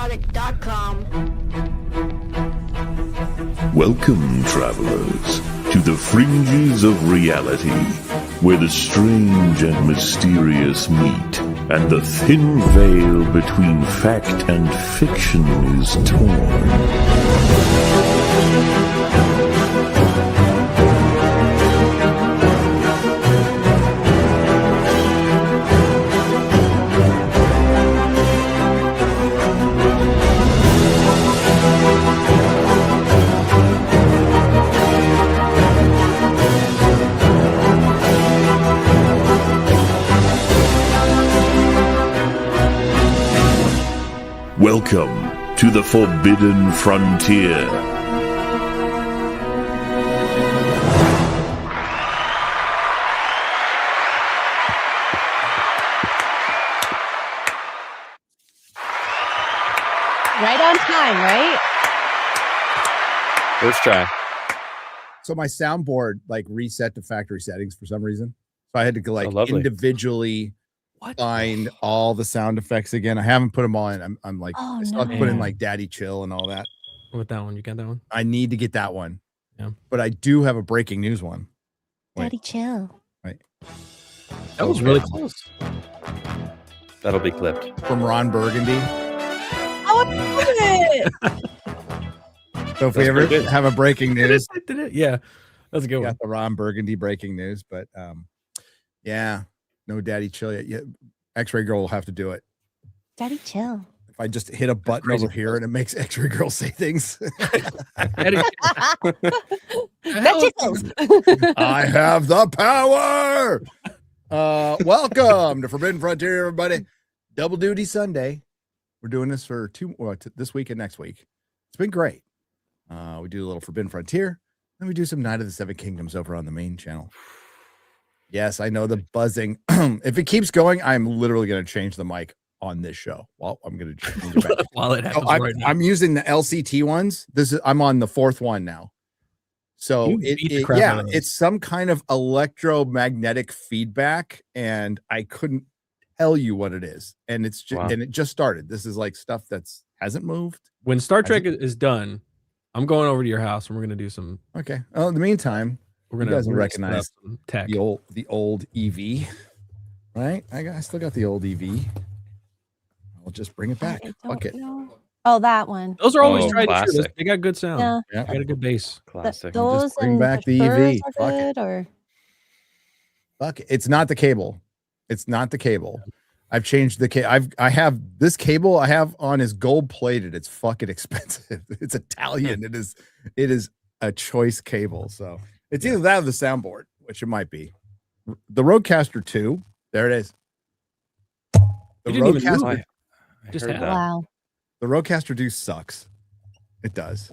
Nerdrotic.com. Welcome, travelers, to the fringes of reality, where the strange and mysterious meet, and the thin veil between fact and fiction is torn. Welcome to the Forbidden Frontier. Right on time, right? First try. So my soundboard like reset to factory settings for some reason. So I had to go like lovely. individually find all the sound effects again. I haven't put them all in. I'm like, Oh, I still have to no. put in like Daddy Chill and all that. With that one, you got that one? I need to get that one. Yeah. But I do have a breaking news one. Daddy chill. Right. That was really close. That'll be clipped. From Ron Burgundy. Oh, I love it. So if we That's ever pretty good. have a breaking news, I did it. Yeah, that's a good one. got the Ron Burgundy breaking news. But yeah, no Daddy Chill yet. Yeah, X-Ray Girl will have to do it. Daddy chill. If I just hit a button crazy. over here and it makes X-Ray Girl say things. That tickles. I have the power. Welcome to Forbidden Frontier, everybody. Double duty Sunday. We're doing this for this week and next week. It's been great. We do a little Forbidden Frontier, then we do some Night of the Seven Kingdoms over on the main channel. Yes, I know the buzzing. If it keeps going, I'm literally going to change the mic on this show. Well, I'm going to change it back. While it happens right now. I'm using the LCT ones. I'm on the fourth one now. So You beat the crap out of those. it's some kind of electromagnetic feedback, and I couldn't tell you what it is. And it's just, Wow. and it just started. This is like stuff that's hasn't moved. When Star Trek is done, I'm going over to your house and we're gonna do some. Okay. Well, in the meantime, We're you gonna, guys will we're gonna set up recognize some tech. the old EV, right? I still got the old EV. I'll just bring it back. I Fuck don't it. know. Oh, that one. Those are always Oh, tried and true. classic. They got good sound. Yeah. Yeah. They got a good bass. Classic. Those bring and back the Furs EV. are Fuck it. good, or Fuck it. It's not the cable. It's not the cable. I've changed the cable. I have this cable I have on is gold plated. It's fucking expensive. It's Italian. It is a choice cable. So it's either that or the soundboard, which it might be. The Rodecaster 2. There it is. The You didn't even move Rodecaster, it. I Just heard had- that. wow. the Rodecaster 2 sucks. It does.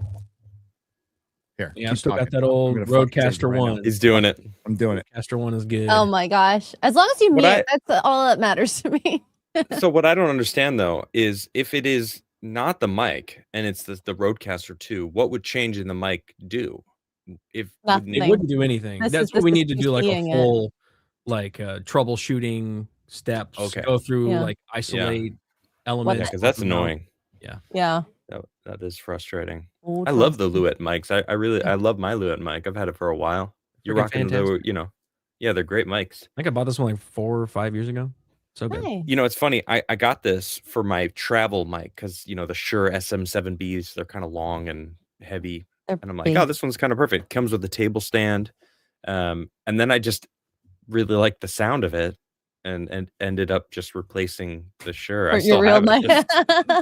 Here. Yeah, keep I've still got talking. that I'm old gonna fucking change it Rodecaster right now. one. He's doing it. I'm doing it. Rodecaster one is good. Oh my gosh. As long as you What mute, that's all that matters to me. So what I don't understand though is if it is not the mic and it's the Rodecaster 2, what would change in the mic do? If wouldn't It Nothing. wouldn't do anything. This That's is what we just need to do, like a seeing it. full, like troubleshooting steps. Okay. Go through, Yeah. like isolate elements. yeah, because that's annoying. Yeah. That is frustrating. Old I love the ones. Luet mics. I love my Luet mic. I've had it for a while. You're Freaking rocking fantastic. yeah, they're great mics. I think I bought this one like 4 or 5 years ago. So good. Nice. You know, it's funny. I got this for my travel mic because the Shure SM7Bs, they're kind of long and heavy. They're And I'm like, big. oh, this one's kind of perfect. Comes with a table stand. And then I just really liked the sound of it and ended up just replacing the Shure. For I your still real have mic. it.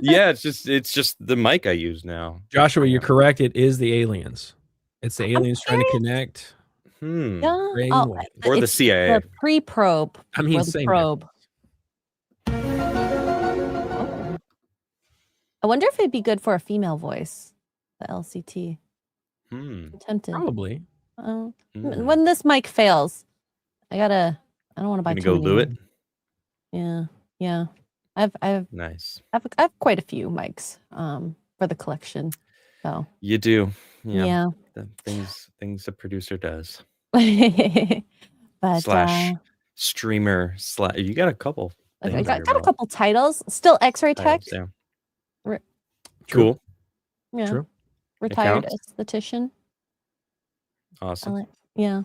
Yeah, it's just the mic I use now. Joshua, you're correct. It is the aliens. It's the aliens trying to connect. Hmm. Yeah. Brain Oh, waves. Or the it's CIA. the pre-probe. I mean, or the same probe. Oh. I wonder if it'd be good for a female voice, the LCT. Hmm. I'm tempted. Probably. Uh, Hmm. When this mic fails, I don't want to buy Gonna too go many Luet? more. Yeah. Yeah. I've Nice. quite a few mics for the collection. So You do. Yeah. yeah. The things a producer does. But Slash streamer / you got a couple. I things got on your a belt. couple titles. Still X-Ray Tech. Titles, yeah. Cool. Yeah. True. Retired counts. esthetician. Awesome. Yeah.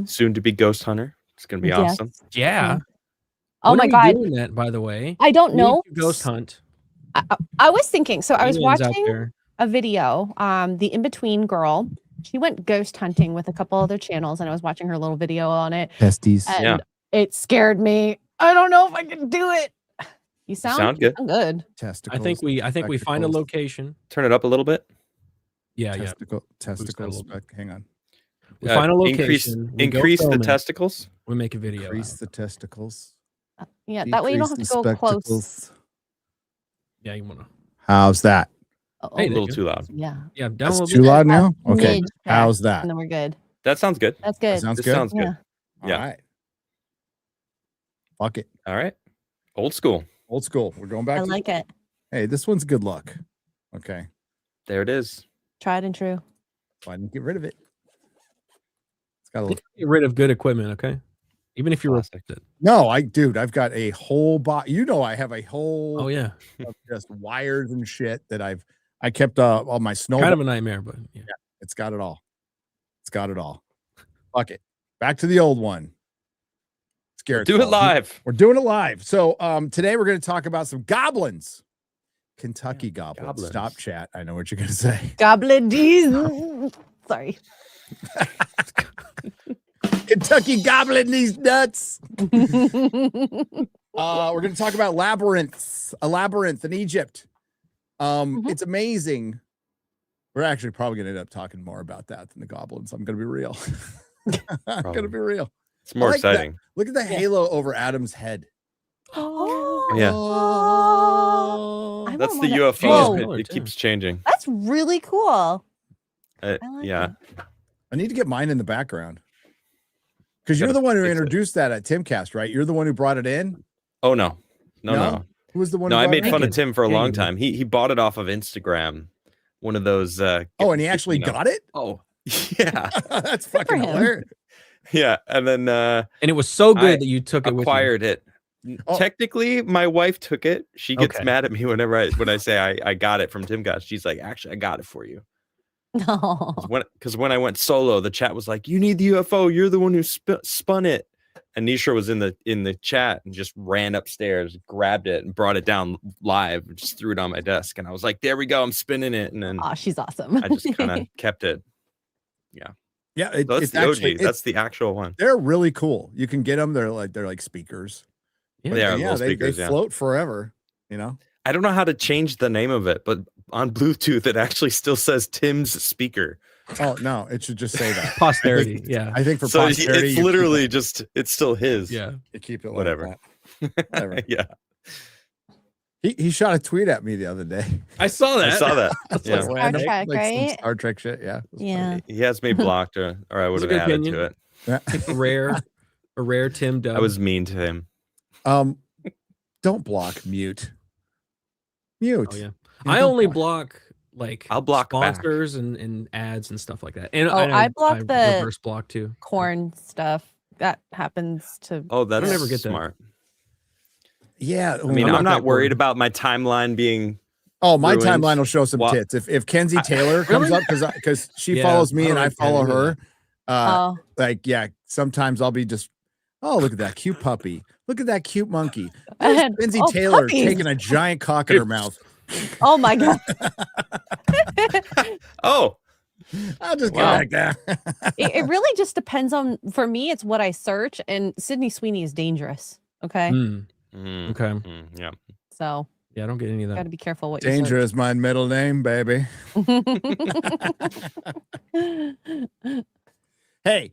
Soon to be ghost hunter. It's gonna be yes. awesome. Yeah. Oh When my are we God. doing that, by the way? I don't We need know. to ghost hunt. I was thinking, so I was Aliens out watching there. a video, the in-between girl. She went ghost hunting with a couple other channels, and I was watching her little video on it. Testes. And Yeah. it scared me. I don't know if I can do it. You sound good. good. Testicles. I think we find a spectacles, location. Turn it up a little bit. Yeah, yeah. Testicles. little bit. Hang on. We find a Increase, location. we go increase the film it, testicles. We make a video. Increase out the of it. testicles. Yeah, that way you don't have to decrease go the close. spectacles. Yeah, you wanna. How's that? Oh, Hey, A little too loud. yeah. Yeah, down a That's little too bit. loud now? Okay. Midge How's check, that? And then we're good. That sounds good. That's That good. sounds This good. sounds good. Yeah. All Yeah. right. Fuck it. All right. Old school. Old school. We're going back I to like it. Hey, this one's good luck. Okay. There it is. Tried and true. Why didn't get rid of it? It's got a little Get rid of good equipment, okay? Even if you Classic. replace it. No, I've got a whole box. You know, I have a whole Oh yeah, of just wires and shit that I kept all my snow. kind of a nightmare, but yeah. It's got it all. It's got it all. Fuck it. Back to the old one. Scared. Do it live. We're doing it live. So today we're going to talk about some goblins. Kentucky goblins. goblins. Stop chat. I know what you're going to say. Goblin D's. Sorry. Kentucky goblin these nuts. We're going to talk about labyrinths. A labyrinth in Egypt. It's amazing. We're actually probably going to end up talking more about that than the goblins. I'm going to be real. I'm going to be real. It's more I like that. exciting. Look at the halo over Adam's head. Oh, Yeah. I That's want the one of- UFO. Whoa, It keeps changing. that's really cool. I like Yeah. that. I need to get mine in the background. Because you're Gotta the one who fix it. introduced that at Timcast, right? You're the one who brought it in. Oh no. No, No? no. Who was the one? No, who I brought made it fun in? of Tim for a Yeah, long you did. time. He bought it off of Instagram. One of those Oh, and he actually got it. Oh. Yeah. That's for fucking him. hilarious. Yeah. And then And it was so good I that you took it with you. acquired it. Oh. Technically, my wife took it. She gets Okay. mad at me when I say I got it from Timcast. She's like, actually, I got it for you. No. Because when I went solo, the chat was like, "You need the UFO. You're the one who spun it." And Nisha was in the chat and just ran upstairs, grabbed it, and brought it down live. And just threw it on my desk, and I was like, "There we go. I'm spinning it." And then Oh, she's awesome. I just kind of kept it. Yeah, So that's it's the OG. actually That's the actual one. they're really cool. You can get them. They're like speakers. Yeah. They are And little speakers. they Yeah. float forever. You know. I don't know how to change the name of it, but on Bluetooth, it actually still says Tim's speaker. Oh no, it should just say that. Posterity. Yeah. I think for So posterity, it's literally just it's still his. Yeah. you keep it like Whatever. that. Whatever. Yeah. He shot a tweet at me the other day. I saw that. I saw that. Yeah. Star Random, Trek, some right? Star Trek shit. Yeah. Yeah. He has me blocked, or I would That's a have good added to opinion. it. Yeah. A rare Tim dub. I was mean to him. Don't block. Mute. Mute. Oh yeah. Yeah, I don't only block. block like I'll block back. sponsors and ads and stuff like that. And I block the- reverse block too. Corn stuff. That happens to. Oh, that's never get that. smart. Yeah. I mean, I'm I'm not not that worried worried. about my timeline being. Oh, my ruined. timeline will show some Well, tits. If Kenzie Taylor comes up because she Yeah, follows me I and don't I like follow that either. her. Oh, Like, yeah, sometimes I'll be just, oh, look at that cute puppy. Look at that cute monkey. and- Kenzie oh, Taylor puppies. taking a giant cock in her mouth. Oh my god. Oh, I'll just get Wow. back there. It really just depends on. For me, it's what I search, and Sydney Sweeney is dangerous. Okay, Mm, Mm, okay. yeah. so Yeah, I don't get any of got that. to be careful what you Danger is my middle name, baby. search. Hey,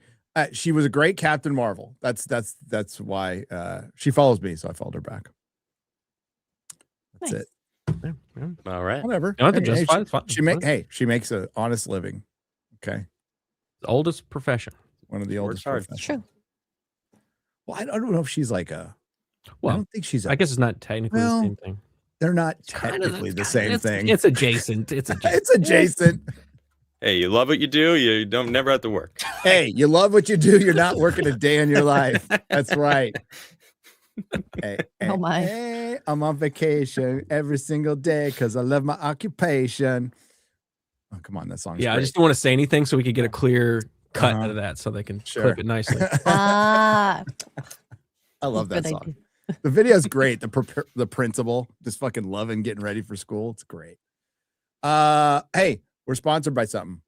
she was a great Captain Marvel. That's why she follows me, so I followed her back. That's Nice. it. Yeah, yeah. All right. Whatever. You don't have to Hey, justify it. It's fine. she makes an honest living. Okay, The oldest profession. one of the Works oldest. hard. It's professions. true. Well, I don't know if she's like a. I Well, don't think she's. I guess it's not technically Well, the same thing. they're not Kind of- technically the it's same it's- thing. It's adjacent. It's adjacent. It's adjacent. Hey, you love what you do. You don't never have to work. Hey, you love what you do. You're not working a day in your life. That's right. Hey, Oh my. hey, I'm on vacation every single day because I love my occupation. Oh, come on, that song's Yeah, I great. just don't want to say anything so we could get a clear cut Uh-huh. out of that so they can Sure. clip it nicely. Ah, I love that good song. idea. The video's great. The principal just fucking loving getting ready for school. It's great. Hey, we're sponsored by something.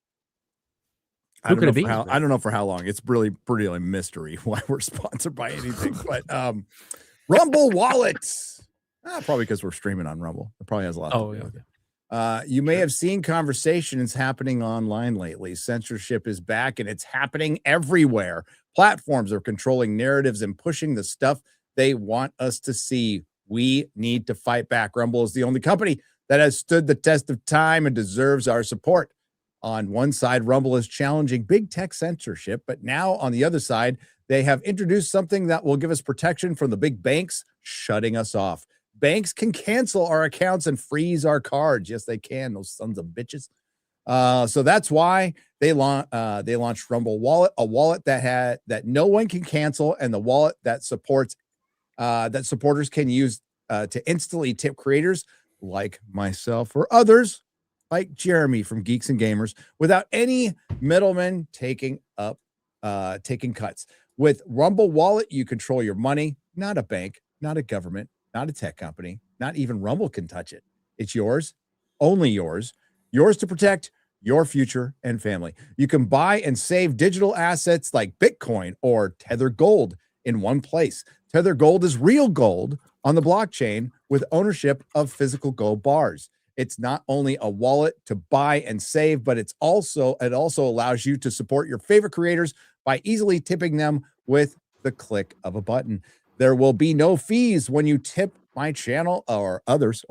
I Who don't could know it be? for how I don't know for how long. It's really pretty like mystery why we're sponsored by anything. But Rumble wallets. Probably because we're streaming on Rumble. It probably has a lot to Oh, do yeah. with it. You may have seen conversations happening online lately. Censorship is back and it's happening everywhere. Platforms are controlling narratives and pushing the stuff they want us to see. We need to fight back. Rumble is the only company that has stood the test of time and deserves our support. On one side, Rumble is challenging big tech censorship, but now on the other side, they have introduced something that will give us protection from the big banks shutting us off. Banks can cancel our accounts and freeze our cards. Yes, they can, those sons of bitches. So that's why they launched Rumble Wallet, a wallet that no one can cancel, and the wallet that supporters can use to instantly tip creators like myself or others like Jeremy from Geeks and Gamers without any middlemen taking cuts. With Rumble Wallet, you control your money, not a bank, not a government, not a tech company, not even Rumble can touch it. It's yours, only yours to protect your future and family. You can buy and save digital assets like Bitcoin or Tether Gold in one place. Tether Gold is real gold on the blockchain with ownership of physical gold bars. It's not only a wallet to buy and save, but it also allows you to support your favorite creators by easily tipping them with the click of a button. There will be no fees when you tip my channel or others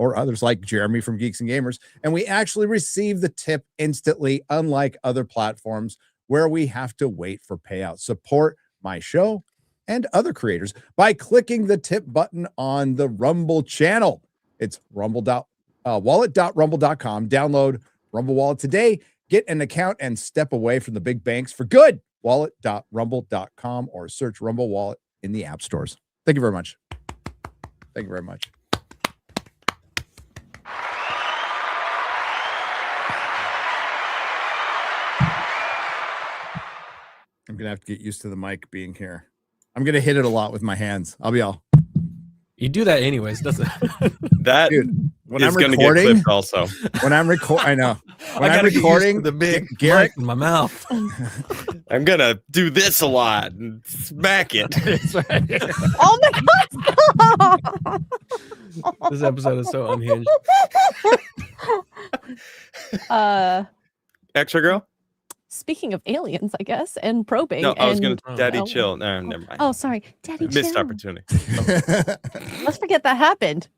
like Jeremy from Geeks and Gamers, and we actually receive the tip instantly, unlike other platforms where we have to wait for payouts. Support my show and other creators by clicking the tip button on the Rumble channel. It's wallet.rumble.com. Download Rumble Wallet today. Get an account and step away from the big banks for good. Wallet.rumble.com or search Rumble Wallet in the app stores. Thank you very much. Thank you very much. I'm going to have to get used to the mic being here. I'm going to hit it a lot with my hands. I'll be all. You do that anyways, doesn't it? That Dude, when is I'm going to get recording, clipped also. when I'm recording, I know. When I I'm gotta get used to recording, the big Garrett, mic in my mouth. I'm going to do this a lot and smack it. That's right. Oh my god! This episode is so unhinged. Extra girl? Speaking of aliens, I guess, and probing. No, I was going and- to daddy oh. chill. No, never mind. Oh, sorry, Daddy. Missed chill. opportunity. Let's forget that happened.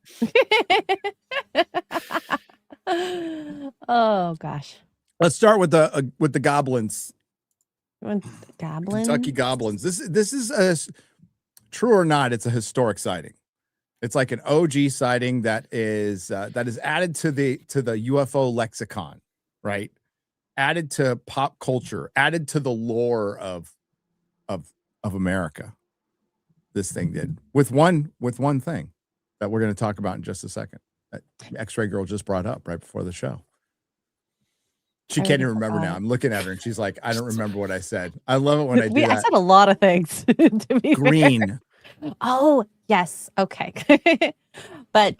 Oh gosh. let's start with the Goblins. Goblin. Kentucky Goblins. This is true or not, it's a historic sighting. It's like an OG sighting that is added to the UFO lexicon, right? Added to pop culture, added to the lore of America. This thing did with one thing that we're going to talk about in just a second. That X-Ray Girl just brought up right before the show. She can't even remember now. I'm looking at her and she's like, I don't remember what I said. I love it when I do I that. said a lot of things. To be Green. fair. Oh, yes. Okay. But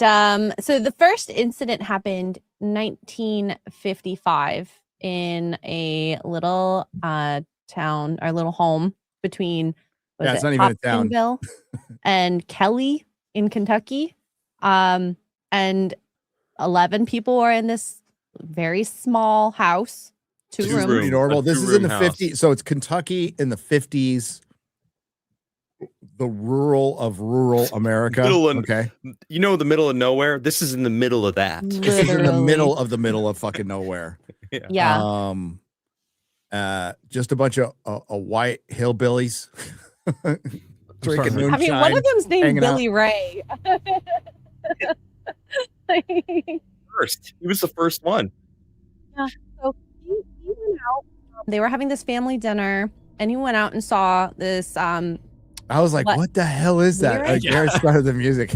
so the first incident happened 1955 in a little town or little home between It's not even a town. Hopkinsville and Kelly in Kentucky. And 11 people were in this very small house, two rooms. Pretty normal. This is in the two-room house. 50s. So it's Kentucky in the 50s. The rural of rural America. Okay. You know, the middle of nowhere? This is in the middle of that. This is in the Literally. middle of fucking nowhere. Yeah. Just a bunch of white hillbillies drinking sorry. moonshine. I mean, one of them's named hanging out. Billy Ray. First. He was the first one. So he went out. They were having this family dinner, and he went out and saw this I was like, What? what the hell is that? Meteorite? Garrett started the music.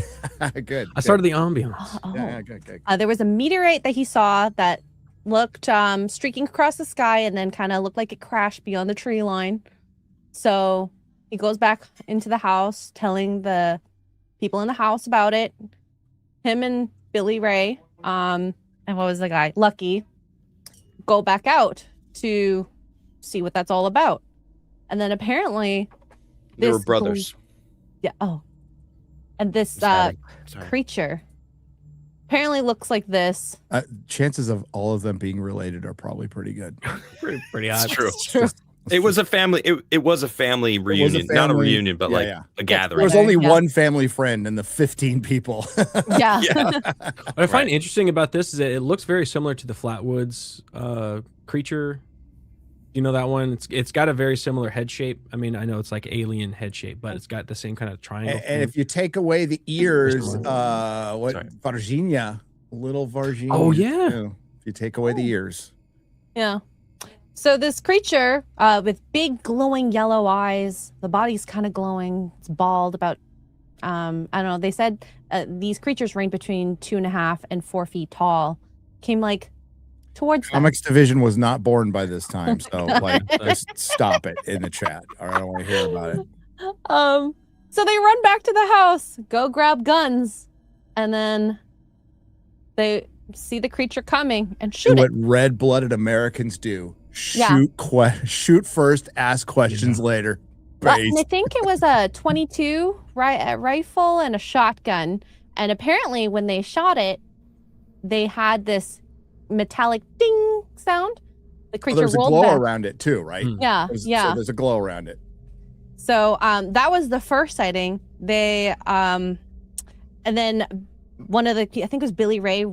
Good. I started the ambiance. Oh. Yeah, good. There was a meteorite that he saw that looked streaking across the sky and then kind of looked like it crashed beyond the tree line. So he goes back into the house, telling the people in the house about it. Him and Billy Ray, and what was the guy? Lucky, go back out to see what that's all about. And then apparently They were this brothers. Yeah. Oh. And this Sorry. creature apparently looks like this. Chances of all of them being related are probably pretty good. Pretty It's odd. true. True. It was a family. It was a family reunion, not a family- reunion, but like yeah. a There gathering. was only Yeah. one family friend and the 15 people. Yeah. Yeah. What I find interesting about this is that it looks very similar to the Flatwoods creature. You know that one? It's got a very similar head shape. I mean, I know it's like alien head shape, but it's got the same kind of triangle. And if you take away the ears, Sorry. Varginha, little Varginha. Oh, yeah. too. If you take away the ears. Yeah. So this creature with big glowing yellow eyes, the body's kind of glowing. It's bald, about I don't know. They said these creatures range between 2.5 and 4 feet tall. Came like towards them. Comics Division was not born by this time, so like just stop it in the chat. Or I don't want to hear about it. So they run back to the house, go grab guns, and then they see the creature coming and shoot What it. red-blooded Americans do. Yeah. Shoot first, ask questions later. Well, Base. and I think it was a 22 rifle and a shotgun. And apparently when they shot it, they had this metallic ding sound. The Oh, creature there's a rolled glow back. around it too, right? Yeah, So yeah. there's a glow around it. So that was the first sighting. They and then one of the, I think it was Billy Ray,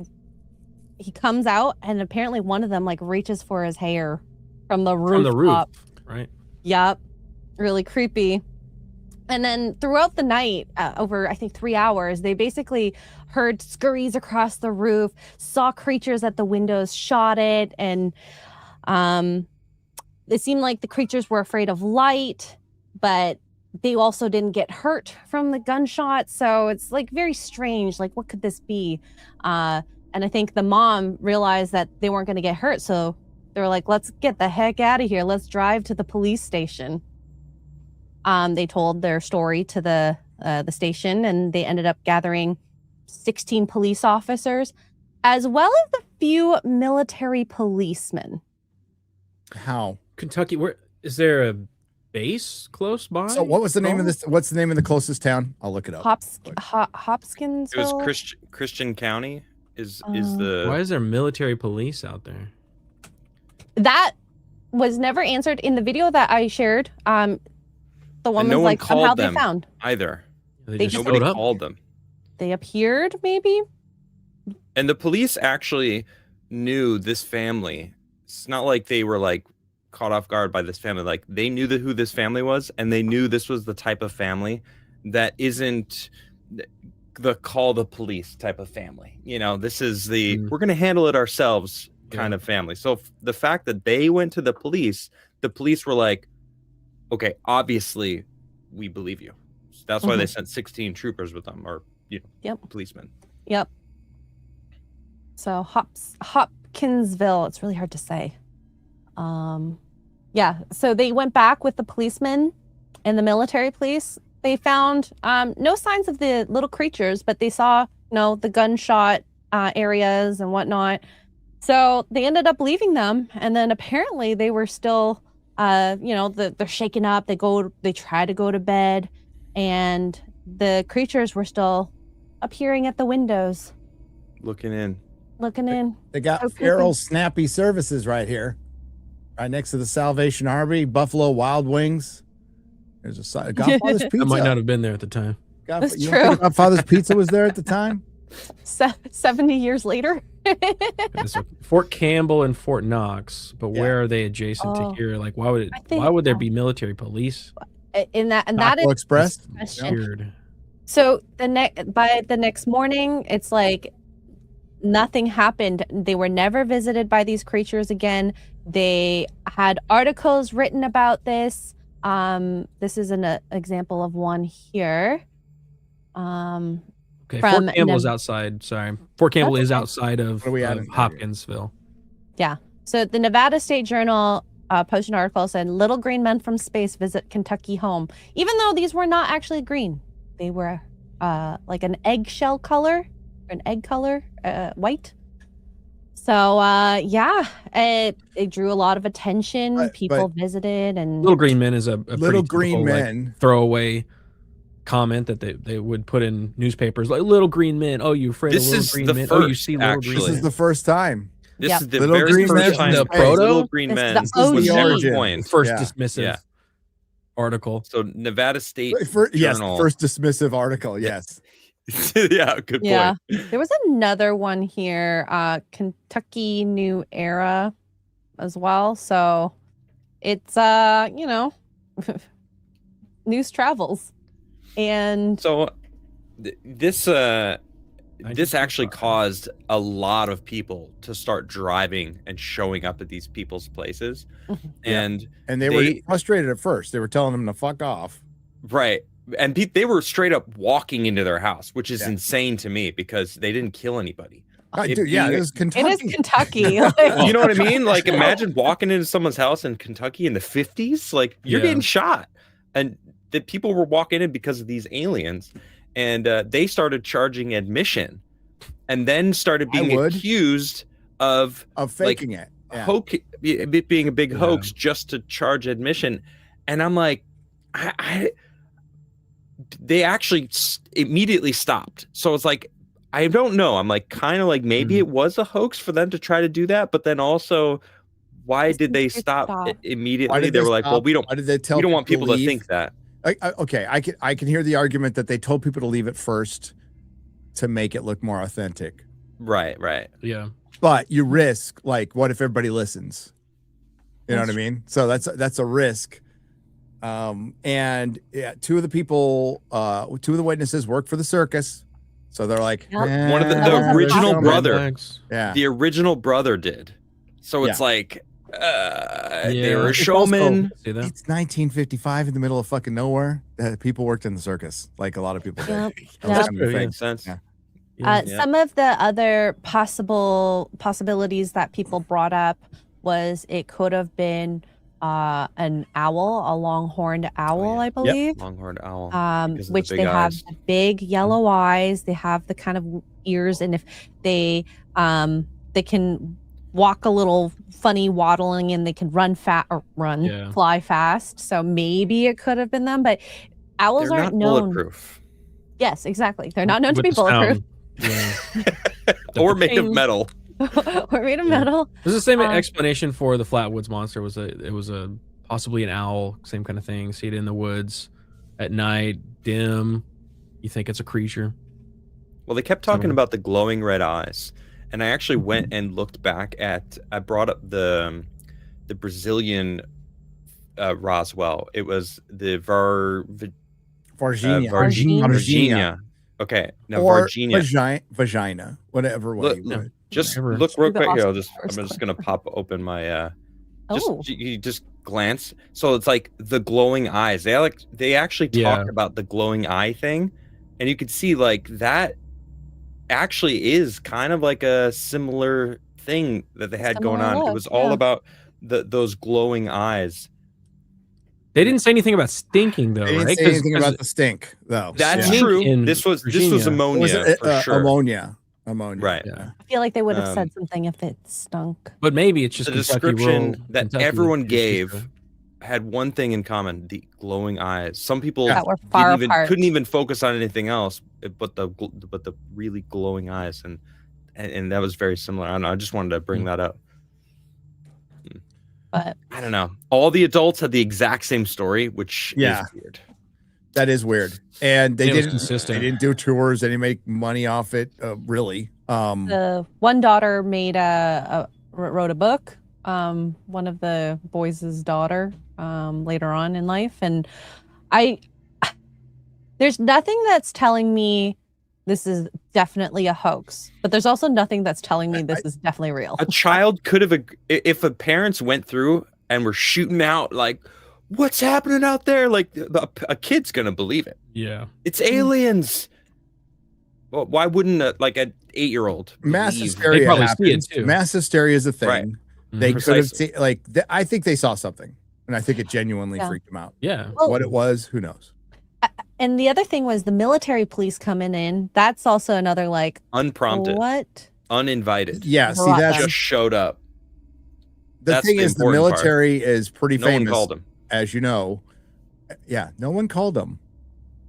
he comes out and apparently one of them like reaches for his hair from the roof. from the roof, up. right? Yep. Really creepy. And then throughout the night, over I think 3 hours, they basically heard scurries across the roof, saw creatures at the windows, shot it, and it seemed like the creatures were afraid of light, but they also didn't get hurt from the gunshot. So it's like very strange. Like, what could this be? And I think the mom realized that they weren't going to get hurt, so they were like, "Let's get the heck out of here. Let's drive to the police station." They told their story to the station, and they ended up gathering 16 police officers, as well as a few military policemen. How? Kentucky, where is there a base close by? So what was the name of this? What's the name of the closest town? I'll look it up. Hopkins. It was Christian County. Is the Why is there military police out there? That was never answered in the video that I shared. The one And no was one like somehow called they them. found. either? They They just just- Nobody showed up. called them. They appeared, maybe. And the police actually knew this family. It's not like they were like caught off guard by this family. Like they knew who this family was, and they knew this was the type of family that isn't the call the police type of family. You know, this is the we're going to handle it ourselves kind of family. So the fact that they went to the police were like, okay, obviously we believe you. So that's why they sent 16 troopers with them, or policemen. Yep. So Hopkinsville, it's really hard to say. Yeah, so they went back with the policemen and the military police. They found no signs of the little creatures, but they saw, the gunshot areas and whatnot. So they ended up leaving them, and then apparently they were still, they're shaken up. They try to go to bed, and the creatures were still appearing at the windows, Looking in. They got So creepy. Feral Snappy Services right here, right next to the Salvation Army, Buffalo Wild Wings. There's a Godfather's Pizza. I might not have been there at the time. That's you true. don't think Godfather's Pizza was there at the time? 70 years later. There's Fort Campbell and Fort Knox, but Yeah. where are they adjacent to here? Like, why think- would there be military police? And that Taco is Express. the question. Weird. So by the next morning, it's like nothing happened. They were never visited by these creatures again. They had articles written about this. This is an example of one here. Okay, From Fort Campbell is Nev- outside. Sorry, Fort Campbell That's is okay. outside of What are we at in here? Hopkinsville. Yeah. So the Nevada State Journal posted an article said, "Little green men from space visit Kentucky home." Even though these were not actually green, they were like an eggshell color, an egg color, white. So yeah, it drew a lot of attention. But- People visited, and Little Green Men is a pretty Little green typical, like, men. throwaway comment that they would put in newspapers, like little green men. Oh, you afraid This of little is green the men? Oh, you first, see little actually. This green is men. the first time. This Yep. is the Little very green first men time the the proto? Little Green This is Men the was OG. ever origin. coined. First Yeah. dismissive Yeah. article. So Nevada State Yes, Journal. first dismissive article. Yes. Yeah, good yeah, point. there was another one here, Kentucky New Era, as well. So it's news travels, and So this actually 1945. caused a lot of people to start driving and showing up at these people's places. Yeah. And And they were frustrated at first. They were telling them to fuck off. right. And they were straight up walking into their house, which is Yeah. insane to me because they didn't kill anybody. It Dude, yeah, being- it was it Kentucky. is Kentucky. Like, You know what I mean? Like, imagine walking into someone's house in Kentucky in the 50s. Like, you're Yeah. getting shot. And the people were walking in because of these aliens. And they started charging admission and then started being would. accused of Of faking it. Yeah. it being a big Yeah. hoax just to charge admission. And I'm like, they actually immediately stopped. So it's like, I don't know. I'm like, kind of like, maybe it was a hoax for them to try to do that. But then also, why Just did they need to stop stop. immediately? Why did They were like, well, stop? we don't Why did they tell we don't want people to leave? think that. Okay, I can hear the argument that they told people to leave it first to make it look more authentic. Right. Yeah. But you risk, like, what if everybody listens? You know That's what I mean? So that's a risk. And yeah, two of the witnesses work for the circus. So they're like, Yep. One of the That was a original possible- brother. Yeah. The original brother did. So it's like, they Yeah. were a It's showman. See that? It's 1955 in the middle of fucking nowhere. People worked in the circus, like a lot of people did. Yep. That was Yep. kind of a thing. Makes sense. Yeah. Yeah. Yeah. Some of the other possibilities that people brought up was it could have been an owl, a longhorned owl, I believe. Longhorned owl. because of the Which big they have eyes. the big yellow eyes. They have the kind of ears, and if they can walk a little funny waddling, and they can Yeah. fly fast. So maybe it could have been them, but owls They're aren't not known. bulletproof. Yes, exactly. They're not known to With be the bulletproof sound. Yeah. Or made of brain- metal. or made of Yeah. metal. There's the same Um, explanation for the Flatwoods monster. It was a possibly an owl, same kind of thing. See it in the woods at night, dim. You think it's a creature. Well, they kept talking So- about the glowing red eyes, and I actually went and looked back at. I brought up the Brazilian Roswell. It was the Virginia. Virginia. Okay, now or Virginia. vagina, whatever way. Look, you no. would. Just Whatever. look real The quick here. Oscar I'm first just gonna pop open my. Oh, You just glance. So it's like the glowing eyes. They actually talked Yeah. about the glowing eye thing, and you could see like that actually is kind of like a similar thing that they had going Similar on. It look, was all yeah. about those glowing eyes. They didn't say anything about stinking though, They didn't right? say anything about the stink, though. That's Yeah. true. In This was Virginia. It was ammonia for sure. ammonia. Right. Yeah. I feel like they would have Um, said something if it stunk. But maybe it's just The Kentucky description rural that Kentucky everyone is just gave had one thing in common: the glowing eyes. Some people That were far apart. couldn't even focus on anything else but the really glowing eyes, and that was very similar. I don't know. I just wanted to bring that up. But I don't know. All the adults had the exact same story, which Yeah. is weird. That is weird. And they It was didn't consistent. They didn't do tours. They didn't make money off it, really. the one daughter wrote a book. One of the boys' daughter later on in life, and there's nothing that's telling me this is definitely a hoax, but there's also nothing that's telling me this is definitely real. A child could have, if the parents went through and were shooting out like, what's happening out there? Like a kid's gonna believe it. Yeah. It's aliens. Well, why wouldn't an 8-year-old Mass believe? hysteria probably see it happens. too. Mass hysteria is a thing. Right. They Mhm. could have Precisely. seen, I think they saw something, and I think it genuinely Yeah. freaked them out. Yeah. Well, What it was, who knows? and the other thing was the military police coming in. That's also another like Unprompted, what? uninvited. Yeah, see, Brought that's them. Just showed up. the that's thing the is, the important part. military is pretty No one famous, called him. as you know. Yeah, no one called them.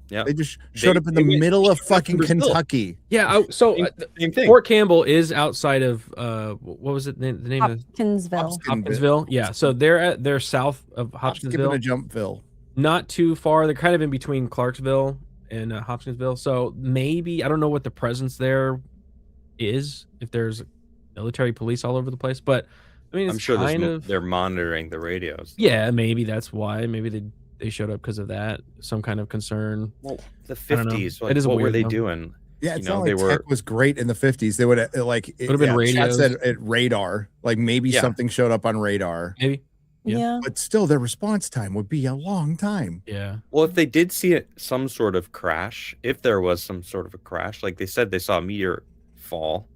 Yeah, They just showed up in the they went middle of straight up fucking to Brazil. Kentucky. Yeah. Same thing. Fort Campbell is outside of what was it? The name of Hopkinsville. Hopkinsville. Yeah. So they're south of Skipping a Hopkinsville, jumpville. not too far. They're kind of in between Clarksville and Hopkinsville. So maybe I don't know what the presence there is. If there's military police all over the place, but I mean, it's I'm sure kind of they're monitoring the radios. yeah. Maybe that's why. Maybe they showed up because of that. Some kind of concern. Well, the I don't know. 50s. It Like, is what were weird, they though. doing? Yeah, it's You know, not they like were- tech was great in the 50s. They would have like Would have been Chat radios. said at radar. Like maybe Yeah. something showed up on radar, Maybe. Yeah. Yeah. but still their response time would be a long time. Yeah. Well, if they did see some sort of crash, if there was some sort of a crash, like they said they saw a meteor fall,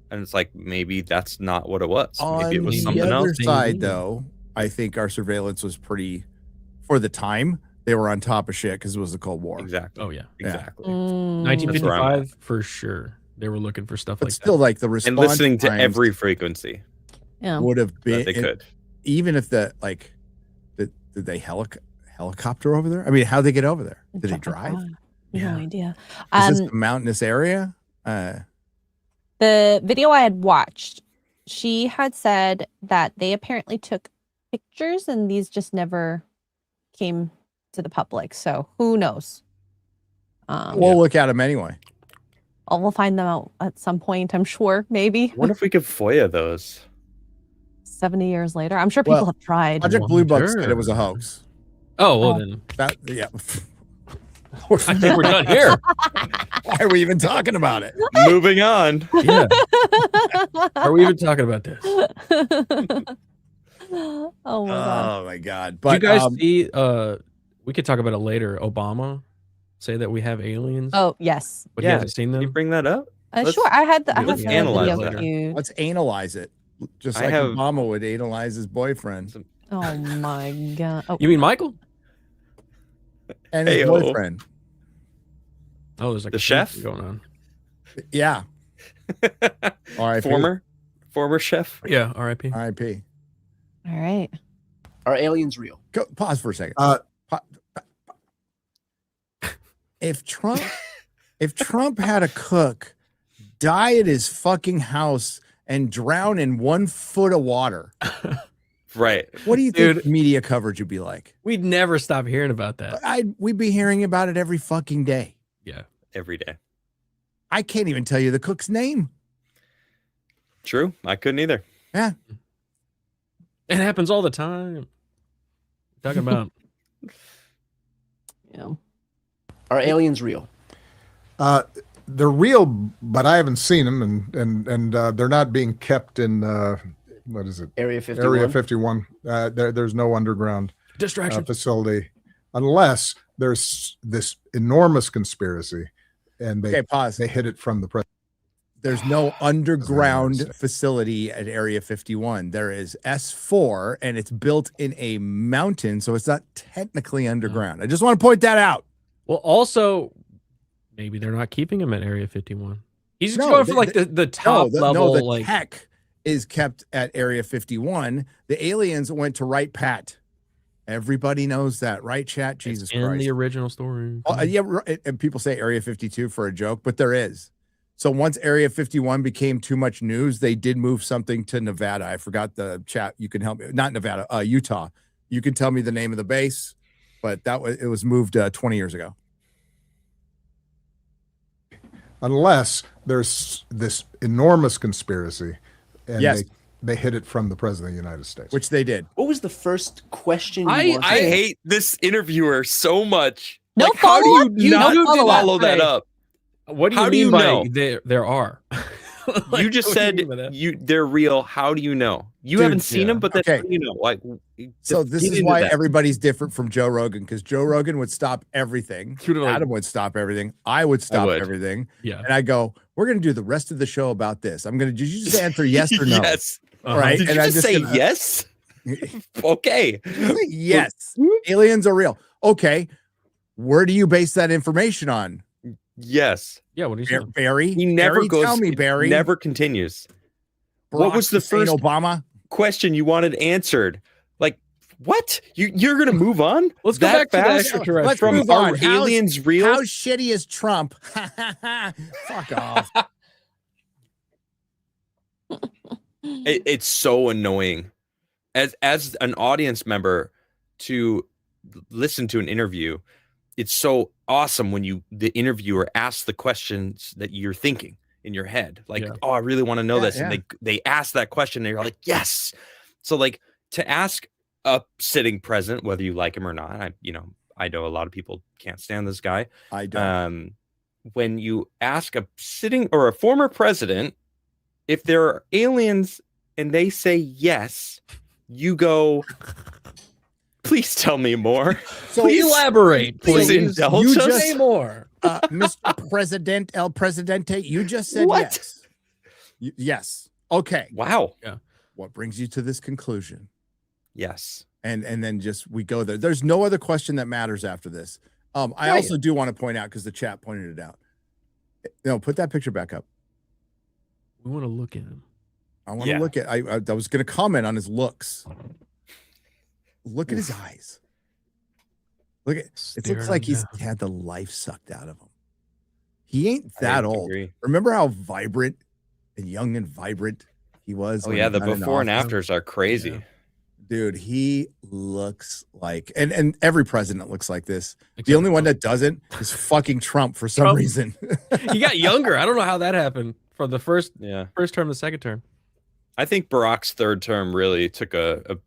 and it's like maybe that's not what it was. Maybe it was On something the other else. side, though, I think our surveillance was pretty, for the time, they were on top of shit because it was the Cold War. Exactly. Oh yeah. Exactly. Mm. 1955 for sure. They were looking for stuff But like still, that. like the response And listening to times every frequency Yeah. would have that been they could. even if the like did they helicopter over there? I mean, how'd they get over there? Did they drive? Yeah. No idea. Is this a mountainous area? The video I had watched, she had said that they apparently took pictures and these just never came to the public. So who knows? We'll look at them anyway. We'll find them out at some point, I'm sure, maybe I wonder if we could FOIA those. 70 years later. I'm sure people Well, have tried. Project Blue Book said Sure. it was a hoax. Oh well, Oh. then That yeah. I think we're done here. Why are we even talking about it? Moving on. Yeah. Are we even talking about this? Oh my god. Oh my god! Did But you guys see? We could talk about it later. Obama say that we have aliens, Oh yes. but he Yeah. hasn't seen Can you them. bring that up? Sure. I have let's the analyze video that. queued. let's analyze it, just I like have- Obama would analyze his boyfriend Oh my god. Oh, You mean Michael? and his Heyo. boyfriend. Oh, there's like The a chef? thing going on. Yeah. R.I.P. Former chef. Yeah, R.I.P. R.I.P. all right. Are aliens real? Go, pause for a second. If Trump had a cook die at his fucking house and drown in 1 foot of water, Right. what do you think Dude. media coverage would be like? We'd never stop hearing about that. We'd be hearing about it every fucking day. Yeah. Every day. I can't even tell you the cook's name. True. I couldn't either. Yeah. It happens all the time. Talking about Yeah. Are aliens real? They're real, but I haven't seen them, and they're not being kept in what is it? Area 51? Area 51. There's no underground distraction. facility unless there's this enormous conspiracy, and Okay, pause. they hid it from the president. There's no underground Doesn't matter. facility at Area 51. There is S4, and it's built in a mountain, so it's not technically underground. I just want to point that out. Well, also, maybe they're not keeping him at Area 51. He's just No, going for like the top level. the like tech is kept at Area 51. The aliens went to Right Pat. Everybody knows that, right, chat? Jesus in Christ. the original story. Yeah, and people say Area 52 for a joke, but there is. So once Area 51 became too much news, they did move something to Nevada. I forgot the chat. You can help me. Not Nevada, Utah. You can tell me the name of the base, but it was moved 20 years ago. Unless there's this enormous conspiracy, and Yes. they hid it from the president of the United States. Which they did. What was the first question you I wanted? hate this interviewer so much. No how follow-up? do you No not follow-up. follow that up? What do you How mean do you by know? there are? Like, You just what do said mean by that? they're real. How do you know? You Dude, haven't seen them, but that's okay. how you know. Like, So this get is into why that. everybody's different from Joe Rogan, because Joe Rogan would stop everything. He would, like- Adam would stop everything. I would stop would. everything. Yeah. And I go, we're going to do the rest of the show about this. I'm going to just answer yes or no. Yes. All right. Did and you I'm just say gonna- yes? Okay. Yes. Aliens are real. Okay. Where do you base that information on? Yes. Yeah. What do you say? Barry? He never Barry, goes. Tell me, Barry. Never continues. Barack What was the Hussein first Obama? question you wanted answered? Like, what? You're gonna move on? Let's go That back to the fast? extraterrestrial. Let's From move are on. aliens real? How shitty is Trump? Fuck off. It's so annoying as an audience member to listen to an interview. It's so awesome when the interviewer asks the questions that you're thinking in your head, like, Yeah. oh, I really want to know this, yeah. and they ask that question and you're like, yes. So like, to ask a sitting president, whether you like him or not, I know a lot of people can't stand this guy. I don't. When you ask a sitting or a former president if there are aliens and they say yes, you go, please tell me more. So please elaborate, please please. indulge You us. just- Say more. Mr. President, El Presidente, you just said What? yes. Yes. Okay. Wow. What brings you to this conclusion? Yes. And then just we go there. There's no other question that matters after this. I Right. also do want to point out, because the chat pointed it out. No, put that picture back up. We want to look at him. I want to Yeah. look at. I was going to comment on his looks. Look at his eyes. Look at. It Stare looks him like he's down. had the life sucked out of him. He ain't I that old. agree. Remember how vibrant and young and vibrant he was? Oh when yeah, he the got in before and office? afters are crazy. Yeah. Dude, he looks like, and every president looks like this. The Except only one Trump. that doesn't is fucking Trump for some Trump. reason. He got younger. I don't know how that happened from the first Yeah. term to the second term. I think Barack's third term really took a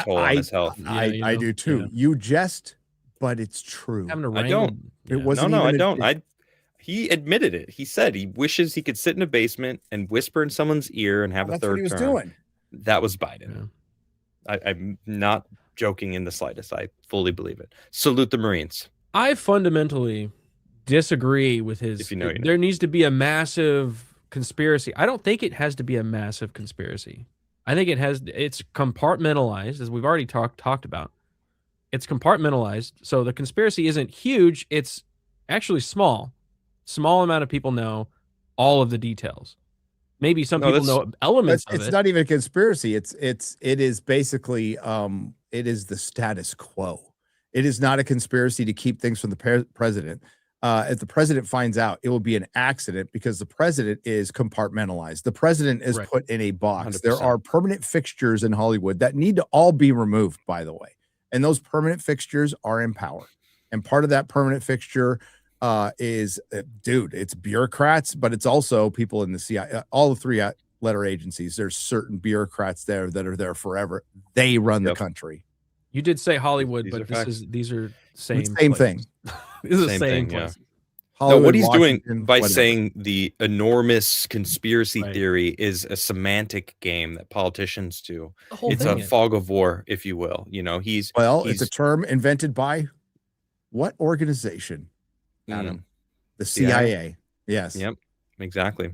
toll on his health. Yeah, I you know, do too. yeah. You jest, but it's true. Having to I wrangle. don't. It Yeah. wasn't No, I even a- don't. He admitted it. He said he wishes he could sit in a basement and whisper in someone's ear and have a That's third what he was term. doing. That was Biden. Yeah. I'm not joking in the slightest. I fully believe it. Salute the Marines. I fundamentally disagree with his. If you know, you know. There needs to be a massive conspiracy. I don't think it has to be a massive conspiracy. I think it's compartmentalized, as we've already talked about. It's compartmentalized, so the conspiracy isn't huge. It's actually small. Small amount of people know all of the details. Maybe some people know elements of It's it. not even a conspiracy. It is basically it is the status quo. It is not a conspiracy to keep things from the president. If the president finds out, it will be an accident, because the president is compartmentalized. The president is Right. put in a box. 100%. There are permanent fixtures in Hollywood that need to all be removed, by the way. And those permanent fixtures are in power. And part of that permanent fixture is, it's bureaucrats, but it's also people in the CIA, all the three letter agencies. There's certain bureaucrats there that are there forever. They run the Yep. country. You did say Hollywood, These but are facts. these are same Same thing. This is the Same same thing, yeah. place. No, Hollywood, what he's Washington, doing by whatever. saying the enormous conspiracy Right. theory is a semantic game that politicians do. The whole It's thing a is. fog of war, if you will. You know, It's a he's- term invented by what organization? Adam? The CIA. Yes. Yep, exactly.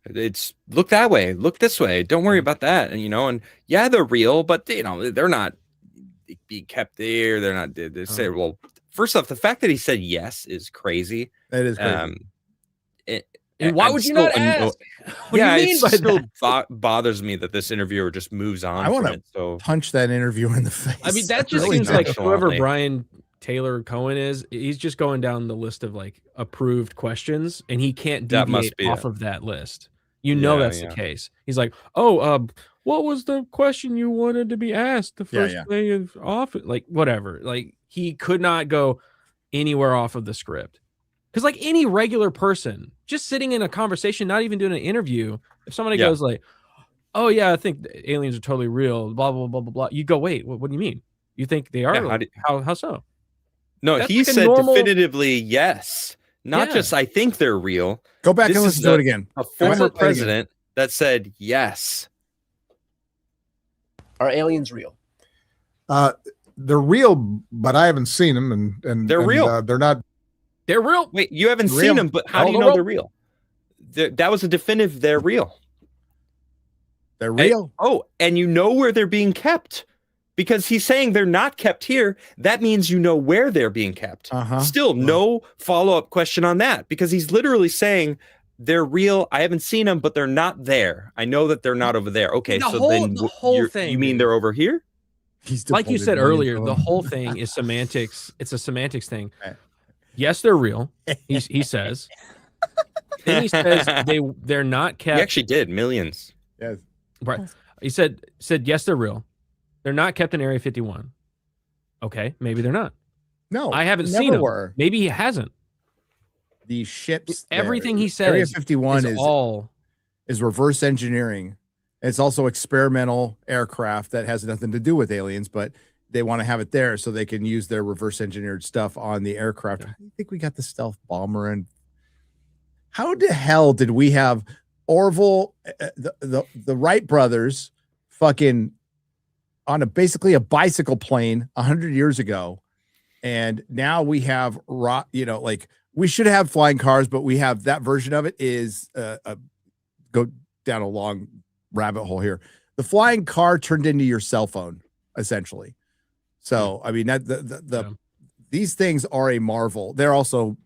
It's look that way, look this way. Don't worry about that. And and yeah, they're real, but they're not being kept there. They're not. They say, well, first off, the fact that he said yes is crazy. That is crazy. And why I'm would you still not ask? What yeah, do you mean it by still that? bothers me that this interviewer just moves on. I wanna from it, so Punch that interviewer in the face. I mean, that just really seems like nonchalantly. whoever Brian Taylor Cohen is, he's just going down the list of like approved questions, and he can't That must deviate be off it. of that list. You know Yeah, that's yeah. the case. He's like, oh, what was the question you wanted to be asked the first yeah. day of office? Like, whatever. Like, he could not go anywhere off of the script. Because like any regular person, just sitting in a conversation, not even doing an interview, if somebody Yeah. goes like, oh yeah, I think the aliens are totally real, blah, blah, blah, blah, blah. You go, wait, what do you mean? You think they are? Yeah, how so? No, That's he like a said normal- definitively yes. Not Yeah. just I think they're real. Go back This and is listen to it again. A Go back former and play it again. president that said yes. Are aliens real? They're real, but I haven't seen them, and They're real. They're not. They're real. Wait, you haven't Real. seen them, but how Oh, do you they're know real. they're real? That was a definitive. They're real. They're real. Oh, and you know where they're being kept because he's saying they're not kept here. That means you know where they're being kept. Uh-huh. Still, no follow-up question on that because he's literally saying they're real. I haven't seen them, but they're not there. I know that they're not over there. Okay, The so whole- then the whole you thing, mean dude. they're over here? He's Like you devoted said millions earlier, of the them. whole thing is semantics. It's a semantics thing. Right. Yes, they're real. He says. Then he says they're not He kept. actually did millions. Yes. Right. He said yes, they're real. They're not kept in Area 51. Okay, maybe they're not. No, I haven't never seen them. were. Maybe he hasn't. The ships. Everything there. he says Area 51 is all. is reverse engineering. It's also experimental aircraft that has nothing to do with aliens, but they want to have it there so they can use their reverse engineered stuff on the aircraft. I think we got the stealth bomber. And how the hell did we have Orville, the Wright brothers, fucking on basically a bicycle plane 100 years ago, and now we have like we should have flying cars, but we have that version of it is go down a long rabbit hole here. The flying car turned into your cell phone, essentially. So I mean that these things are a marvel. They're also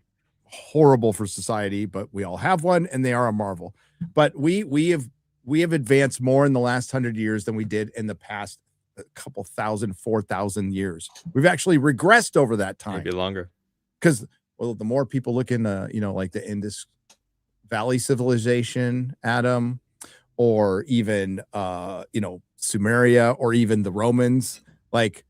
horrible for society, but we all have one, and they are a marvel. But we have advanced more in the last 100 years than we did in the past couple 4,000 years. We've actually regressed over that time. Maybe longer. Because the more people look into like the Indus Valley civilization, Adam, or even Sumeria, or even the Romans, like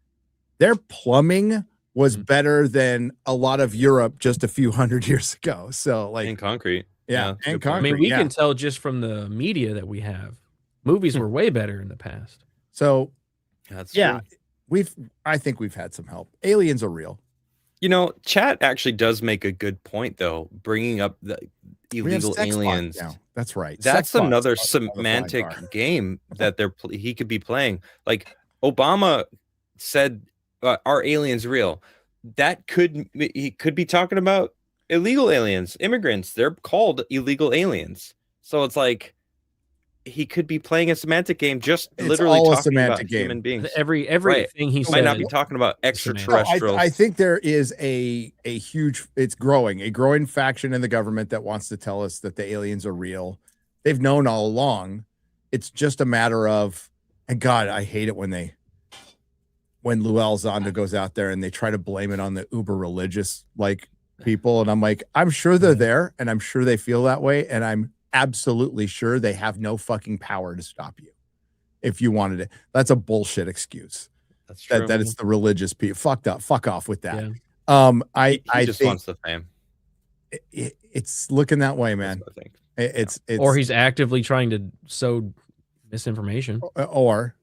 their plumbing was better than a lot of Europe just a few hundred years ago. So like In concrete. yeah, good and point. I mean, concrete, we yeah. can tell just from the media that we have. Movies were way better in the past. So That's yeah, true. I think we've had some help. Aliens are real. You know, chat actually does make a good point, though, bringing up the We have illegal sex bots aliens. now. That's right. That's Sex bots another are the flying semantic car. game that he could be playing. Like Obama said, "Are aliens real?" He could be talking about illegal aliens, immigrants. They're called illegal aliens. So it's like he could be playing a semantic game, just It's literally all a talking about semantic game. human beings. Everything he Might not said. be talking about No, extraterrestrials. I think there is a huge, a growing faction in the government that wants to tell us that the aliens are real. They've known all along. It's just a matter of, and God, I hate it when Luel Zonda goes out there and they try to blame it on the uber religious like people. And I'm like, I'm sure they're there and I'm sure they feel that way. And I'm absolutely sure they have no fucking power to stop you. If you wanted it, that's a bullshit excuse. That's true. That it's the religious people. Fuck off with that. Yeah. He I just think wants the fame. it's looking that way, man. That's what I think. It's Or he's actively trying to sow misinformation. or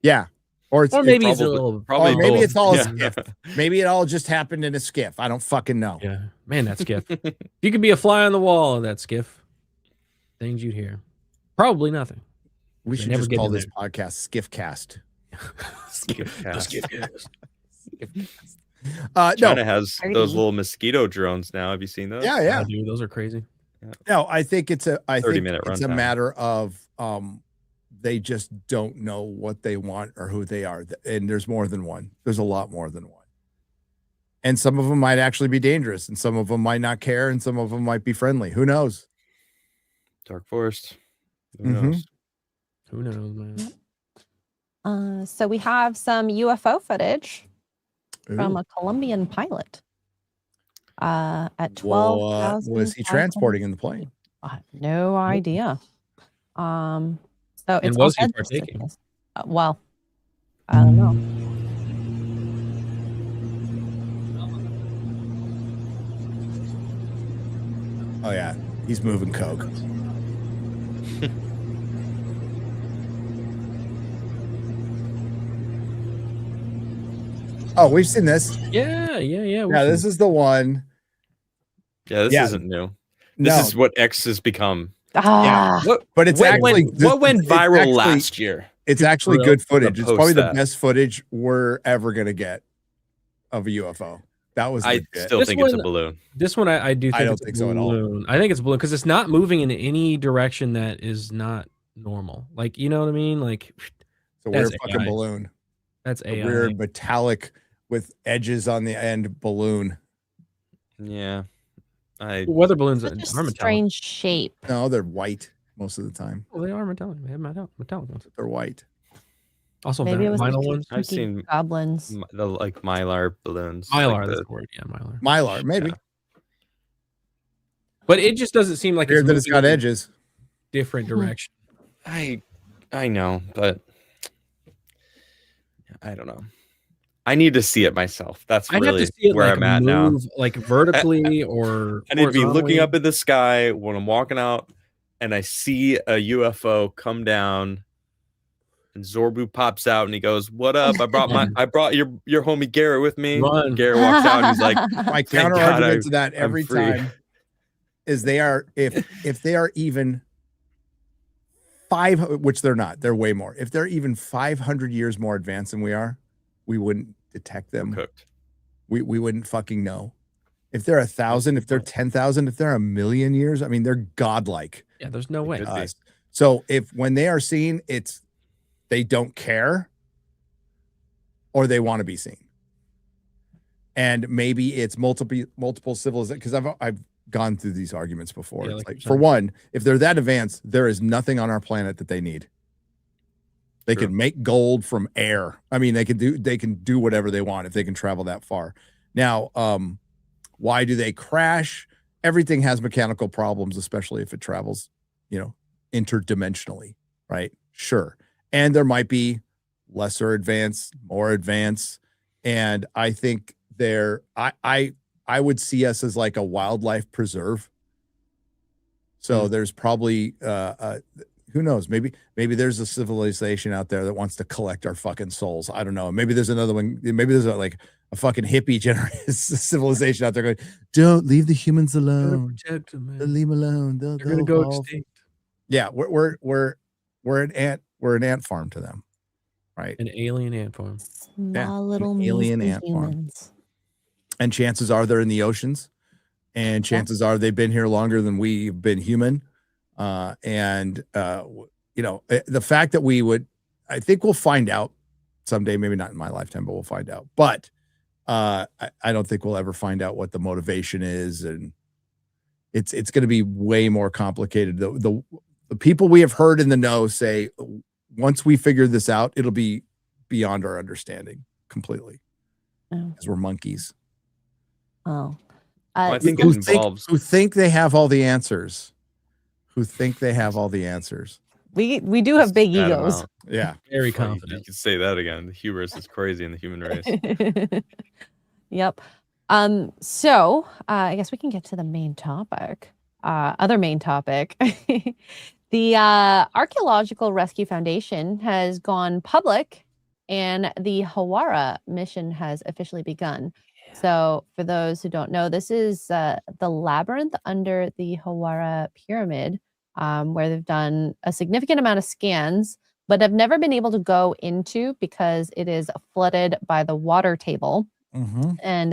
yeah, or it's Or maybe it's, it's a little. Probably or maybe both. it's all a Yeah. skiff. Maybe it all just happened in a skiff. I don't fucking know. Yeah, man, that skiff. If you could be a fly on the wall of that skiff, things you'd hear. Probably nothing. We They should never just get call in this podcast Skiffcast. No, China has Party. those little mosquito drones now. Have you seen those? yeah, yeah. Dude, those are crazy. No, I think it's a 30-minute it's a runtime. matter of they just don't know what they want or who they are. And there's more than one. There's a lot more than one. And some of them might actually be dangerous, and some of them might not care, and some of them might be friendly. Who knows? Dark Forest. Who Mhm. knows? Who knows, man? So we have some UFO footage from Ooh. a Colombian pilot. At 12,000. What was he transporting in the plane? I have no idea. So it's was he all partaking? business. Well, I don't know. Oh yeah, he's moving coke. Oh, we've seen this. Yeah. Yeah, this is the one. Yeah, this Yeah. isn't new. This No, is what X has become. Ah, but it's actually what went it's viral actually- last year? It's actually Real- good footage. It's post probably the that. best footage we're ever gonna get of a UFO. That was I legit. still This think it's a one- balloon. This one I do think I don't it's think a so at all. balloon. I think it's a balloon because it's not moving in any direction that is not normal. Like, you know what I mean? Like, It's a That's weird fucking AI. balloon. that's A AI. weird metallic with edges on the end balloon. Yeah. I Weather balloons are such a metallic. strange shape. No, they're white most of the time. Well, they are metallic. They have metallic ones. They're white. Also, Maybe it was vinyl the ones. I've cheeky seen goblins. the like mylar balloons. Mylar, like that's the- the word. Yeah, mylar. Mylar, maybe. Yeah. But it just doesn't seem like Weird that it's moving got in a edges. different direction. I know, but I don't know. I need to see it myself. That's I'd have really to see it where like I'm at now. move like vertically or I need to be looking horizontally. up at the sky when I'm walking out and I see a UFO come down and Zorbu pops out and he goes, "What up? I brought your homie Garrett with me." Run. Garrett walks out and he's like, My Thank counter God argument to that I'm every free. time is they are if they are even 5, which they're not, they're way more. If they're even 500 years more advanced than we are, we wouldn't detect them. cooked. We wouldn't fucking know. If they're 1,000, if they're 10,000, if they're 1,000,000 years, I mean, they're godlike. Yeah, there's no way. Could be. Us. So if when they are seen, it's they don't care or they want to be seen. And maybe it's multiple civilizations, because I've gone through these arguments before. Yeah, It's like like, you're for saying. one, if they're that advanced, there is nothing on our planet that they need. They True. can make gold from air. I mean, they can do whatever they want if they can travel that far. Now, why do they crash? Everything has mechanical problems, especially if it travels, interdimensionally, right? Sure. And there might be lesser advanced, more advanced. And I think I would see us as like a wildlife preserve. So there's probably who knows? Maybe there's a civilization out there that wants to collect our fucking souls. I don't know. Maybe there's another one. Maybe there's a fucking hippie civilization out there going, "Don't leave the humans alone. Protect them, man. Don't leave them alone. They're They're gonna go extinct. Yeah, we're an ant farm to them, right? An alien ant farm. Small little an alien measly ant farm. humans. And chances are they're in the oceans, and chances are they've been here longer than we've been human. The fact that I think we'll find out someday, maybe not in my lifetime, but we'll find out. But I don't think we'll ever find out what the motivation is, and it's going to be way more complicated. The people we have heard in the know say once we figure this out, it'll be beyond our understanding completely, because we're monkeys. Oh. Well, I think Who it involves who think they have all the answers. Who think they have all the answers. We do have big that egos. amount. Yeah. Very Funny, You confident. can say that again. The hubris is crazy in the human race. Yep. So I guess we can get to the main topic. Other main topic. The Archaeological Rescue Foundation has gone public, and the Hawara mission has officially begun. So for those who don't know, this is the labyrinth under the Hawara pyramid, where they've done a significant amount of scans, but have never been able to go into because it is flooded by the water table. Mm-hmm. And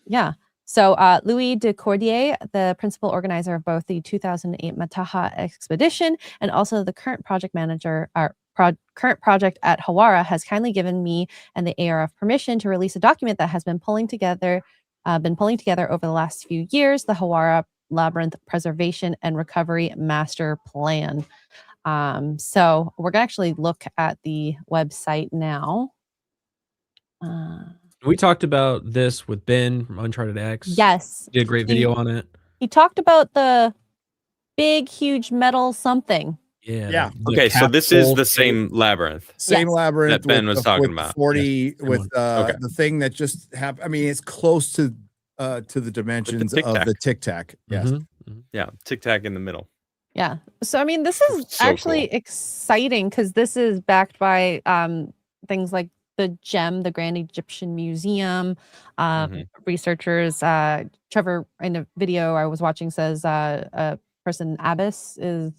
yeah. So Louis de Cordier, the principal organizer of both the 2008 Mataha expedition and also the current project manager, current project at Hawara, has kindly given me and the ARF permission to release a document that has been pulling together over the last few years, the Hawara Labyrinth Preservation and Recovery Master Plan. So we're gonna actually look at the website now. We talked about this with Ben from Uncharted X. Yes, Did a great video on it. he talked about the big, huge metal something. Yeah. Yeah. the Okay, so this is capsule the thing. same labyrinth. Same Yes. labyrinth That Ben with was the- talking with about. 40 Yes. with Okay. the thing that just happened. I mean, it's close to the dimensions Tic of Tac. the Tic Tac. Yes. Mhm. Yeah, Tic Tac in the middle. Yeah. So I mean, this is So actually cool. exciting because this is backed by things like the gem, the Grand Egyptian Museum. Mhm. Researchers, Trevor, in a video I was watching, says a person, Abbas, is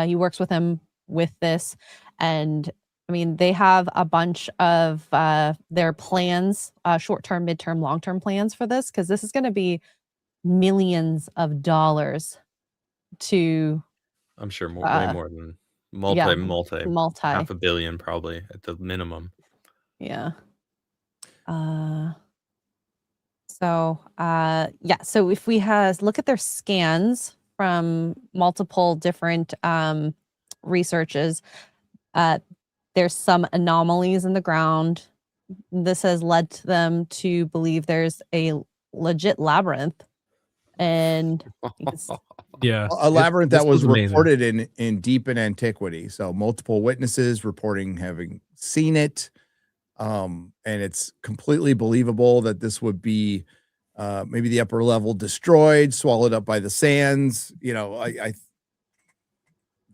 he works with him with this. And I mean, they have a bunch of their plans, short-term, mid-term, long-term plans for this, because this is going to be millions of dollars to I'm sure way more than multi yeah, multi multi. half a billion probably at the minimum. Yeah. So so if we look at their scans from multiple different researches, there's some anomalies in the ground. This has led to them to believe there's a legit labyrinth, and Yeah, A labyrinth this that was amazing. reported in deep in antiquity. So multiple witnesses reporting having seen it. And it's completely believable that this would be maybe the upper level destroyed, swallowed up by the sands. You know,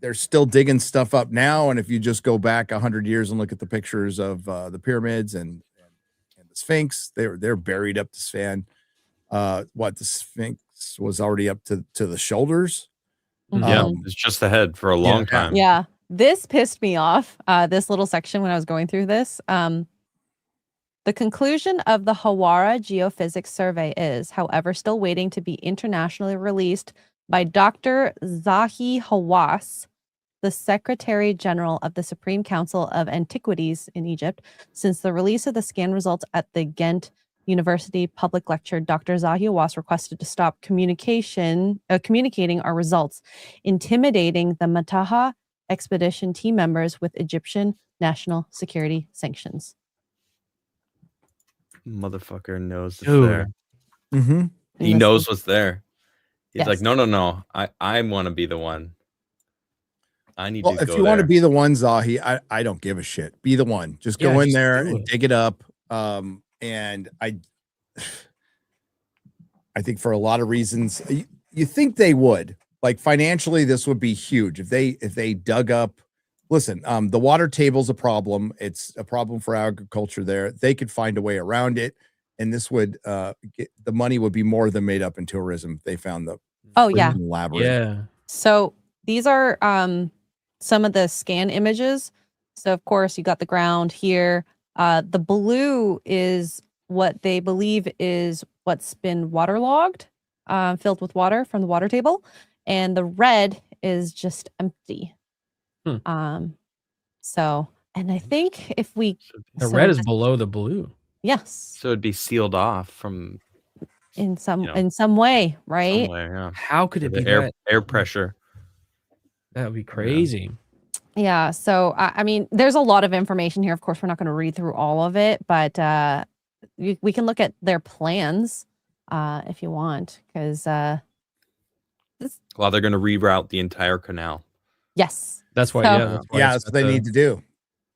they're still digging stuff up now. And if you just go back 100 years and look at the pictures of the pyramids and the Sphinx, they're buried up to span. The Sphinx was already up to the shoulders. Yeah, it's just the head for a long time. Yeah, this pissed me off. This little section when I was going through this. The conclusion of the Hawara Geophysics Survey is, however, still waiting to be internationally released by Dr. Zahi Hawass, the Secretary General of the Supreme Council of Antiquities in Egypt. Since the release of the scan results at the Ghent University public lecture, Dr. Zahi Hawass requested to stop communicating our results, intimidating the Mataha expedition team members with Egyptian national security sanctions. Motherfucker knows it's Dude. there. Mm-hmm. He knows what's there. He's Yes. like, no. I want to be the one. I need Well, to if go you want to there. be the one, Zahi, I don't give a shit. Be the one. Just go in just there do and it. dig it up. And I think for a lot of reasons, you think they would. Like financially, this would be huge if they dug up. Listen, the water table's a problem. It's a problem for agriculture there. They could find a way around it, and this would the money would be more than made up in tourism if they found the freaking labyrinth. Yeah. So these are some of the scan images. So of course you got the ground here. The blue is what they believe is what's been waterlogged, filled with water from the water table, and the red is just empty. So, and I think if we The red is below the blue. yes, So it'd be sealed off from in some you know, in some way, right? somewhere. Yeah. How could it be The that? air pressure. That would be crazy. Yeah. So, I mean, there's a lot of information here. Of course, we're not going to read through all of it, but we can look at their plans if you want, because Well, they're going to reroute the entire canal. yes, That's why. So- Yeah. That's why That's what they need to do.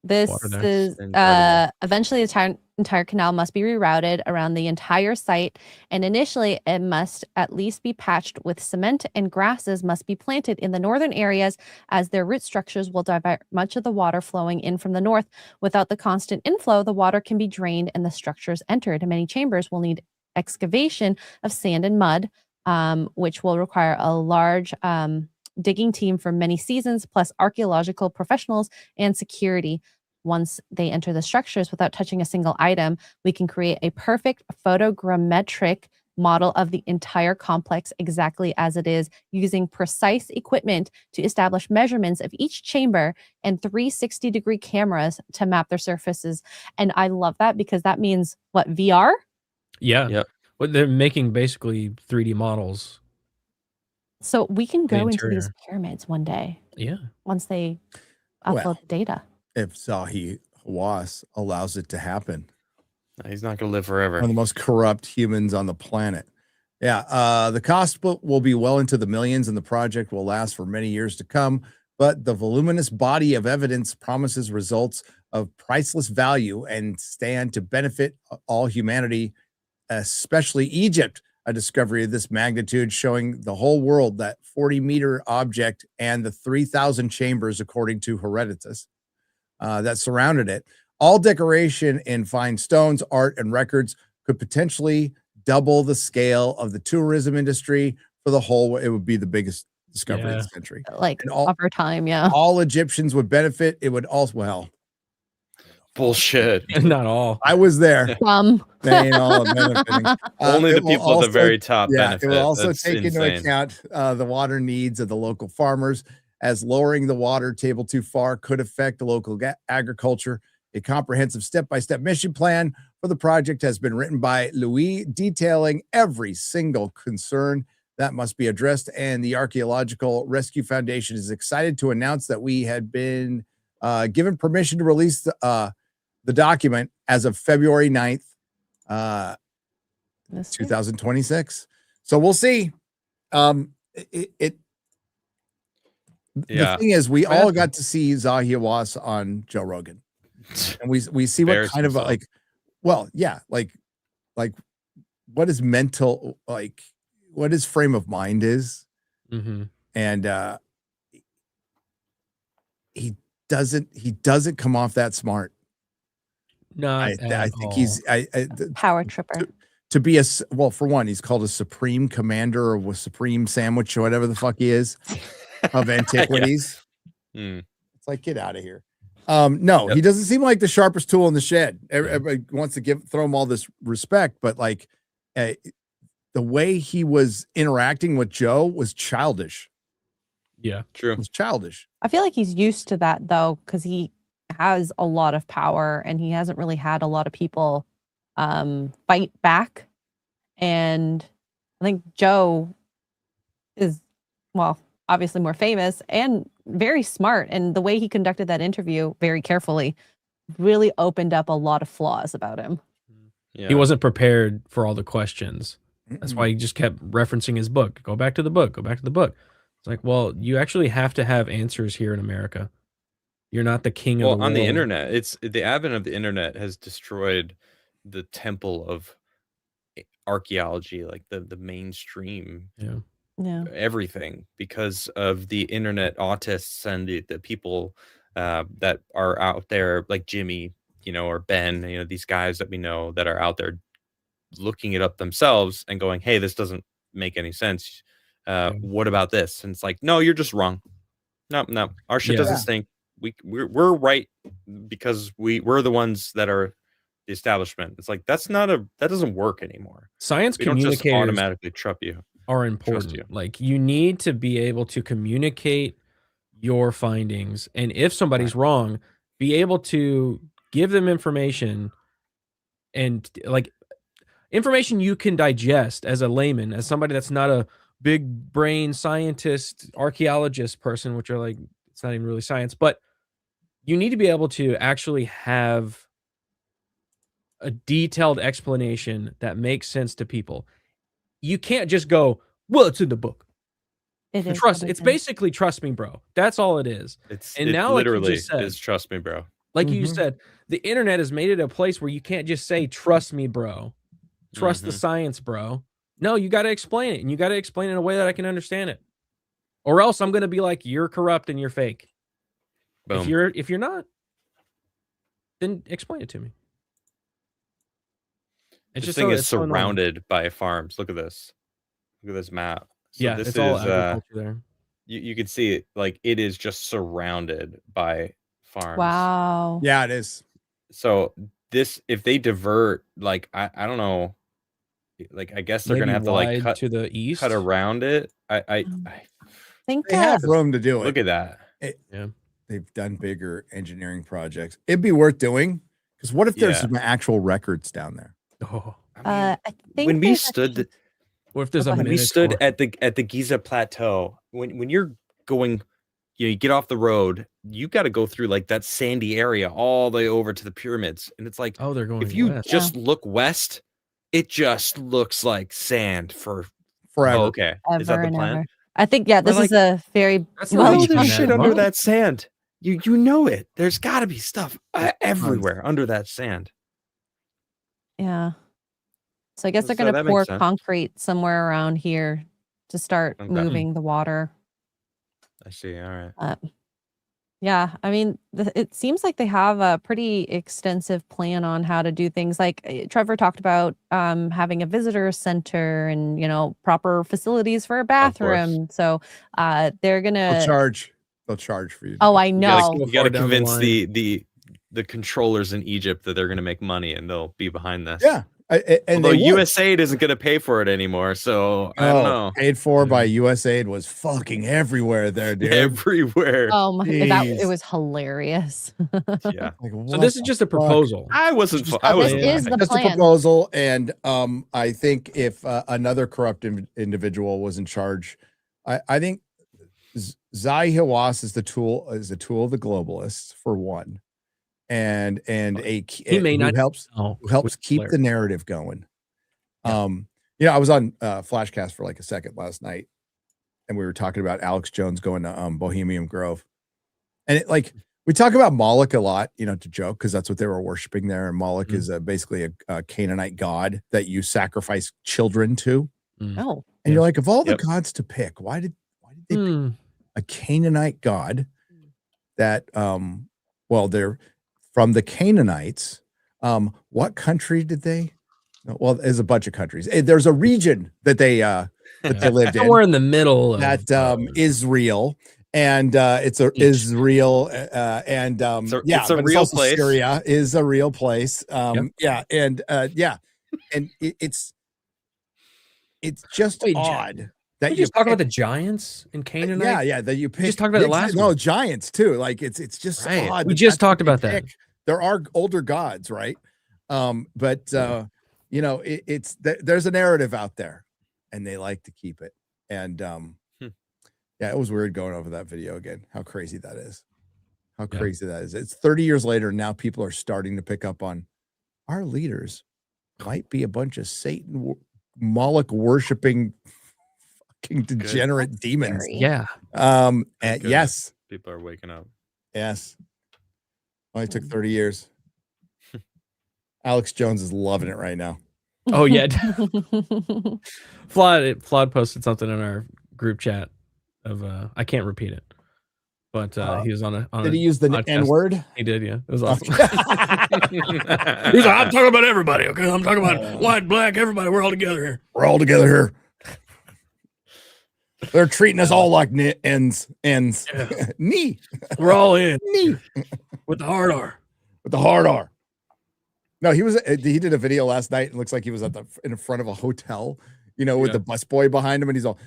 this Water there. is Incredible. eventually the entire canal must be rerouted around the entire site, and initially it must at least be patched with cement, and grasses must be planted in the northern areas as their root structures will divert much of the water flowing in from the north. Without the constant inflow, the water can be drained and the structures entered. Many chambers will need excavation of sand and mud, which will require a large digging team for many seasons, plus archaeological professionals and security. Once they enter the structures without touching a single item, we can create a perfect photogrammetric model of the entire complex exactly as it is, using precise equipment to establish measurements of each chamber and 360-degree cameras to map their surfaces. And I love that, because that means what, VR? Yeah. Yep. Well, they're making basically 3D models. So we can The go into these interior. pyramids one day Yeah. once they upload Well, the data. if Zahi Hawass allows it to happen. He's not going to live forever. One of the most corrupt humans on the planet. Yeah, the cost will be well into the millions, and the project will last for many years to come. But the voluminous body of evidence promises results of priceless value and stand to benefit all humanity, especially Egypt. A discovery of this magnitude showing the whole world that 40-meter object and the 3,000 chambers, according to Herodotus, that surrounded it, All decoration in fine stones, art, and records could potentially double the scale of the tourism industry for the whole. It would be the biggest discovery of the century. Like And all, over time, yeah. all Egyptians would benefit. It would also, well, Bullshit. Not all. I was there. They ain't all benefiting. Only It the will people at the also- very top Yeah, benefit. it will also That's take into insane. account the water needs of the local farmers, as lowering the water table too far could affect the local agriculture. A comprehensive step-by-step mission plan for the project has been written by Louis, detailing every single concern that must be addressed. And the Archaeological Rescue Foundation is excited to announce that we had been given permission to release the document as of February 9th, 2026. So we'll see. The thing is, we all got to see Zahi Hawass on Joe Rogan, and we see what kind of like, well, yeah, like what his mental, like what his frame of mind is, and he doesn't come off that smart. Not I think he's power tripper. To be well, for one, he's called a supreme commander or a supreme sandwich or whatever the fuck he is of antiquities. It's like, get out of here. No, he doesn't seem like the sharpest tool in the shed. Everybody wants to throw him all this respect, but like the way he was interacting with Joe was childish. Yeah, true. It was childish. I feel like he's used to that though, because he has a lot of power and he hasn't really had a lot of people fight back. And I think Joe is, well, obviously more famous and very smart. And the way he conducted that interview very carefully really opened up a lot of flaws about him. He wasn't prepared for all the questions. That's why he just kept referencing his book. Go back to the book. Go back to the book. It's like, well, you actually have to have answers here in America. You're not the king of the world. On the internet, it's the advent of the internet has destroyed the temple of archaeology, like the mainstream, everything, because of the internet autists and the people that are out there, like Jimmy, or Ben, these guys that we know that are out there looking it up themselves and going, hey, this doesn't make any sense. What about this? And it's like, no, you're just wrong. No, our shit doesn't stink. We're right because we're the ones that are the establishment. It's like that doesn't work anymore. Science communicators don't just automatically are important. Like you need to be able to communicate your findings, and if somebody's wrong, be able to give them information, and like information you can digest as a layman, as somebody that's not a big brain scientist, archaeologist person, which are like, it's not even really science, but you need to be able to actually have a detailed explanation that makes sense to people. You can't just go, well, it's in the book. It's basically trust me, bro. That's all it is. It literally is trust me, bro. Like you said, the internet has made it a place where you can't just say, trust me, bro. Trust the science, bro. No, you got to explain it, and you got to explain it in a way that I can understand it. Or else I'm going to be like, you're corrupt and you're fake. Boom. If you're not, then explain it to me. This thing is surrounded by farms. Look at this. Look at this map. So this it's is all agriculture there. You can see it, like it is just surrounded by farms. Wow. Yeah, it is. So if they divert, like I don't know, like I guess they're gonna have to like cut to the east, cut around it. I think they have room to do it. Look at that. They've done bigger engineering projects. It'd be worth doing, because what if there's some actual records down there? Oh, I think when we stood, what if there's when we stood at the Giza plateau, when you're going, you get off the road, you got to go through like that sandy area all the way over to the pyramids, and it's like, oh, they're going. If you west. just look west, it just looks like sand for forever. Oh, okay, is that the plan? I think this is a very there's shit under that sand. You know it. There's got to be stuff everywhere under that sand. Yeah. So I guess they're going to pour concrete somewhere around here to start moving the water. I see. All right. Yeah, I mean, it seems like they have a pretty extensive plan on how to do things. Like Trevor talked about having a visitor center and proper facilities for a Of course. bathroom. So they're They'll gonna. charge. They'll charge for you. Oh, I You gotta, know. you gotta Down the convince line. the controllers in Egypt that they're gonna make money and they'll be behind this. Yeah, and Although they would. USAID isn't gonna pay for it anymore, so I don't know. Paid for by USAID was fucking everywhere there, dude. Everywhere. Oh my, it Jeez. was hilarious. Yeah. Like, So what this is the just a fuck? proposal. I wasn't. Just- I Oh, was. this is the Just a plan. proposal, and I think if another corrupt individual was in charge, I think Zai Hawass is a tool of the globalists for one, and He may who not helps know who helps with keep Blair. the narrative going. I was on Flashcast for like a second last night, and we were talking about Alex Jones going to Bohemian Grove, and we talk about Moloch a lot, to joke, because that's what they were worshiping there, and Moloch is basically a Canaanite god that you sacrifice children to. Oh, And you're like, of all the Yep. gods to pick, why did they pick Hmm. a Canaanite god that they're from the Canaanites? What country did they? Well, there's a bunch of countries. There's a region that they lived in, Somewhere in the middle of that Israel, and it's Israel, and it's a real also place. Syria is a real place. And it's just Wait, odd that we you just talk about pick- the giants in Canaanite. yeah, that you pick. just talked about it last No, one. giants too. Like it's just Right. odd. We that just that's what talked they about that. pick. There are older gods, right? There's a narrative out there, and they like to keep it. And yeah, it was weird going over that video again. How crazy that is. How Yeah. crazy that is. It's 30 years later, and now people are starting to pick up on our leaders might be a bunch of Satan, Moloch worshiping fucking degenerate demons. scary. Yeah. And Goodness. yes, People are waking up. yes. Only took 30 years. Alex Jones is loving it right now. Oh yeah. Flawed posted something in our group chat of I can't repeat it, but he was on Did he use the podcast. N word? He did, yeah. It was awesome. Okay. He's like, I'm talking about everybody, okay? I'm talking about white, black, everybody. We're all together here. We're all together here. They're treating us all like ends. Yeah. Knee. We're all in Knee. with the hard R. With the hard R. No, he did a video last night. It looks like he was in front of a hotel, with Yeah. the busboy behind him, and he's all,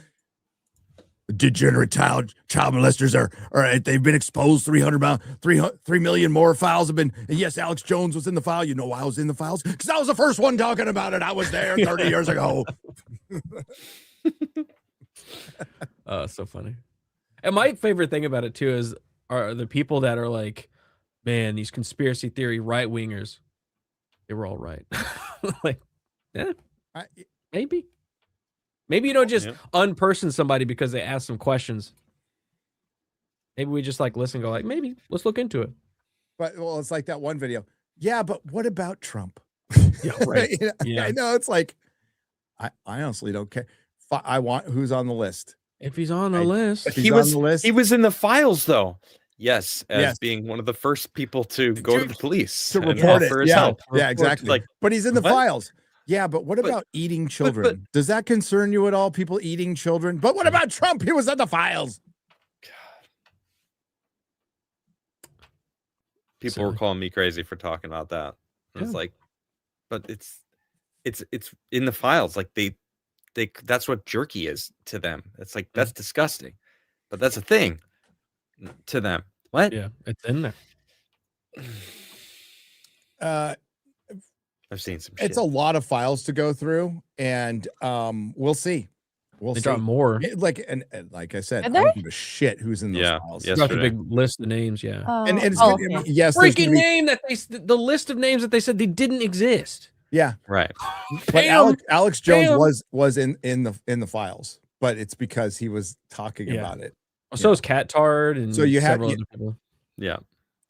degenerate child molesters are they've been exposed. 3 million more files have been. And yes, Alex Jones was in the file. You know why I was in the files? Because I was the first one talking about it. I was there 30 years ago. So funny. And my favorite thing about it too are the people that are like, man, these conspiracy theory right wingers. They were all right. Like, yeah, maybe you don't just unperson somebody because they ask some questions. Maybe we just listen and go maybe let's look into it. But it's like that one video. Yeah, but what about Trump? Yeah, right. I know it's like, I honestly don't care. I want who's on the list. If he's on the list, If he's on the list. He was in the files though. Yes, as Yes. being one of the first people to go to the police to and report it. offer his Yeah, help. yeah, exactly. Like, but he's in the what? files. Yeah, but what about eating children? Does that concern you at all? People eating children? But what about Trump? He was in the files. People were calling me crazy for talking about that. And it's like, but it's in the files. Like they that's what jerky is to them. It's like that's disgusting, but that's a thing to them. What? yeah, it's in there. I've seen some. It's shit. a lot of files to go through, and we'll see. We'll They see. drop more. And like I said, Are I there? don't give a shit who's in those Yeah, files. yes. Got the Yesterday. big list of names. Yeah. And it's oh, gonna- okay. yes, there's Freaking gonna be- name that the list of names that they said they didn't exist. yeah. Right. But Damn. Alex Jones Damn. was in the files, but it's because he was talking Yeah. about it. So is Cat Tard and So you have- several you- other people. Yeah.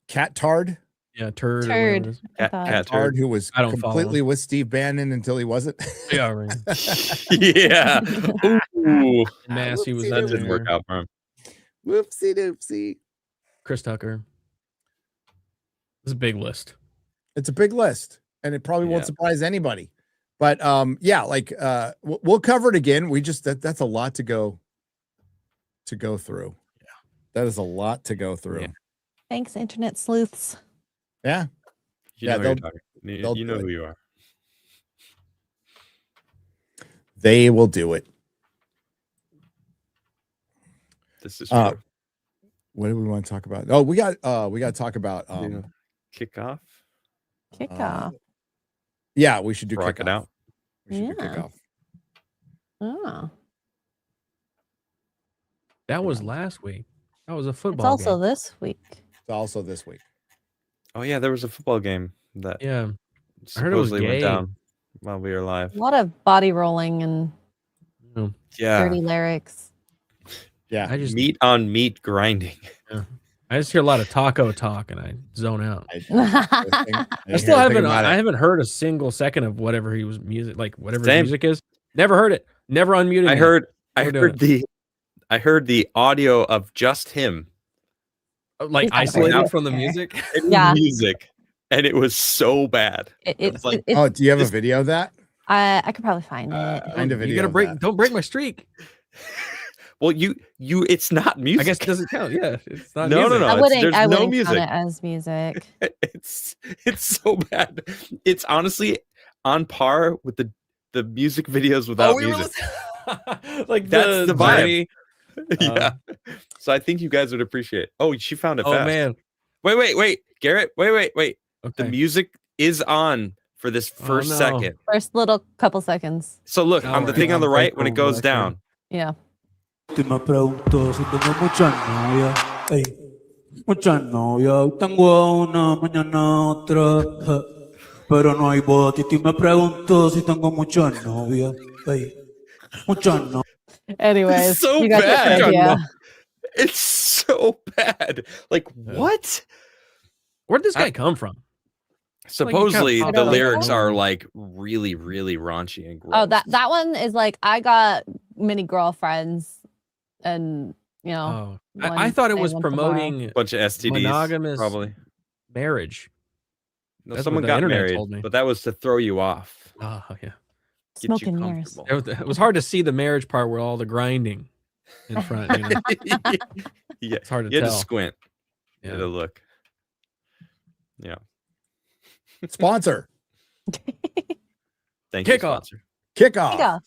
Cat Tard, Yeah, Turd. Or Turd. whatever it is. I thought. Cat Tard, turd. who was I don't follow. completely with Steve Bannon until he wasn't. Yeah, right. Yeah. Ooh. Massey was Whoopsie That in didn't work there. out for him. Whoopsie doopsie. Chris Tucker. It's a big list. It's a big list, and it probably won't Yeah. surprise anybody. But yeah, like we'll cover it again. We just that's a lot to go through. Yeah, that is a lot to go through. Yeah. Thanks, internet sleuths. Yeah, You Yeah, know who you're talking. they'll You know do who it. you are. They will do it. This is Uh, true. What do we want to talk about? Oh, we got to talk about Kick off. Kickoff. yeah, we should do Rock it kickoff. out. We should do Yeah. kickoff. Oh. That was last week. That was a It's football also game. this week. It's also this week. Oh yeah, there was a football game that Yeah. I heard it was supposedly went gay. down while we were live. A lot of body rolling and Yeah, dirty lyrics. Yeah, I just meat on meat grinding. I just hear a lot of taco talk and I zone out. I I still haven't heard a single second of whatever he was music, like whatever his Same. music is. Never heard it. Never unmuted. I me. heard We're doing I heard the audio of just him like He's isolated not from the there. music. in Yeah. music, and it was so bad. It's like- Oh, do you have a video of that? I could probably find it. Find a You video. gotta of break. that. Don't break my streak. Well, you it's not music. I guess it doesn't count. Yeah, it's not. No, music. no, I it's- wouldn't. there's I no wouldn't music. count it as music. It's so bad. It's honestly on par with the music videos without music. Like That's the vibe. Journey. Yeah. So I think you guys would appreciate. Oh, she found it Oh fast. man. Wait, Garrett. Wait. The Okay. music is on for this first no. second. First little couple seconds. So look, All on the right. thing on the I'm right when it grateful goes that I down. Yeah. Y me pregunto si tengo muchas novias, ey, muchas novias. Hoy tengo una, mañana otra, pero no hay boda. Titi me pregunto si tengo muchas novias, ey, muchas novias. Anyways, so you got bad. the idea. It's so bad. Like what? Where'd this guy come from? Supposedly popped the out of lyrics nowhere. are like really, really raunchy and gross. Oh, that one is like I got many girlfriends, and you know, Oh, I one thought it they was went to promoting bunch of STDs. monogamous Probably. marriage. No, That's someone what the got internet married, told me. but that was to throw you off. Oh yeah. Get smoke you and mirrors. comfortable. It was hard to see the marriage part where all the grinding in front. You know? Yeah, It's hard to you had tell. to squint. You had Yeah. to look. Yeah. Sponsor. Thank you, Kickoff. sponsor. Kickoff. Yeah.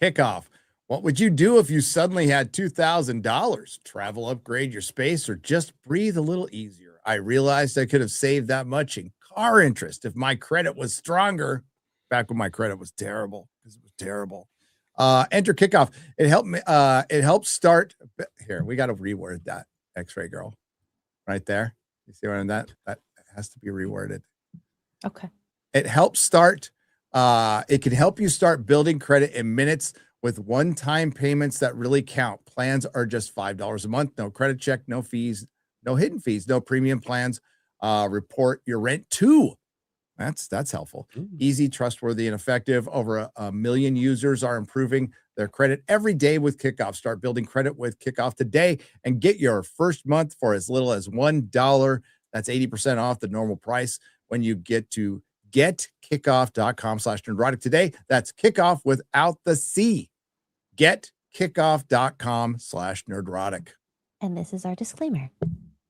Kickoff. What would you do if you suddenly had $2,000? Travel, upgrade your space, or just breathe a little easier? I realized I could have saved that much in car interest if my credit was stronger. Back when my credit was terrible, because it was terrible. Enter Kickoff. It helped me. It helps start here. We got to reword that. X-ray girl, right there. You see what I'm that has to be reworded. Okay. It helps start. It can help you start building credit in minutes with one-time payments that really count. Plans are just $5 a month. No credit check, no fees, no hidden fees, no premium plans. Report your rent too. That's helpful. Easy, trustworthy, and effective. Over a million users are improving their credit every day with Kickoff. Start building credit with Kickoff today and get your first month for as little as $1. That's 80% off the normal price when you get to getkickoff.com/nerdrotic today. That's kickoff without the C. Getkickoff.com/nerdrotic. And this is our disclaimer.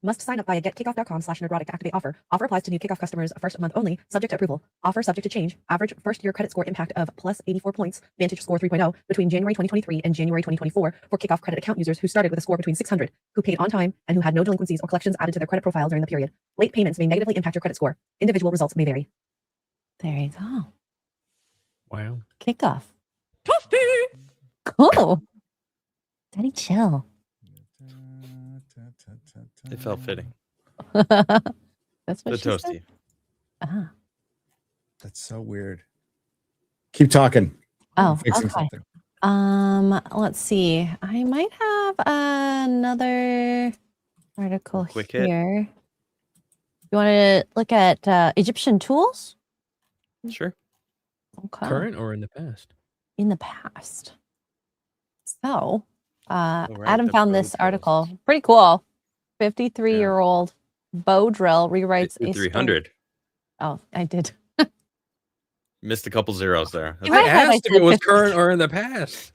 Must sign up via getkickoff.com/nerdrotic to activate offer. Offer applies to new Kickoff customers first month only, subject to approval. Offer subject to change. Average first year credit score impact of plus 84 points. Vantage score 3.0 between January 2023 and January 2024 for Kickoff credit account users who started with a score between 600, who paid on time, and who had no delinquencies or collections added to their credit profile during the period. Late payments may negatively impact your credit score. Individual results may vary. There you go. Wow. Kickoff. Cool. Daddy chill. It felt fitting. That's what The she said? toasty. Ah. That's so weird. Keep talking. Oh, Fixing okay. something. Let's see. I might have another article Quick hit. here. You want to look at Egyptian tools? Sure. Okay. Current or in the past? In the past. So, right, Adam the found Pro this Tools. article. Pretty cool. 53-year-old bow drill rewrites a story. 300. Oh, I did. Missed a couple zeros there. You I might have, I asked if it was said current or in the past.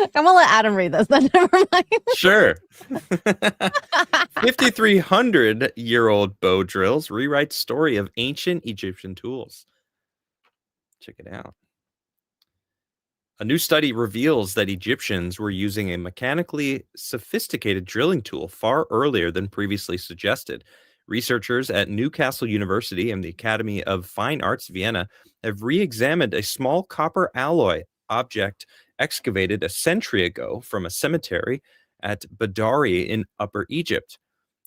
I'm gonna let Adam read this. Then never mind. Sure. 5,300-year-old bow drills rewrite story of ancient Egyptian tools. Check it out. A new study reveals that Egyptians were using a mechanically sophisticated drilling tool far earlier than previously suggested. Researchers at Newcastle University and the Academy of Fine Arts, Vienna, have re-examined a small copper alloy object excavated a century ago from a cemetery at Badari in Upper Egypt,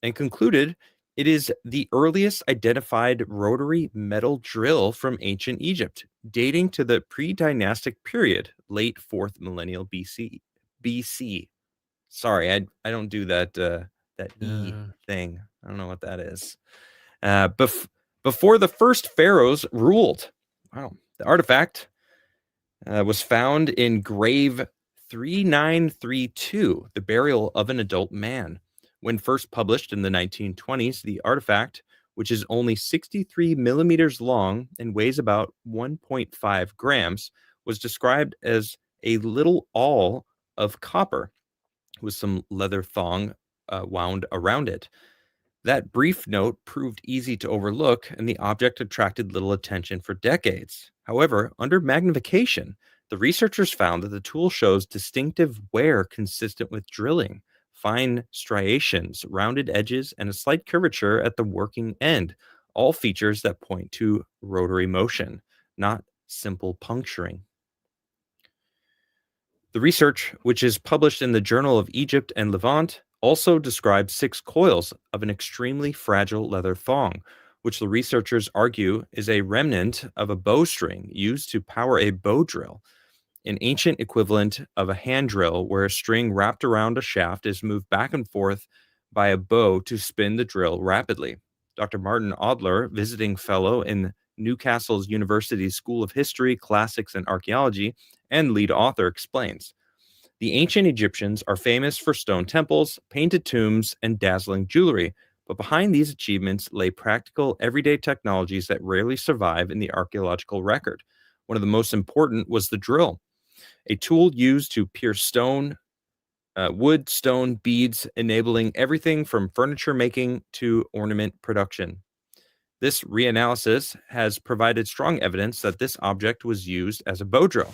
and concluded it is the earliest identified rotary metal drill from ancient Egypt, dating to the pre-dynastic period, late 4th millennial BC. Sorry, I don't do that E thing. I don't know what that is. Before the first pharaohs ruled. Wow. The artifact was found in grave 3932, the burial of an adult man. When first published in the 1920s, the artifact, which is only 63 millimeters long and weighs about 1.5 grams, was described as a little awl of copper with some leather thong wound around it. That brief note proved easy to overlook, and the object attracted little attention for decades. However, under magnification, the researchers found that the tool shows distinctive wear consistent with drilling, fine striations, rounded edges, and a slight curvature at the working end, all features that point to rotary motion, not simple puncturing. The research, which is published in the Journal of Egypt and Levant, also describes 6 coils of an extremely fragile leather thong, which the researchers argue is a remnant of a bowstring used to power a bow drill, an ancient equivalent of a hand drill where a string wrapped around a shaft is moved back and forth by a bow to spin the drill rapidly. Dr. Martin Adler, visiting fellow in Newcastle's University School of History, Classics, and Archaeology, and lead author, explains, the ancient Egyptians are famous for stone temples, painted tombs, and dazzling jewelry, but behind these achievements lay practical, everyday technologies that rarely survive in the archaeological record. One of the most important was the drill, a tool used to pierce stone, wood, stone, beads, enabling everything from furniture making to ornament production. This reanalysis has provided strong evidence that this object was used as a bow drill,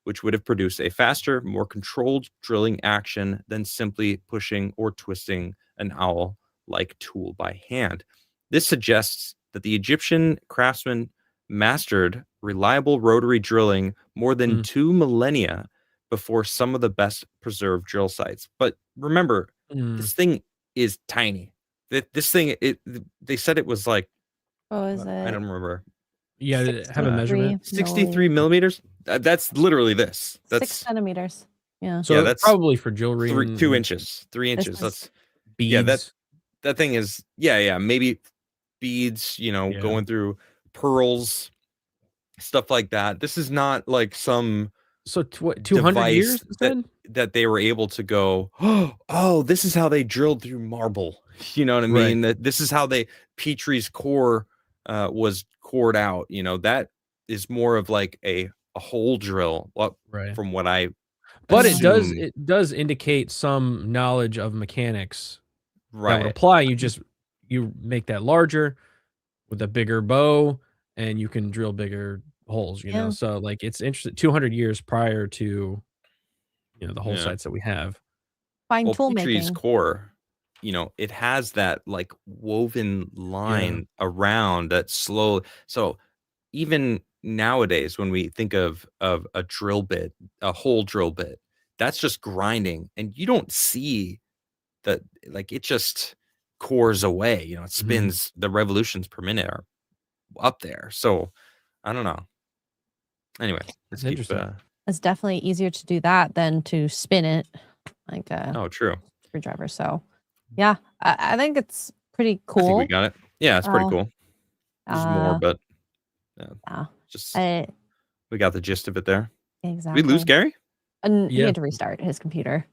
which would have produced a faster, more controlled drilling action than simply pushing or twisting an owl-like tool by hand. This suggests that the Egyptian craftsmen mastered reliable rotary drilling more than 2 millennia before some of the best preserved drill sites. But remember, this thing is tiny. This thing, they said it was like, What was it? I don't remember. Yeah, did it have a 63 measurement? 63 millimeters? That's literally this. That's 6 centimeters. Yeah. So yeah, that's probably for jewelry. 2 inches, 3 This inches. was- That's beads. yeah, that thing is maybe beads, going through pearls, stuff like that. This is not like some So 200 years instead? that they were able to go, oh, this is how they drilled through marble. You know what I mean? That this is how Petrie's core was cored out. That is more of like a hole drill. Right. From what I But assume. it does indicate some knowledge of mechanics that Right. would apply. You make that larger with a bigger bow, and you can drill bigger holes. Yeah. So like it's interesting. 200 years prior to the whole Yeah. sites that we have. Fine Well, tool Petrie's making. core, it has that like woven line around that slow. So even nowadays, when we think of a drill bit, a whole drill bit, that's just grinding, and you don't see that, like, it just cores away. It spins. The revolutions per minute are up there. So I don't know. Anyway, let's keep. Interesting. It's definitely easier to do that than to spin it like a Oh, true. screwdriver. So, yeah, I think it's pretty I think cool. we got it. Yeah, it's pretty cool. There's more, but yeah. just I- we got the gist of it there. exactly. Did we lose Gary? And he Yeah. had to restart his computer.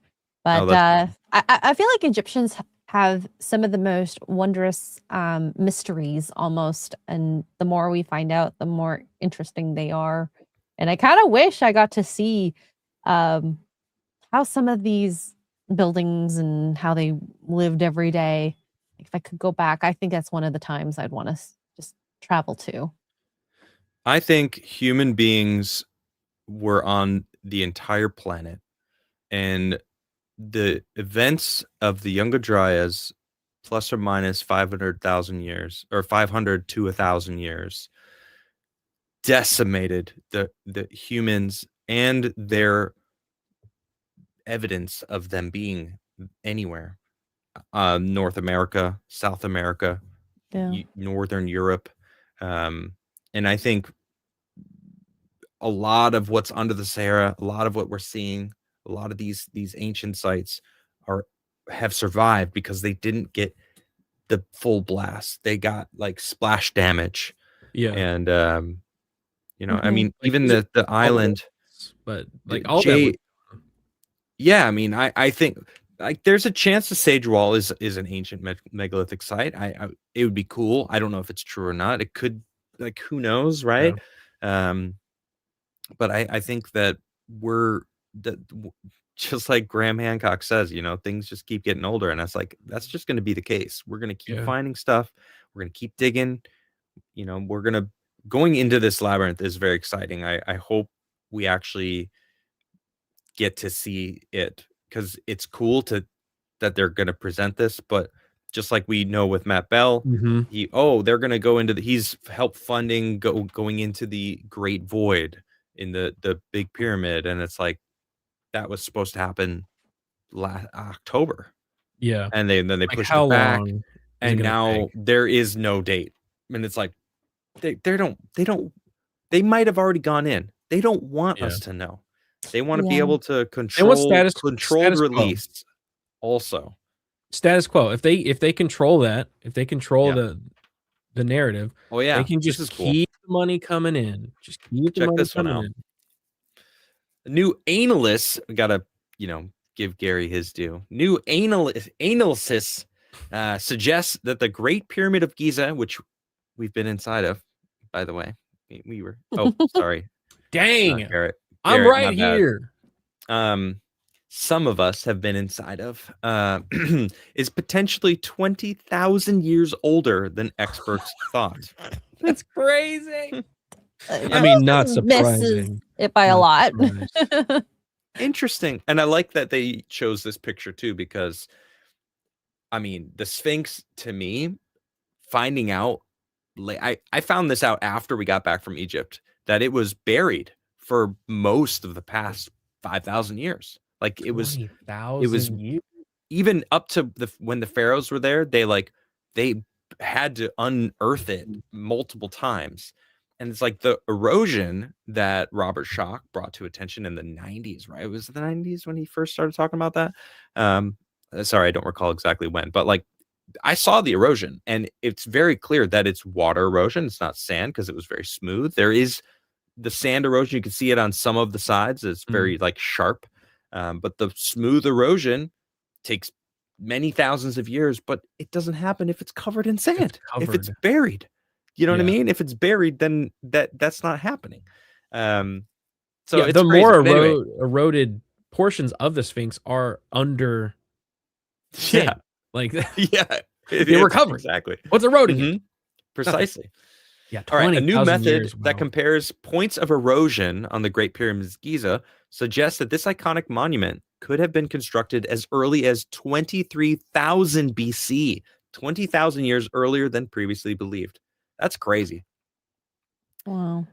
But that's I feel like Egyptians have some of the most wondrous mysteries almost. And the more we find out, the more interesting they are. And I kind of wish I got to see how some of these buildings and how they lived every day. If I could go back, I think that's one of the times I'd want to just travel to. I think human beings were on the entire planet, and the events of the Younger Dryas, plus or minus 500,000 years, or 500 to 1,000 years, decimated the humans and their evidence of them being anywhere. North America, South America, Yeah. Northern Europe. And I think a lot of what's under the Sahara, a lot of what we're seeing, a lot of these ancient sites have survived because they didn't get the full blast. They got like splash damage. Yeah. And you know, I Mhm. mean, Like, even these the island, but the like all that J- was- yeah, I mean, I think like there's a chance the Sage Wall is an ancient megalithic site. It would be cool. I don't know if it's true or not. It could, like, who knows, right? But I think that just like Graham Hancock says, you know, things just keep getting older, and that's just going to be the case. We're going to keep finding stuff. We're going to keep digging. You know, going into this labyrinth is very exciting. I hope we actually get to see it, because it's cool that they're going to present this. But just like we know with Matt Bell, they're going to go into he's helped funding going into the Great Void in the Big Pyramid, and it's like that was supposed to happen last October. Yeah. And then they Like, pushed how it back, long is it and gonna now take? there is no date. And it's like they might have already gone in. They don't want us to know. They want to be Yeah. able to And control what's status controlled quo? release also. Status quo. If they control that, if they control Yeah. the narrative, Oh yeah, they can this just is cool. keep the money coming in. Just keep the Check money this one coming out. in. The new analysts, we gotta, give Gary his due. New analysis suggests that the Great Pyramid of Giza, which we've been inside of, by the way, we were. Oh, sorry, Dang, Garrett. I'm Garrett, right my bad. here. Some of us have been inside of, is potentially 20,000 years older than experts thought. That's crazy. I mean, not Misses surprising. it by a Not lot. surprised. Interesting. And I like that they chose this picture too, because I mean, the Sphinx, to me, finding out, I found this out after we got back from Egypt, that it was buried for most of the past 5,000 years. Like it was 20,000 years. even up to when the pharaohs were there, they had to unearth it multiple times. And it's like the erosion that Robert Schoch brought to attention in the 90s, right? It was the 90s when he first started talking about that. Sorry, I don't recall exactly when, but like I saw the erosion, and it's very clear that it's water erosion. It's not sand, because it was very smooth. There is the sand erosion. You can see it on some of the sides. It's very like sharp. But the smooth erosion takes many thousands of years, but it doesn't happen if it's covered in sand. If it's buried. You know what I mean? If it's buried, then that's not happening. So it's the crazy. more But anyway, eroded portions of the Sphinx are under yeah, sand. Like yeah, they were covered. Exactly. What's eroding it? Precisely. Yeah. All right. A new 20,000 method years, that wow. compares points of erosion on the Great Pyramid of Giza suggests that this iconic monument could have been constructed as early as 23,000 BC, 20,000 years earlier than previously believed. That's crazy. Wow.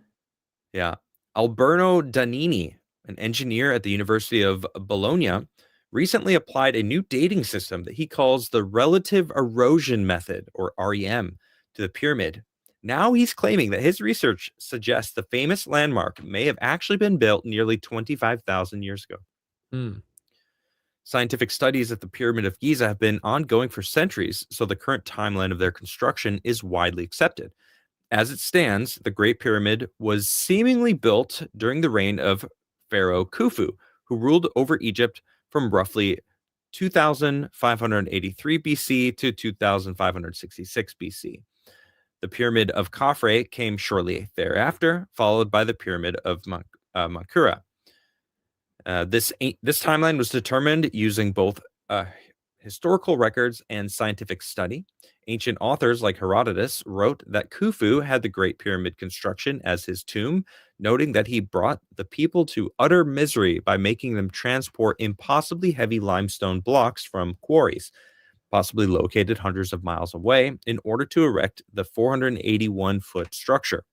Yeah. Alberto Danini, an engineer at the University of Bologna, recently applied a new dating system that he calls the relative erosion method, or REM, to the pyramid. Now he's claiming that his research suggests the famous landmark may have actually been built nearly 25,000 years ago. Scientific studies at the Pyramid of Giza have been ongoing for centuries, so the current timeline of their construction is widely accepted. As it stands, the Great Pyramid was seemingly built during the reign of Pharaoh Khufu, who ruled over Egypt from roughly 2583 BC to 2566 BC. The Pyramid of Khafre came shortly thereafter, followed by the Pyramid of Mankura. This timeline was determined using both historical records and scientific study. Ancient authors like Herodotus wrote that Khufu had the Great Pyramid construction as his tomb, noting that he brought the people to utter misery by making them transport impossibly heavy limestone blocks from quarries, possibly located hundreds of miles away, in order to erect the 481-foot structure.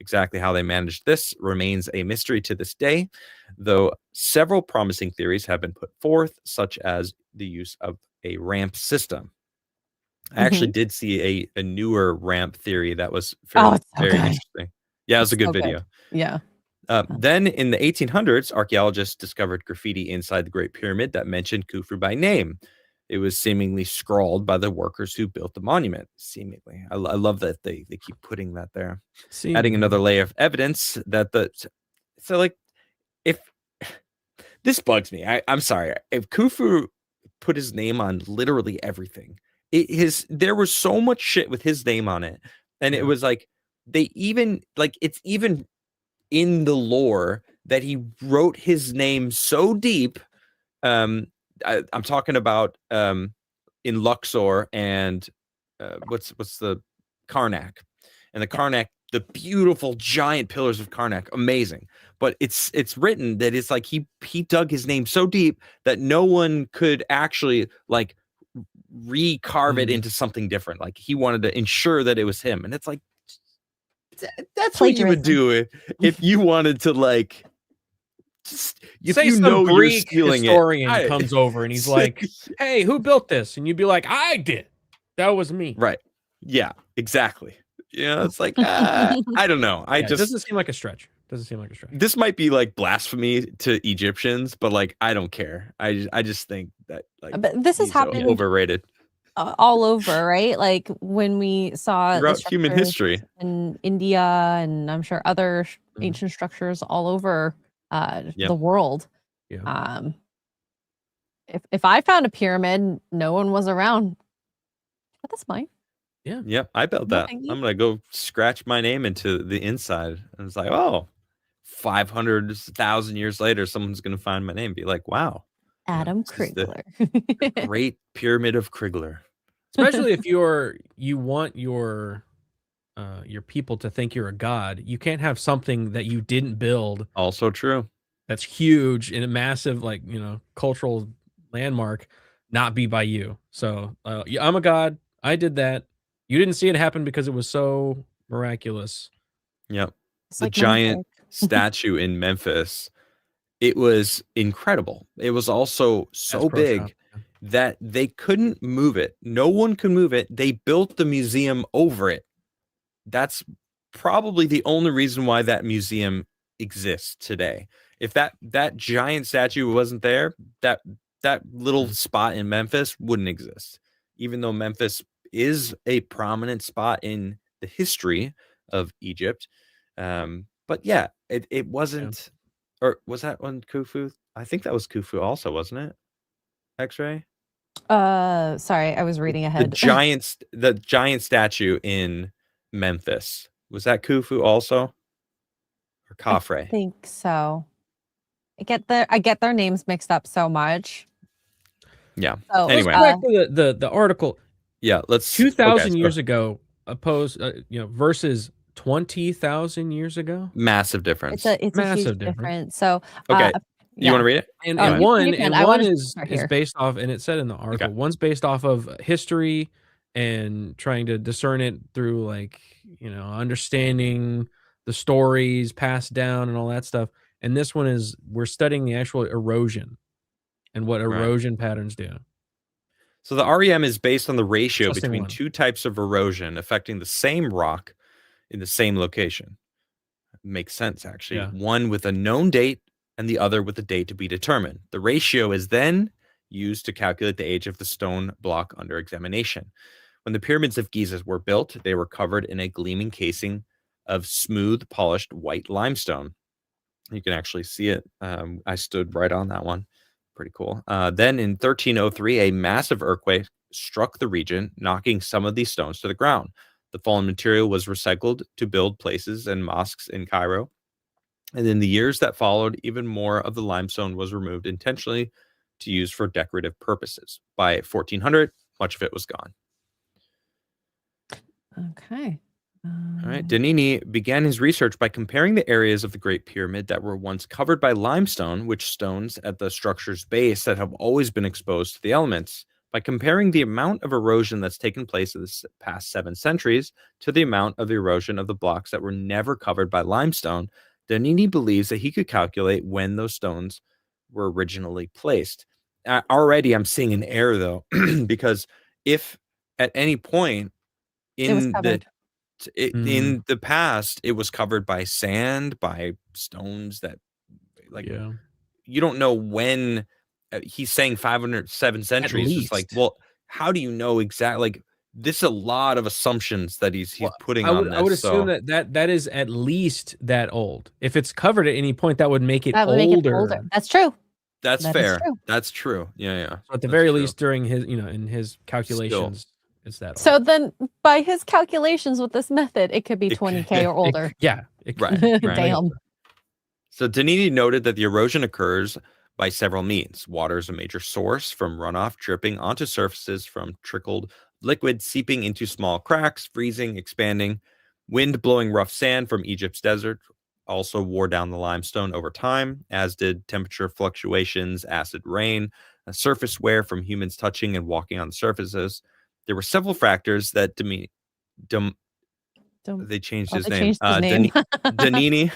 Exactly how they managed this remains a mystery to this day, though several promising theories have been put forth, such as the use of a ramp system. I actually did see a newer ramp theory that was very, it's so very good. interesting. Yeah, it was a good So good. video. Yeah. Then in the 1800s, archaeologists discovered graffiti inside the Great Pyramid that mentioned Khufu by name. It was seemingly scrawled by the workers who built the monument. Seemingly. I love that they keep putting that there. Adding another layer of evidence that if this bugs me, I'm sorry. If Khufu put his name on literally everything, there was so much shit with his name on it. And it was like, it's even in the lore that he wrote his name so deep. I'm talking about in Luxor and what's the Karnak, and the Karnak, the beautiful giant pillars of Karnak, amazing. But it's written that it's like he dug his name so deep that no one could actually like recarve it into something different. Like he wanted to ensure that it was him, and it's like that's what you would do if you wanted to like. If Say you some know Greek you're stealing historian comes over and he's like, "Hey, who built this?" And you'd be like, "I did. That was me." Right? Yeah, exactly. It's like I don't know. It doesn't seem like a stretch. This might be like blasphemy to Egyptians, but like I don't care. I just think that like But this has he's so happened overrated all over, right? Like when we saw the throughout human structures history in India, and I'm sure other ancient structures all over the world. Yeah. If I found a pyramid, no one was around, but that's mine. Yeah. Yep, I built No, that. thank you. I'm gonna go scratch my name into the inside, and it's like, oh, 500,000 years later, someone's gonna find my name, and be like, wow, Adam this is the Crigler. Great Pyramid of Crigler. Especially if you want your people to think you're a god, you can't have something that you didn't build Also true. that's huge and a massive cultural landmark not be by you. So I'm a god. I did that. You didn't see it happen because it was so miraculous. Yep. It's The like giant magic. statue in Memphis, it was incredible. It was also so Bass Pro big Shop, yeah. that they couldn't move it. No one could move it. They built the museum over it. That's probably the only reason why that museum exists today. If that giant statue wasn't there, that little spot in Memphis wouldn't exist. Even though Memphis is a prominent spot in the history of Egypt. But yeah, it wasn't, or was that one Khufu? I think that was Khufu also, wasn't it? X-ray? Sorry, I was reading ahead. The giant statue in Memphis. Was that Khufu also? Or Khafre? I think so. I get their names mixed up so much. Yeah. So, Anyway. Back to the article. Yeah, let's 2,000 years ago versus 20,000 years ago. Massive difference. It's a Massive huge difference. difference. So Okay. You want to read it? And Oh, one you can. and I one wanna is start here. based off, and it said in the article, one's based off of history and trying to discern it through understanding the stories passed down and all that stuff. And this one is we're studying the actual erosion and what erosion patterns do. So the REM is based on the ratio Interesting between one. two types of erosion affecting the same rock in the same location. Makes sense, actually. Yeah. One with a known date and the other with a date to be determined. The ratio is then used to calculate the age of the stone block under examination. When the pyramids of Giza were built, they were covered in a gleaming casing of smooth, polished white limestone. You can actually see it. I stood right on that one. pretty cool. Then in 1303, a massive earthquake struck the region, knocking some of these stones to the ground. The fallen material was recycled to build places and mosques in Cairo. And in the years that followed, even more of the limestone was removed intentionally to use for decorative purposes. By 1400, much of it was gone. Okay. All right. Danini began his research by comparing the areas of the Great Pyramid that were once covered by limestone, which stones at the structure's base that have always been exposed to the elements. By comparing the amount of erosion that's taken place in the past 7 centuries to the amount of erosion of the blocks that were never covered by limestone, Danini believes that he could calculate when those stones were originally placed. Already, I'm seeing an error, though, because if at any point in the past it was covered by sand, by stones that, like, you don't know when. He's saying 507 centuries. It's like, well, how do you know exactly? Like, this is a lot of assumptions that he's putting on this. I would assume that is at least that old. If it's covered at any point, that would make it older. Make it older. That's true. That's fair. That's true. Yeah. So at the very least, during his, in his calculations, it's that old. So then, by his calculations with this method, it could be 20K or older. Right. Damn. So Danini noted that the erosion occurs by several means. Water is a major source, from runoff dripping onto surfaces from trickled liquid seeping into small cracks, freezing, expanding. Wind blowing rough sand from Egypt's desert also wore down the limestone over time, as did temperature fluctuations, acid rain, surface wear from humans touching and walking on the surfaces. There were several factors that they changed his name. Danini.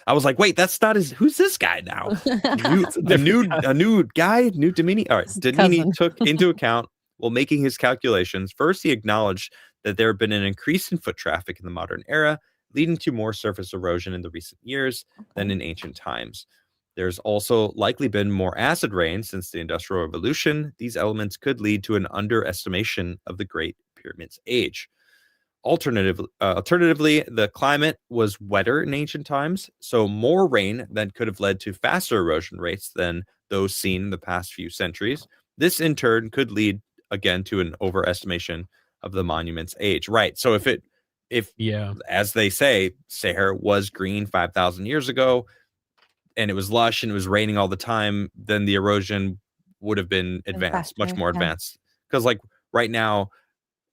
I was like, wait, that's not his. Who's this guy now? A new guy, new Danini. All right, Danini took into account while making his calculations. First, he acknowledged that there had been an increase in foot traffic in the modern era, leading to more surface erosion in the recent years than in ancient times. There's also likely been more acid rain since the Industrial Revolution. These elements could lead to an underestimation of the Great Pyramid's age. Alternatively, the climate was wetter in ancient times, so more rain then could have led to faster erosion rates than those seen in the past few centuries. This, in turn, could lead again to an overestimation of the monument's age. Right. So if as they say, Sahara was green 5,000 years ago, and it was lush and it was raining all the time, then the erosion would have been advanced, much more advanced. Because like right now,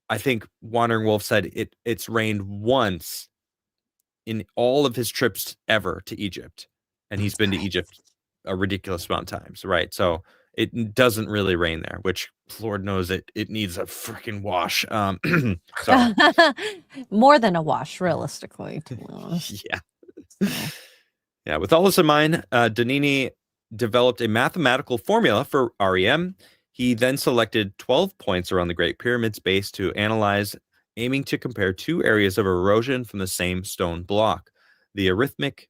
I think Wandering Wolf said it's rained once in all of his trips ever to Egypt. And he's been to Egypt a ridiculous amount of times, right? So it doesn't really rain there, which Lord knows it needs a freaking wash. More than a wash, realistically. Yeah. With all this in mind, Danini developed a mathematical formula for REM. He then selected 12 points around the Great Pyramid's base to analyze, aiming to compare 2 areas of erosion from the same stone block. The arithmetic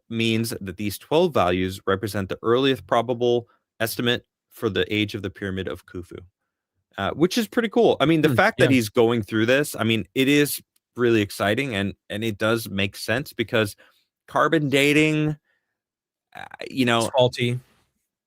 means that these 12 values represent the earliest probable estimate for the age of the Pyramid of Khufu, which is pretty cool. I mean, the fact that he's going through this, I mean, it is really exciting, and it does make sense because carbon dating,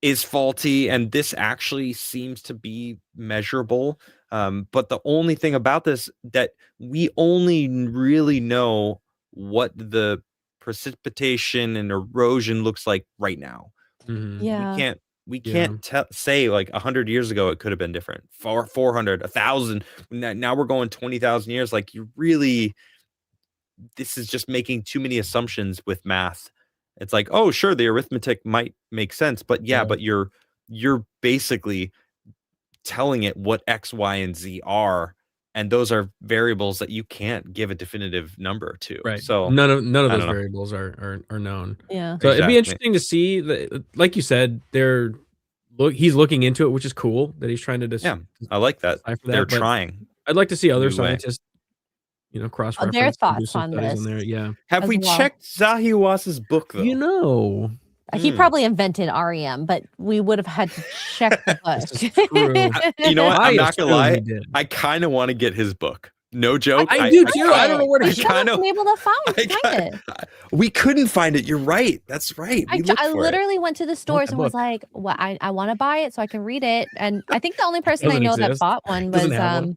is faulty, and this actually seems to be measurable. But the only thing about this that we only really know what the precipitation and erosion looks like right now. We can't say like 100 years ago it could have been different. 400, 1,000. Now we're going 20,000 years. Like this is just making too many assumptions with math. It's like, oh, sure, the arithmetic might make sense, but but you're basically telling it what X, Y, and Z are, and those are variables that you can't give a definitive number to. Right. So none of those variables are known. Yeah. So it'd be interesting to see like you said, he's looking into it, which is cool that he's trying to I like that. They're trying. I'd like to see other scientists cross-reference their thoughts on this. Have we checked Zahiwasa's book though? He probably invented REM, but we would have had to check the book. You know what? I'm not gonna lie. I kind of want to get his book No joke. I do too. I don't know where to We I still kind haven't of. been able to find it. We couldn't find it. You're right. That's right. We looked I for literally went to the stores the and was book. like, "Well, I want to buy it so I can read it." And I think the only person I Doesn't know that exist. bought one was Doesn't have one.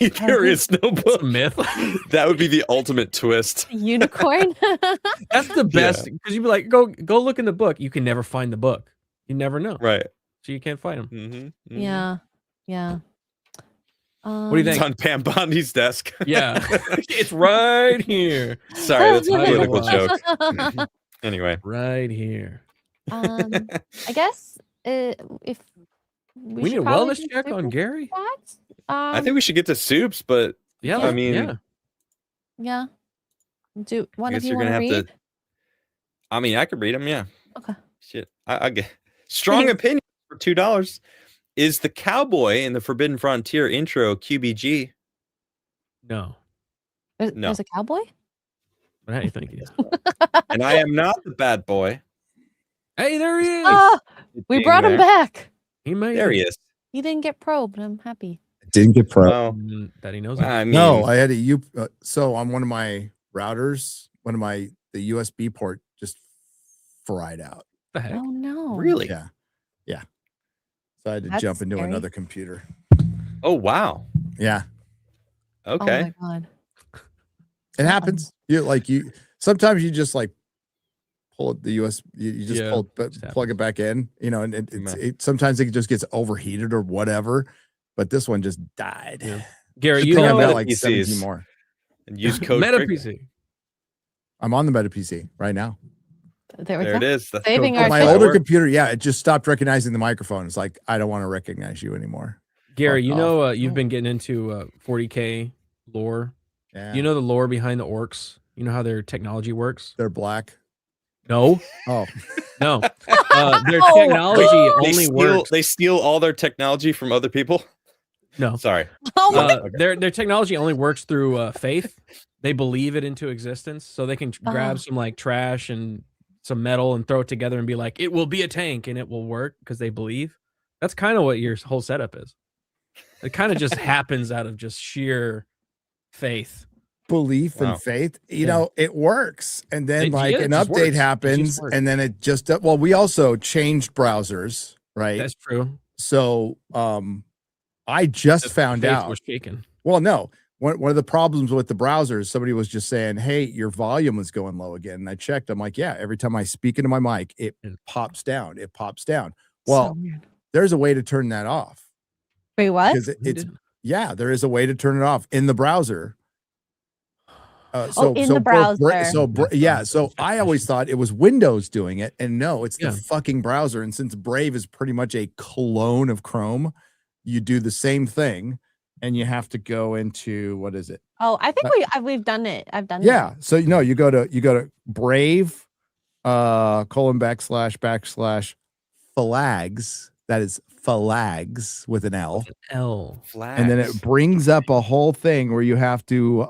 it. There is no It's book. a myth. That would be the ultimate twist. unicorn. That's the best because you'd be like, go look in the book. You can never find the book. You never know, Right. so you can't find them. Mm-hmm. Yeah, yeah. What do you It's think? on Pam Bondi's desk. Yeah, it's right here. Sorry, that's a I know political why. joke. Anyway. Right here. I guess if We need should a probably wellness do check on super Gary. chats. I think we should get to soups, but Yeah, I mean, yeah. Yeah. Do one I of guess you you're want gonna to have read? to. I mean, I could read them. Yeah. Okay. Shit. I get strong Thanks. opinion for $2. Is the cowboy in the Forbidden Frontier intro QBG? No, No. There's a cowboy? but how do you think? He is? And I am not the bad boy. Hey, there he is. Oh, we Being brought him there. back. He made There it. he is. He didn't get probed. I'm happy. Didn't get pro. Well, That he knows. It. I mean, No, I had a so on one of my routers, the USB port just fried out. What the heck? Oh no. really? Yeah. So I had to That's jump into scary. another computer. Oh wow. Yeah. Okay. Oh my god. It happens. You sometimes you just like pull the USB, you just Yeah, just plug it back in, and sometimes it just gets overheated or whatever. But this one just died. Yeah. Gary, Should you think I've know got Meta like PCs. 17 more. And use code Meta Crigler. PC. I'm on the Meta PC right now. There we There it go. is. That's Saving code our My Crigler. time. older Work. computer, it just stopped recognizing the microphone. It's like, I don't want to recognize you anymore. Gary, Fuck you off. know you've been getting into 40K lore. Yeah. You know the lore behind the orcs. You know how their technology works. They're black. No, Oh, no. Their Oh, technology They only steal, works. they steal all their technology from other people. No, Sorry. Oh my their technology only works through faith. They believe it into existence, so they can grab some like trash and some metal and throw it together and be like, it will be a tank and it will work because they believe. That's kind of what your whole setup is. It kind of just happens out of just sheer faith. belief Wow. and faith. Yeah. It works. And then It like an just update works. It just happens, works. and then it just well, we also changed browsers, right? That's true. So I just The found faith out. was shaken. Well, no. One of the problems with the browsers, somebody was just saying, hey, your volume was going low again. And I checked. I'm like, yeah, every time I speak into my mic, it pops down. It pops down. Well, there's a way to turn that off. Wait, what? Because there is a way to turn it off in the browser. So I always thought it was Windows doing it, and no, it's the fucking browser. And since Brave is pretty much a clone of Chrome, you do the same thing, and you have to go into what is it? Oh, I think we've done it. I've done Yeah. So you go to Brave // flags. That is flags with an L. L. Flags. And then it brings up a whole thing where you have to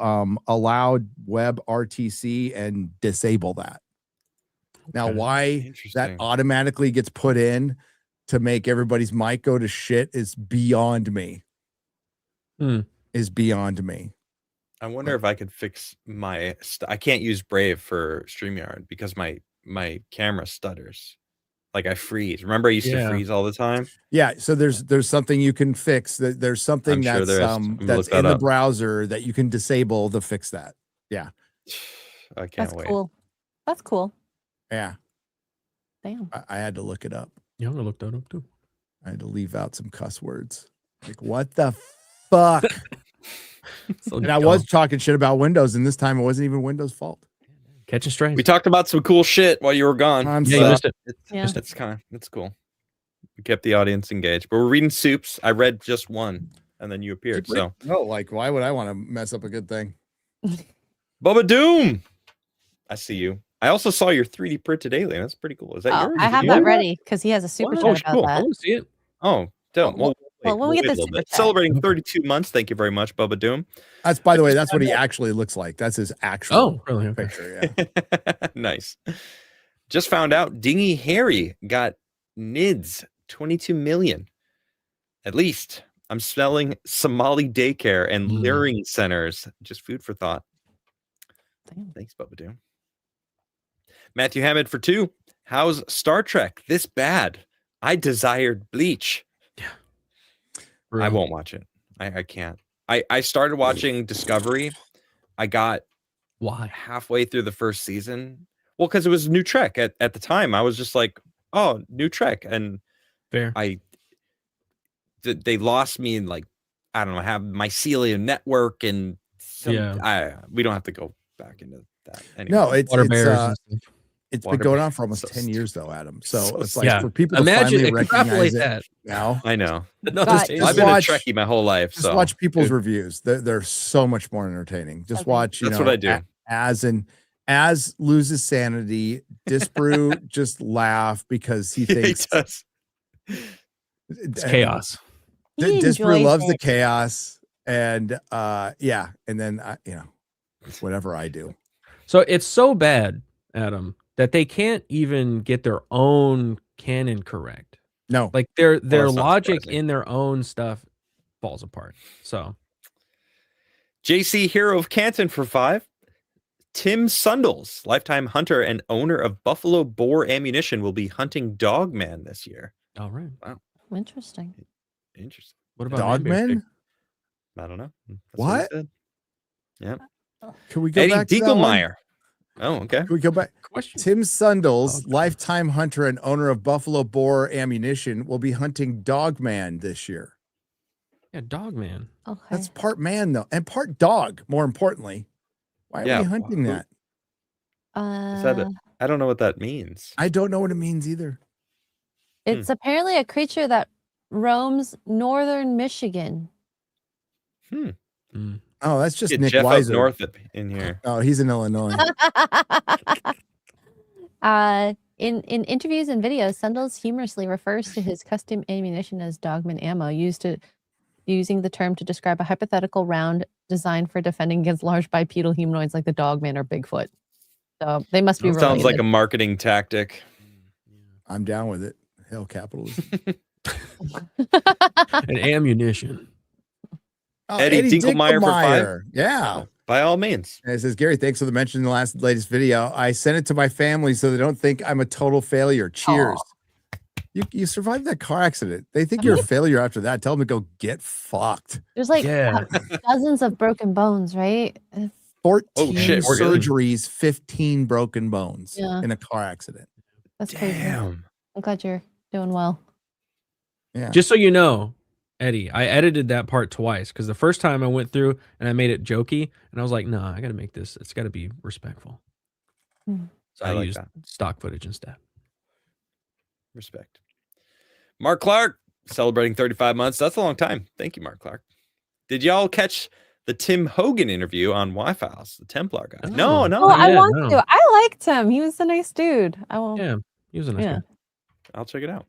allow web RTC and disable that. Now, why that automatically gets put in to make everybody's mic go to shit is beyond me. Is beyond me. I wonder if I could fix my. I can't use Brave for StreamYard because my camera stutters. Like I freeze. Remember, I used to freeze all the time. Yeah, so there's something you can fix. There's something I'm sure that's there is. that's in the browser that you can disable to fix that. Yeah, I can't wait. Cool. That's cool. Yeah, Damn. I had to look it up. Yeah, I'm gonna look that up too. I had to leave out some cuss words. Like what the fuck? So and I was talking shit about Windows, and this time it wasn't even Windows' fault. Catching strays. We talked about some cool shit while you were gone. You missed it. It's cool. We kept the audience engaged. But we're reading soups. I read just one, and then you appeared. So no, like why would I want to mess up a good thing? Bubba Doom. I see you. I also saw your 3D printed alien. That's pretty cool. Is that yours? I have that ready because he has a super Wow. chat about Cool. that. I want to see it. Oh, don't. Well, when we get wait a this little super bit. chat. Celebrating 32 months. Thank you very much, Bubba Doom. That's by the way, that's what he actually looks like. That's his actual really? Okay. picture. Yeah. Nice. Just found out Dingy Harry got NIDS 22 million. At least. I'm smelling Somali daycare and luring centers. Just food for thought. Damn. Thanks, Bubba Doo. Matthew Hammond for 2. How's Star Trek this bad? I desired Bleach. I won't watch it. I can't. I started watching Discovery. I got halfway through the first season. Well, because it was new Trek at the time. I was just like, oh, new Trek. And fair. They lost me in like, I don't know, have mycelium network and we don't have to go back into that. Anyway. No, it's been Water going bears. on for almost So 10 years though, Adam. So so it's like for people to Imagine finally recognize that. it now. I know. No, God. just I've been a Trekkie my whole life. Just So watch people's reviews. They're so much more entertaining. Just watch. That's what I do. As loses sanity, Disbrew just laugh because he thinks he does. It's chaos. He Disbrew enjoys loves the it. chaos, and and then whatever I do. So it's so bad, Adam, that they can't even get their own canon correct. No, Like their that's not logic surprising. in their own stuff falls apart. So JC Hero of Canton for 5. Tim Sundles, lifetime hunter and owner of Buffalo Boar Ammunition, will be hunting Dogman this year. all right. Interesting. Interesting. What about Dogmen? I don't know. That's What? he said. Yeah. Can we go Eddie back to that one? Diegelmeyer. Oh, okay. Can we go back? Question. Tim Sundles, lifetime hunter and owner of Buffalo Boar Ammunition, will be hunting Dogman this year. Yeah, Dogman. Okay. That's part man though, and part dog. More importantly, why are Yeah, we hunting who- that? Is that it? I don't know what that means. I don't know what it means either. It's apparently a creature that roams northern Michigan. Oh, that's just Get Nick Jeff up Weiser. north in here. Oh, he's in Illinois. In interviews and videos, Sundles humorously refers to his custom ammunition as Dogman ammo, using the term to describe a hypothetical round designed for defending against large bipedal humanoids like the Dogman or Bigfoot. So they must be related. Sounds like a marketing tactic. I'm down with it. Hell, capitalism. And ammunition. Oh, Eddie Dinkelmeyer for 5. Yeah. By all means. And it says, Gary, thanks for the mention in the latest video. I sent it to my family so they don't think I'm a total failure. Cheers. You survived that car accident. They think you're a failure after that. Tell them to go get fucked. There's like dozens of broken bones, right? 14 shit, we're good. surgeries, 15 broken bones Yeah. in a car accident. That's crazy. Damn. I'm glad you're doing well. Yeah. Just so you know, Eddie, I edited that part twice because the first time I went through and I made it jokey, and I was like, "Nah, I got to make this. It's got to be respectful." So I like used that. stock footage instead. Respect. Mark Clark celebrating 35 months. That's a long time. Thank you, Mark Clark. Did y'all catch the Tim Hogan interview on Wi-Files, the Templar guy? No. Oh, I yeah, want no. to. I liked him. He was a nice dude. I will. Yeah, he was a nice guy. I'll check it out.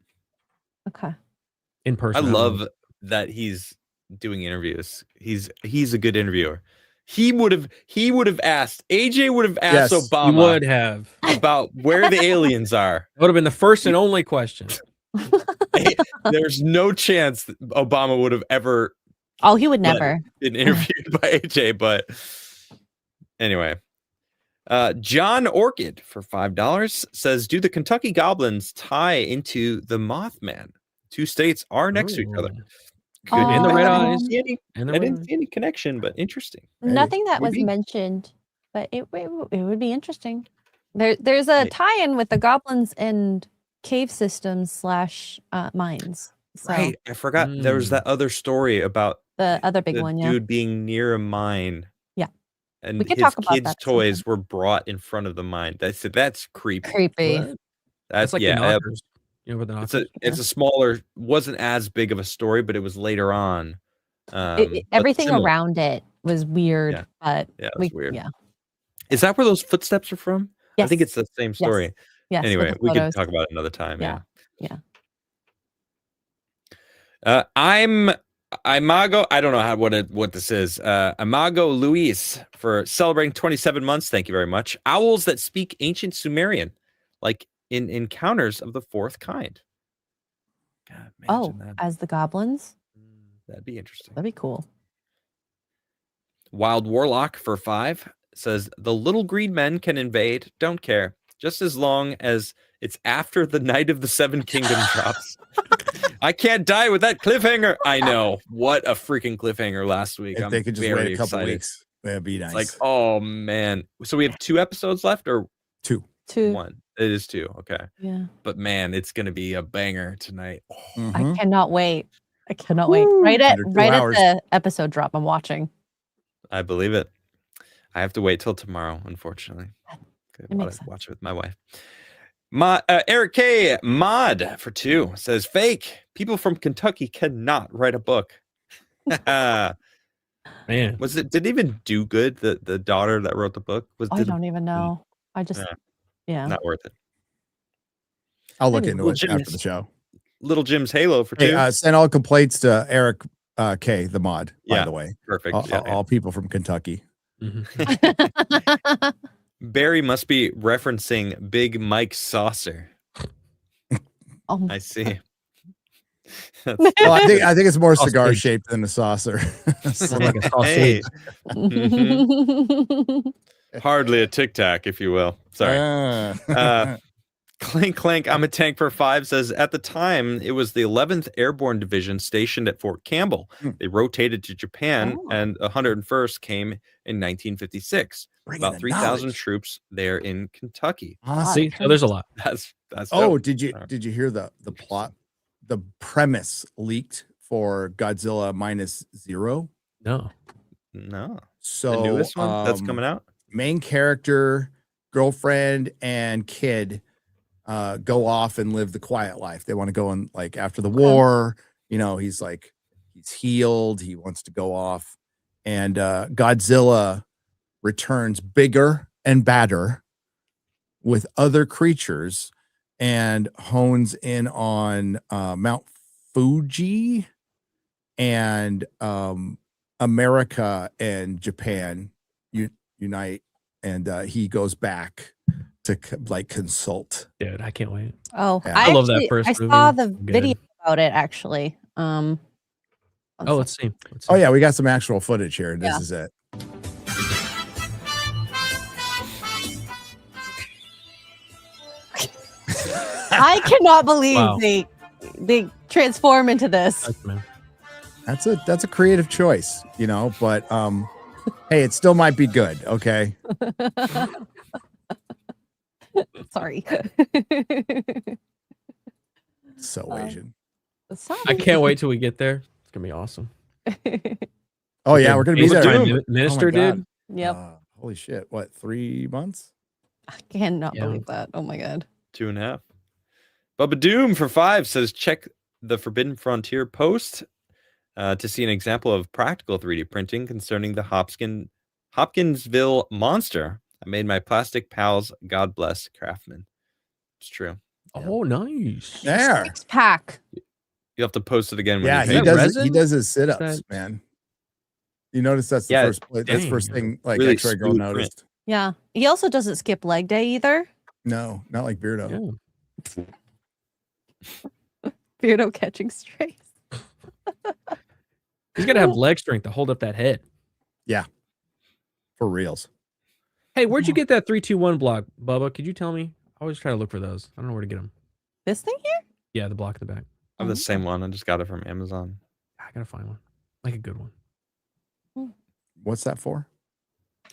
Okay. In I person. don't love know. that he's doing interviews. He's a good interviewer. He would have asked AJ would have asked Yes, Obama He would have. about where the aliens are. That would have been the first and only question. There's no chance that Obama would have ever Oh, he would never. been interviewed by AJ, but anyway. John Orchid for $5 says, do the Kentucky Goblins tie into the Mothman? 2 states are next to each other. Good. And the red Oh. eyes. I didn't see any connection, but interesting. Nothing that was maybe. mentioned, but it would be interesting. There's a tie-in with the goblins and cave systems / mines. So Right. I forgot there was that other story about the other big the one, yeah. dude being near a mine. Yeah. And We could his talk about kids' that toys were brought in front of the mine. That's creepy. Creepy. What? That's like yeah. the knockers. You know what the It's knockers? a smaller, wasn't as big of a story, but it was later on. But Everything similar. around it was weird, Yeah. but Yeah, it was weird. Yeah. Is that where those footsteps are from? I think Yes. it's the same story. Yes. Anyway, with the we could photos. talk about it another time. Yeah. I'm Imago. I don't know what this is. Imago Luis for celebrating 27 months. Thank you very much. Owls that speak ancient Sumerian, like in Encounters of the Fourth Kind. God, Oh, imagine that. as the goblins? That'd be interesting. That'd be cool. Wild Warlock for 5 says the little green men can invade. Don't care. Just as long as it's after the Night of the Seven Kingdom drops. I can't die with that cliffhanger. I know. What a freaking cliffhanger last week. If I'm they could just very wait a couple excited. weeks, that'd be nice. It's like, oh man. So we have 2 episodes left or 2. 2. 1? It is 2. Okay. Yeah. But man, it's gonna be a banger tonight. Mhm. I cannot wait. I cannot wait. Right at Under 2 hours. the episode drop, I'm watching. I believe it. I have to wait till tomorrow, unfortunately. It makes sense. Watch it with my wife. Eric K. Mod for 2 says fake. People from Kentucky cannot write a book. Man, Was it? Did it even do good? The daughter that wrote the book I don't even know. I just, yeah. Not worth it. I'll look Maybe into Little it Jim's- after the show. Little Jim's Halo for 2. Hey, send all complaints to Eric K, the mod, by Yeah. the way. Perfect. All people from Kentucky. mhm. Barry must be referencing Big Mike Saucer. Oh, I see. Well, I think it's more cigar Sausage. shaped than a saucer. More like a sausage. Hey, hardly a tic tac, if you will. Sorry. Clank Clank, I'm a tank for 5 says at the time it was the 11th Airborne Division stationed at Fort Campbell. They rotated to Japan and 101st came in 1956. Bring About in the 3,000 knowledge. troops there in Kentucky. Awesome. See, so there's a lot. That's Oh, dope. did you hear the plot? The premise leaked for Godzilla -0. No. No. So The newest one that's coming out? Main character, girlfriend, and kid go off and live the quiet life. They want to go and like after the war, he's healed. He wants to go off, and Godzilla returns bigger and badder with other creatures and hones in on Mount Fuji and America and Japan unite, and he goes back to consult. Dude, I can't wait. oh, Yeah. I love that first I saw movie. the Good. video about it actually. Oh, let's see. Let's see. Oh yeah, we got some actual footage here. This Yeah. is it. I cannot believe Wow. they transform into this. That's, man. That's a creative choice, but hey, it still might be good. Okay. Sorry. So Asian. I can't wait till we get there. It's gonna be awesome. Oh yeah, we're gonna be Based there. on Minister, Oh, my God. dude. Yep. Holy shit! What, 3 months? I cannot Yeah. believe that. Oh my god. 2.5. Bubba Doom for 5 says check the Forbidden Frontier post to see an example of practical 3D printing concerning the Hopkinsville monster. I made my plastic pals. God bless Craftsman. It's true. Oh, nice. There. 6-pack. You'll have to post it again. When Yeah, you he pay. that does. He resin? does his sit-ups, that- man. You notice that's the Yeah, first. That's the first dang. thing. Like Really X-Ray Girl smooth print. noticed. Yeah. He also doesn't skip leg day either. No, not like Beardo. Yeah. Beardo catching strays. He's gonna have leg strength to hold up that head. For reals. Hey, where'd you get that 3-2-1 block, Bubba? Could you tell me? I always try to look for those. I don't know where to get them. This thing here? Yeah, the block at the back. I have the same one. I just got it from Amazon. I gotta find one, like a good one. What's that for?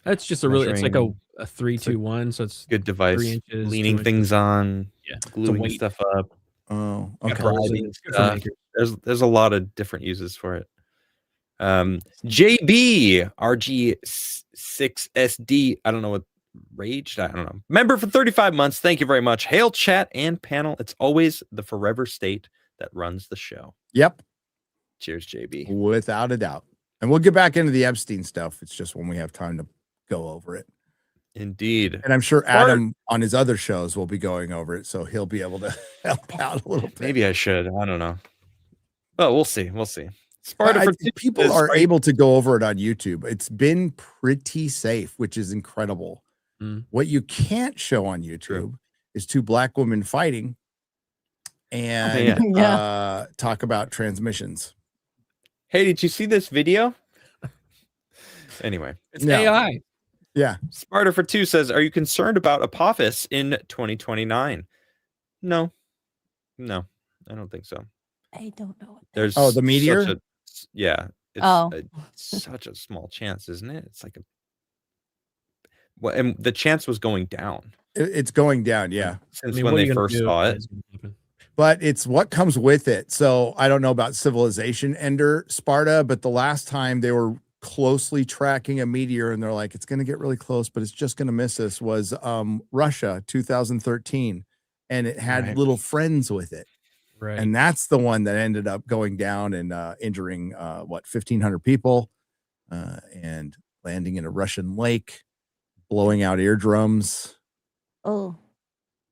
That's just a really. It's like Measuring- a 3-2-1, so it's Good device. 3 inches, Leaning 2 things on. Yeah. It's a Gluing weight. stuff up. Oh, got okay. holes in it. Driving It's good for stuff. makers. There's a lot of different uses for it. JB RG6SD. I don't know what raged. I don't know. Member for 35 months. Thank you very much. Hail chat and panel. It's always the forever state that runs the show. Yep, Cheers, JB. without a doubt. And we'll get back into the Epstein stuff. It's just when we have time to go over it. Indeed. And I'm sure Adam on his other shows will be going over it, so he'll be able to help out a little bit. Maybe I should. I don't know. Well, we'll see. We'll see. Sparta for People are able to go over it on YouTube. It's been pretty safe, which is incredible. Mm. What you can't show on YouTube is 2 black women fighting and Yeah. talk about transmissions. Hey, did you see this video? Anyway, It's No. AI. Yeah. Smarter for Two says, "Are you concerned about Apophis in 2029?" No, I don't think so. I don't know. There's the meteor? Yeah, it's Oh. such a small chance, isn't it? It's like and the chance was going down It's going down. Yeah. since I mean, when what are they you gonna first do saw if it. that's gonna happen? But it's what comes with it. So I don't know about civilization ender Sparta, but the last time they were closely tracking a meteor and they're like, it's going to get really close, but it's just going to miss us, was Russia 2013. And it had Right. little friends with it. Right. And that's the one that ended up going down and injuring 1,500 people and landing in a Russian lake, blowing out eardrums. Oh,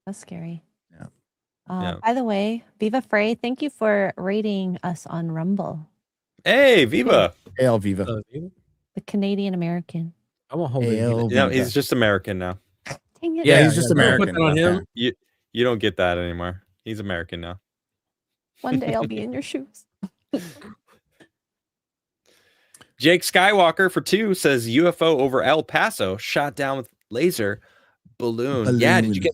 that's scary. Yeah. Yeah. By the way, Viva Frey, thank you for rating us on Rumble. Hey, Viva! Hail Viva. The Canadian American. I won't hold Hail it. No, Viva. he's just American now. Dang it. Yeah, he's just don't put American. that on Okay. him. You don't get that anymore. He's American now. One day I'll be in your shoes. Jake Skywalker for 2 says UFO over El Paso shot down with laser balloon. Yeah, did you get?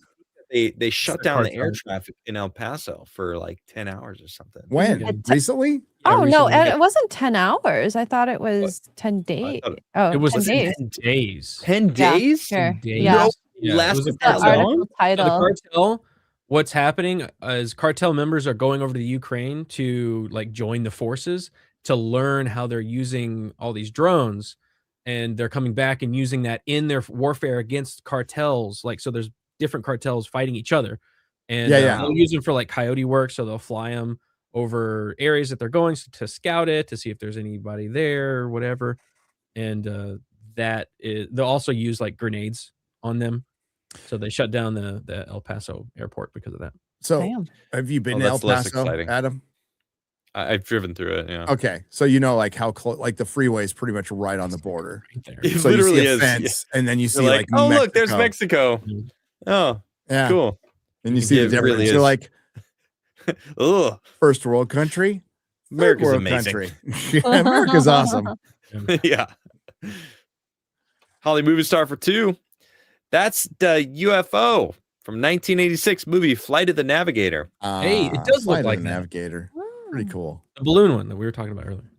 They shut the down the cartel. air traffic in El Paso for like 10 hours or something. When? Recently? Yeah, Oh no, recently. it wasn't 10 hours. I thought it was 10 days. thought Oh, It was 10 days. 10 days. 10 Yeah, days? sure. 10 days. Yeah. Yeah, it Last was a the The cartel. article So the title. cartel, what's happening is cartel members are going over to the Ukraine to like join the forces to learn how they're using all these drones, and they're coming back and using that in their warfare against cartels. Like, so there's different cartels fighting each other, and Yeah. they'll use them for like coyote work. So they'll fly them over areas that they're going to scout it, to see if there's anybody there or whatever. And they'll also use like grenades on them. So they shut down the El Paso airport because of that. So Damn. have you been Oh, to El that's less Paso, exciting. Adam? I've driven through it. Yeah, Okay. So you know like how close, like the freeway is pretty much right on the border. Right there. it So you literally see a is. fence and then you You're see like, like oh look, there's Mexico. Mexico. Oh, Yeah. cool. And you see Yeah, the it difference. really You're is. like Ugh, first world country. third America's world amazing. country. Yeah, America's awesome. Yeah. Holly Movie Star for 2. That's the UFO from 1986 movie Flight of the Navigator. Hey, it does look Flight of like the that. Navigator. Pretty cool. The balloon one that we were talking about earlier.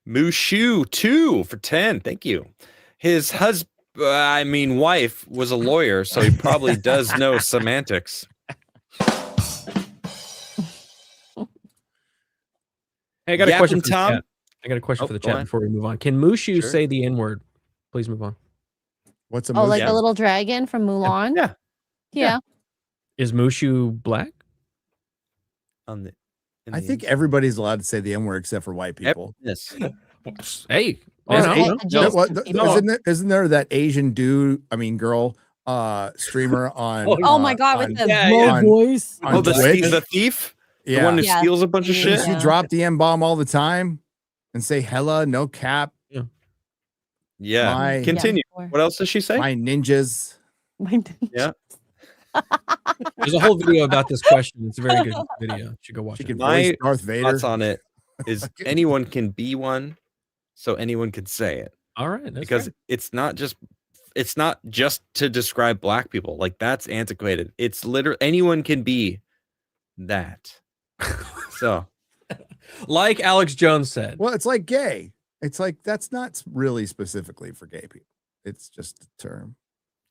Mushu 2 for 10. Thank you. His wife was a lawyer, so he probably does know semantics. Hey, I got a question Yappin' for the Tom? chat. I got a question Oh, for the go chat on. before we move on. Can Mushu Sure. say the N-word? Please move on. What's a Oh, like Mushu? the little dragon from Mulan? Yeah. Yeah. Is Mushu black? On the, in I the think everybody's allowed to say the N word except for white people. Yes. Hey, Or man, I don't know. just people. Isn't there that Asian girl streamer on Oh my god, with on- the yeah, low yeah. voice. on Oh, the Twitch? thief? The Yeah. one who Yeah. steals a bunch of shit? Does he Yeah. drop the M-bomb all the time and say hella, no cap, Yeah. My- Continue. Yeah, What else does she say? my ninjas? Yeah. There's a whole video about this question. It's a very good video. You should go watch She it. can My voice Darth Vader. Thoughts on it is anyone can be one, so anyone can say it. All right, that's Because fair. it's not just to describe black people. Like, that's antiquated. It's literally anyone can be that. So Like Alex Jones said. Well, it's like gay. It's like that's not really specifically for gay people. It's just a term.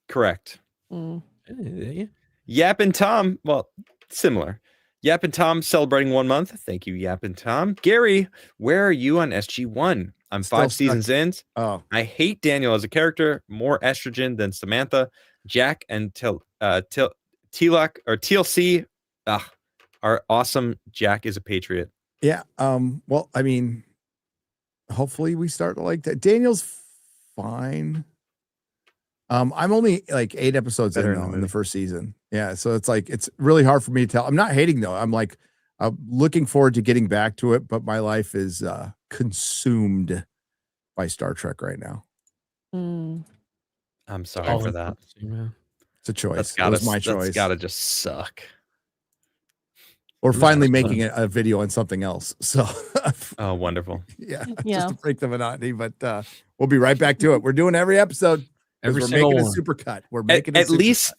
correct. Mm. Yeah. Yap and Tom, well, similar. Yap and Tom celebrating 1 month. Thank you, Yap and Tom. Gary, where are you on SG1? I'm Still 5 stuck. seasons in. Oh, I hate Daniel as a character, more estrogen than Samantha. Jack and Tilak or TLC are awesome. Jack is a patriot. yeah. Well, I mean, hopefully we start to like that. Daniel's fine. I'm only like 8 episodes Better in in the though, in the movie. first season. Yeah, so it's like it's really hard for me to tell. I'm not hating though. I'm looking forward to getting back to it, but my life is consumed by Star Trek right now. Mm. I'm sorry All for that. encompassing, man. It's a choice. That's It gotta, was my that's choice. gotta just suck. We're finally Excellent. making a video on something else. So, Oh, wonderful. yeah, Yeah. just to break the monotony. But we'll be right back to it. We're doing every episode. Every We're single making a one. super cut. We're making At least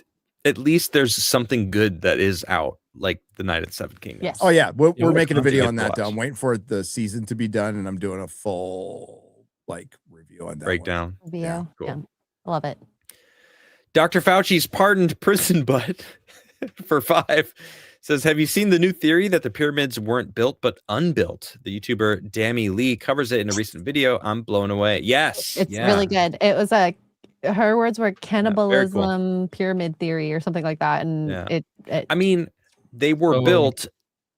there's something good that is out, like the Night at the Seven Kingdoms. Yes. Oh yeah, we're Yeah, making a video get on to that. Though. watch. I'm waiting for the season to be done, and I'm doing a full review on that. Breakdown. Yeah. cool. Yeah. Love it. Dr. Fauci's pardoned prison butt for 5 says, have you seen the new theory that the pyramids weren't built but unbuilt? The YouTuber Dammy Lee covers it in a recent video. I'm blown away. Yes. It's yeah. really good. It was her words were very cool. cannibalism pyramid theory or something like that. And Yeah. it I mean, they were Oh. built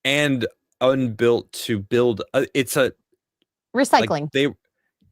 and unbuilt to build. It's a recycling.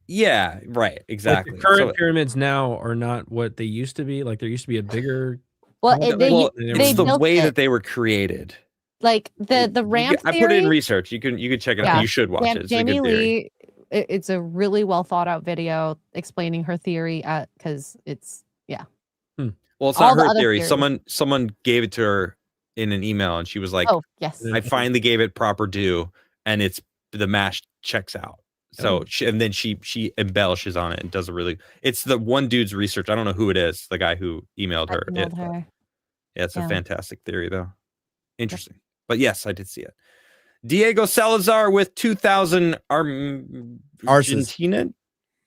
Yeah, right. Exactly. Like the current So- pyramids now are not what they used to be. Like there used to be a bigger. well, Well, they it's the built way it. that they were created. Like the You ramp I put it theory. in research. You can check it Yeah. out. You should watch it. It's a Jamie good theory. Lee, it's a really well thought out video explaining her theory because it's Well, it's all not the her other theory. theories. Someone gave it to her in an email, and she was like, oh yes. "I finally gave it proper due, and it's the mash checks out." So and then she embellishes on it and does a really. It's the one dude's research. I don't know who it is. The guy who emailed her. Emailed her. Yeah, it's a Yeah. fantastic theory, though. Interesting. But yes, I did see it. Diego Salazar with 2,000 Argentina.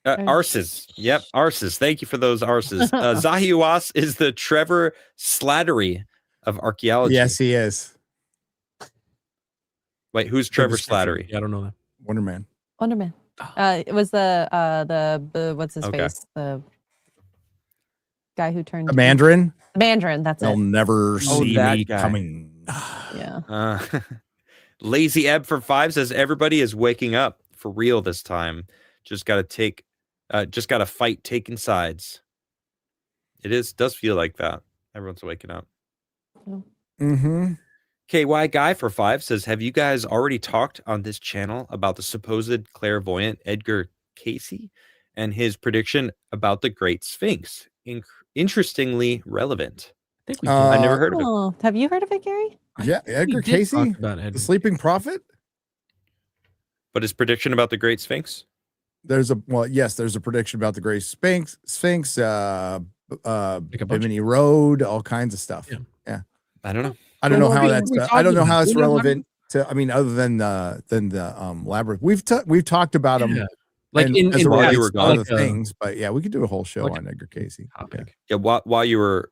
Arses. Yep, arses. Thank you for those arses. Zahiwas is the Trevor Slattery of archaeology. Yes, he is. Wait, who's Trevor Slattery? Yeah, I don't know that. Wonder Man. Wonder Man. It was the what's his Okay. face? The guy who turned A Mandarin. Mandarin. That's They'll it. never see that me guy. coming. Yeah. Lazy Ebb for 5 says everybody is waking up for real this time. Just got to fight taking sides. Does feel like that. Everyone's waking up. Mm-hmm. KY Guy for 5 says, have you guys already talked on this channel about the supposed clairvoyant Edgar Casey and his prediction about the Great Sphinx? Interestingly relevant. I think we I never heard of it. Oh, have you heard of it, Gary? Yeah, Edgar we did Casey, talk about the Edgar. Sleeping Prophet. But his prediction about the Great Sphinx? There's a prediction about the Great Sphinx, Bimini Road, all kinds of stuff. Yeah. I don't know. I don't know Well, how we- that's. we I don't know talked how it's about- relevant to. I mean, other than the Labyrinth, we've talked about them. Yeah. Like and in as it while relates you were to gone. other like a things, but yeah, we could do a whole show like on Edgar Casey. Yeah. topic. Yeah, while you were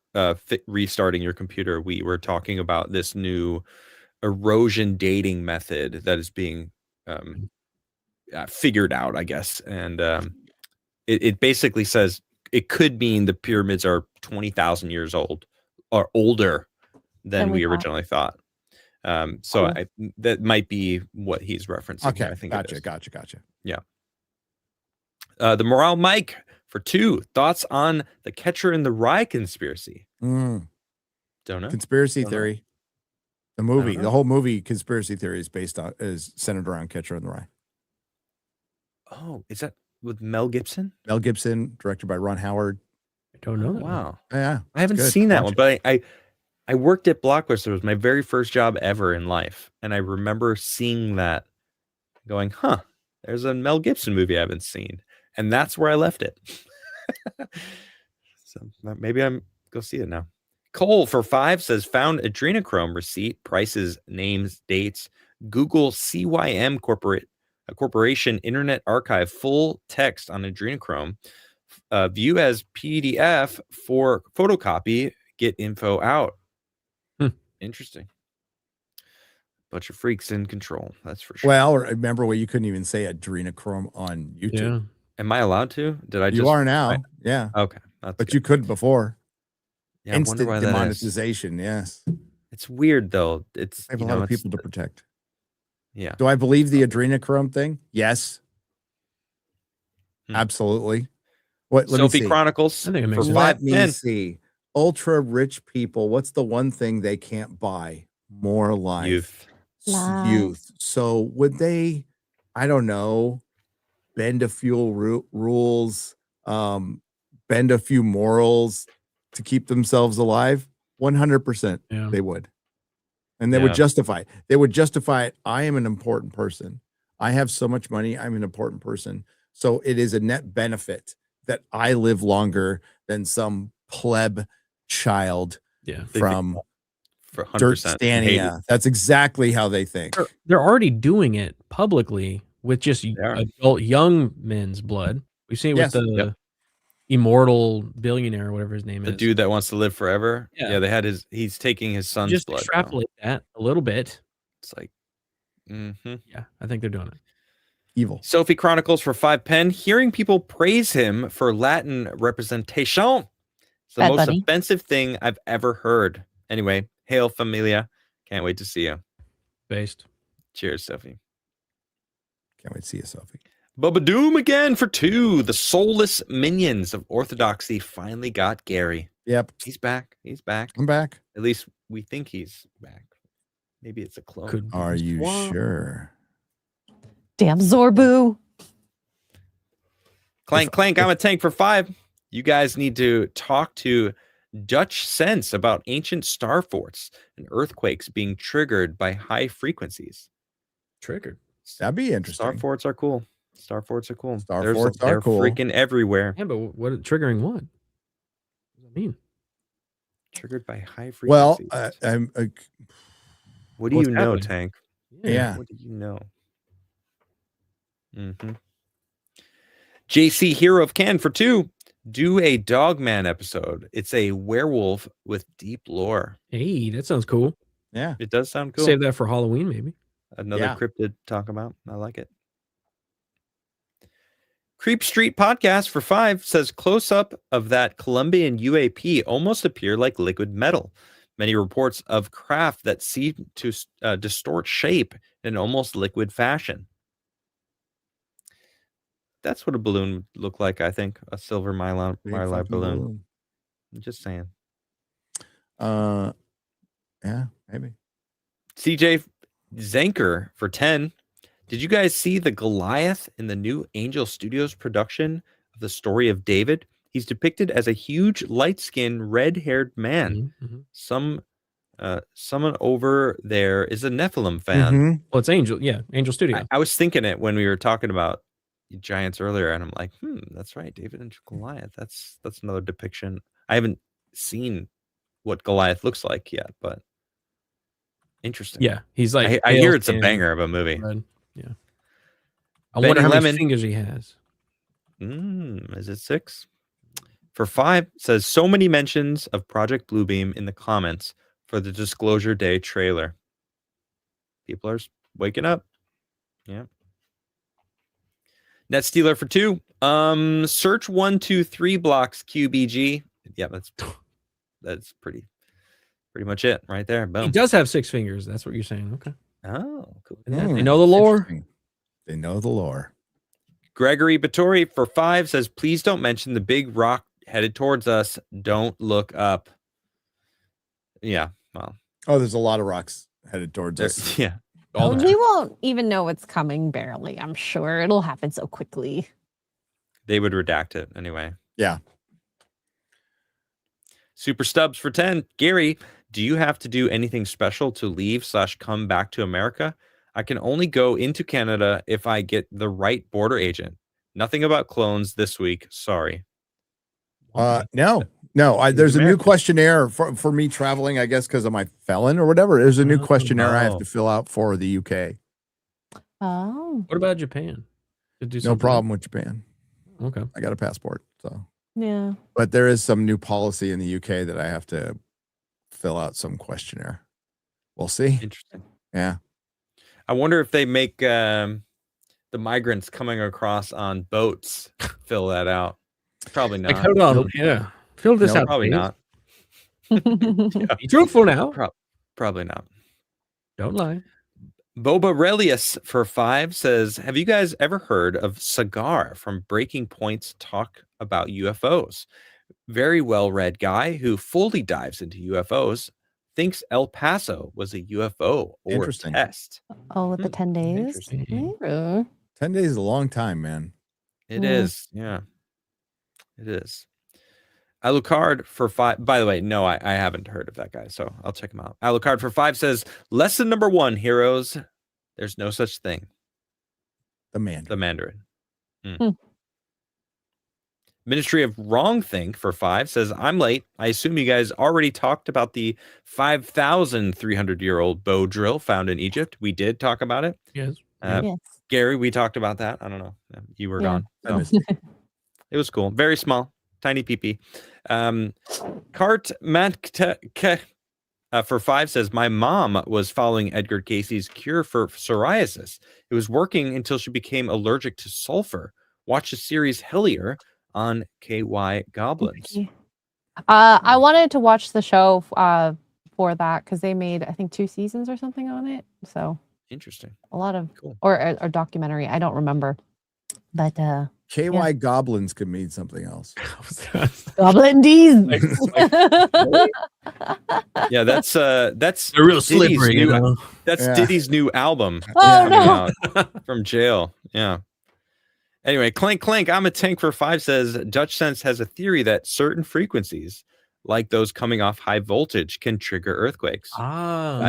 restarting your computer, we were talking about this new erosion dating method that is being figured out, I guess. And it basically says it could mean the pyramids are 20,000 years old or older than we originally thought. So that might be what he's referencing. Okay, I think it is. gotcha. Yeah. The Morale Mike for 2 thoughts on the Catcher in the Rye conspiracy. Don't know. Conspiracy Don't know. theory. The movie, know. the whole movie, conspiracy theory is centered around Catcher in the Rye. Oh, is that with Mel Gibson? Mel Gibson, directed by Ron Howard. I don't know. That one. Wow. Yeah, I haven't good. seen that Watch one, but I worked at Blockbuster. It was my very first job ever in life. And I remember seeing that going, huh, there's a Mel Gibson movie I haven't seen. And that's where I left it. So maybe I'm go see it now. Cole for 5 says found adrenochrome receipt, prices, names, dates, Google CYM corporation Internet Archive, full text on adrenochrome. View as PDF for photocopy, get info out. Interesting. Bunch of freaks in control. That's for sure. Well, remember you couldn't even say adrenochrome on YouTube. Yeah. Am I allowed to? Did I just? You are now. Yeah. Okay. That's But good. you couldn't before. Yeah, I wonder Instant why that is. demonetization. Yes. It's weird though. It's I have you a lot know, of it's- people to protect. Yeah. Do I believe the adrenochrome thing? Yes. Hmm. Absolutely. What? Let Sophie me see. Chronicles I think it for makes sense. 5 Let me 10. see. Ultra rich people. What's the one thing they can't buy? More life. Youth. Life. Youth. So would they? I don't know. Bend a few rules. Bend a few morals to keep themselves alive. 100%. Yeah. They would. And they Yeah. would justify it. They would justify it. I am an important person. I have so much money. I'm an important person. So it is a net benefit that I live longer than some pleb child Yeah. from For 100%. Hate it. Dirtstania. That's exactly how they think. They're already doing it publicly with just are. adult young men's blood. We've seen it Yes. with the Yep. immortal billionaire, or whatever his name The is. dude that wants to live forever. Yeah. Yeah, they had he's taking his son's Just blood. now. extrapolate that a little bit. It's like, mhm. Yeah, I think they're doing it. Evil. Sophie Chronicles for 5 pen. Hearing people praise him for Latin representation. It's the Bad most buddy. offensive thing I've ever heard. Anyway, hail familia. Can't wait to see you. Based. Cheers, Sophie. Can't wait to see you, Sophie. Bubba Doom again for 2. The soulless minions of orthodoxy finally got Gary. Yep. He's back. He's back. I'm back. At least we think he's back. Maybe it's a clone. Could Are you sure? Damn Zorbu. Clank, clank. I'm a tank for 5. You guys need to talk to Dutch Sense about ancient star forts and earthquakes being triggered by high frequencies. triggered? That'd be interesting. Star forts are cool. Star forts are cool. Star forts are they're cool. freaking everywhere. Yeah, but what triggering what? What does that mean? Triggered by high Well, frequencies. I'm what do what's you know, happening? Tank? yeah. What do you know? JC Hero of Can for 2. Do a Dogman episode. It's a werewolf with deep lore. Hey, that sounds cool. Yeah. It does sound cool. Save that for Halloween, maybe. Another Yeah. cryptid to talk about. I like it. Creep Street Podcast for 5 says close up of that Colombian UAP almost appear like liquid metal. Many reports of craft that seem to distort shape in almost liquid fashion. That's what a balloon would look like, I think. A silver mylar Big mylar fucking balloon. I'm just saying. Yeah, maybe. CJ Zanker for 10. Did you guys see the Goliath in the new Angel Studios production of the story of David? He's depicted as a huge, light-skinned, red-haired man. Someone over there is a Nephilim fan. Mhm. Well, it's Angel. Yeah, Angel Studio. I was thinking it when we were talking about giants earlier, and I'm like, that's right, David and Goliath. That's another depiction. I haven't seen what Goliath looks like yet, but interesting. Yeah, he's like. I hear it's a pale-skinned, banger of a movie. red. Yeah. I Benny wonder how Lemon. many fingers he has. Is it 6? For 5, says so many mentions of Project Bluebeam in the comments for the Disclosure Day trailer. People are waking up. Yeah. Net Stealer for 2. Search 123 blocks QBG. Yeah, that's pretty much it right there. He Boom. does have 6 fingers. That's what you're saying. Okay. Oh, cool. Yeah, they know the lore. Interesting. They know the lore. Gregory Battori for 5 says, please don't mention the big rock headed towards us. Don't look up. Yeah, well. Oh, there's a lot of rocks headed towards us. Yeah. All the We time. won't even know what's coming barely, I'm sure. It'll happen so quickly. They would redact it anyway. Yeah. Super Stubs for 10. Gary, do you have to do anything special to leave/come back to America? I can only go into Canada if I get the right border agent. Nothing about clones this week. Sorry. No. There's a new American. questionnaire for me traveling, I guess, because of my felon or whatever. There's a new Oh, questionnaire I have no. to fill out for the UK. Oh, What about Japan? To do No something? problem with Japan. Okay. I got a passport. So, yeah. but there is some new policy in the UK that I have to fill out some questionnaire. We'll see. Interesting. Yeah. I wonder if they make the migrants coming across on boats fill that out. Probably Like, not. hold on. Yeah. Fill this No, out. Probably please. not. Be truthful now. Probably not. Don't lie. Boba Relius for 5 says, have you guys ever heard of Cigar from Breaking Point's talk about UFOs? Very well-read guy who fully dives into UFOs, thinks El Paso was a UFO or Interesting. test. Oh, with the 10 days? Interesting. Mm. 10 days is a long time, man. It Mm. is. Yeah. It is. Alucard for 5. By the way, no, I haven't heard of that guy, so I'll check him out. Alucard for 5 says, lesson number 1, heroes. There's no such thing. The man. The Mandarin. Ministry of Wrongthink for 5 says, I'm late. I assume you guys already talked about the 5,300-year-old bow drill found in Egypt. We did talk about it. Yes. Yes. Gary, we talked about that. I don't know. You were Yeah. gone. I So missed it. it was cool. Very small. Tiny peepee. Cart for 5 says, my mom was following Edgar Casey's cure for psoriasis. It was working until she became allergic to sulfur. Watch the series Hellier on KY Goblins. I wanted to watch the show for that because they made, I think, 2 seasons or something on it. So Interesting. a lot of, Cool. or a documentary. I don't remember. But KY Goblins could mean something else. Goblin D's. Yeah, that's They're real Diddy's slippery, you new- know. That's Yeah. Diddy's new album. Oh, coming no. out from jail. Yeah. Anyway, Clank Clank, I'm a tank for 5 says Dutch Sense has a theory that certain frequencies, like those coming off high voltage, can trigger earthquakes. Ah.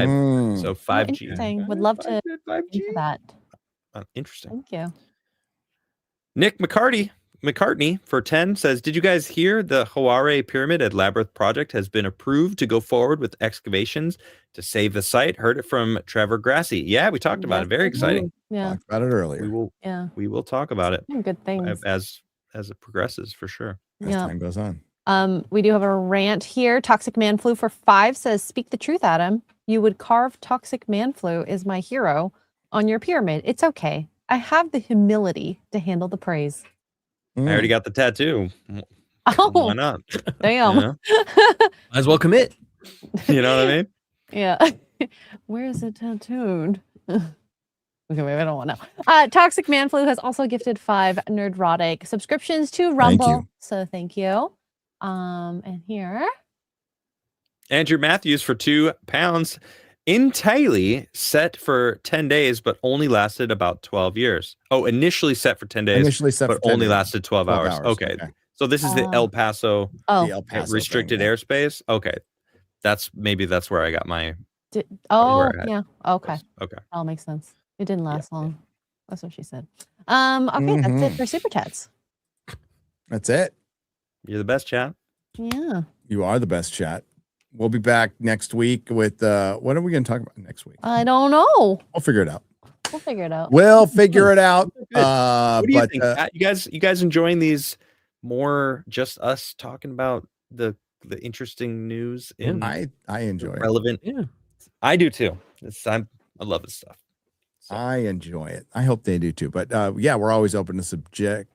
So 5G. Interesting. Would love to 5G. into that. Interesting. Thank you. Nick McCartney for 10 says, did you guys hear the Haware Pyramid at Labyrinth project has been approved to go forward with excavations to save the site? Heard it from Trevor Grassy. Yeah, we talked about it. Very exciting. Yeah. Talked about it earlier. We will talk about it Good things. as it progresses for sure. As time goes on. We do have a rant here. Toxic Man Flu for 5 says, speak the truth, Adam. You would carve Toxic Man Flu is my hero on your pyramid. It's okay. I have the humility to handle the praise. I already got the tattoo. Oh, Why not? damn. You know? Might as well commit. You know what I mean? Yeah. Where is it tattooed? Okay, maybe I don't want to know. Toxic Man Flu has also gifted 5 Nerdrotic subscriptions to Rumble. you. So thank you. And here. Andrew Matthews for £2. Entirely set for 10 days, but only lasted about 12 years. Oh, initially set for 10 days, Initially set but for 10 only days. lasted 12 hours. Okay. So this is the El Paso, Oh. The El Paso restricted thing, yeah. airspace. Okay. That's where I got my. Oh, where I- yeah. Okay. Okay. That makes sense. It didn't last long. That's what she said. Okay, that's it for Super Chats. That's it. You're the best, chat. Yeah. You are the best, chat. We'll be back next week with what are we going to talk about next week? I don't know. We'll figure it out. We'll figure it out. We'll figure it out. What do you But think? Pat? You guys enjoying these more just us talking about the interesting news in I enjoy it. relevant? Yeah. I do too. I love this stuff. I enjoy it. I hope they do too. But yeah, we're always open to subjections.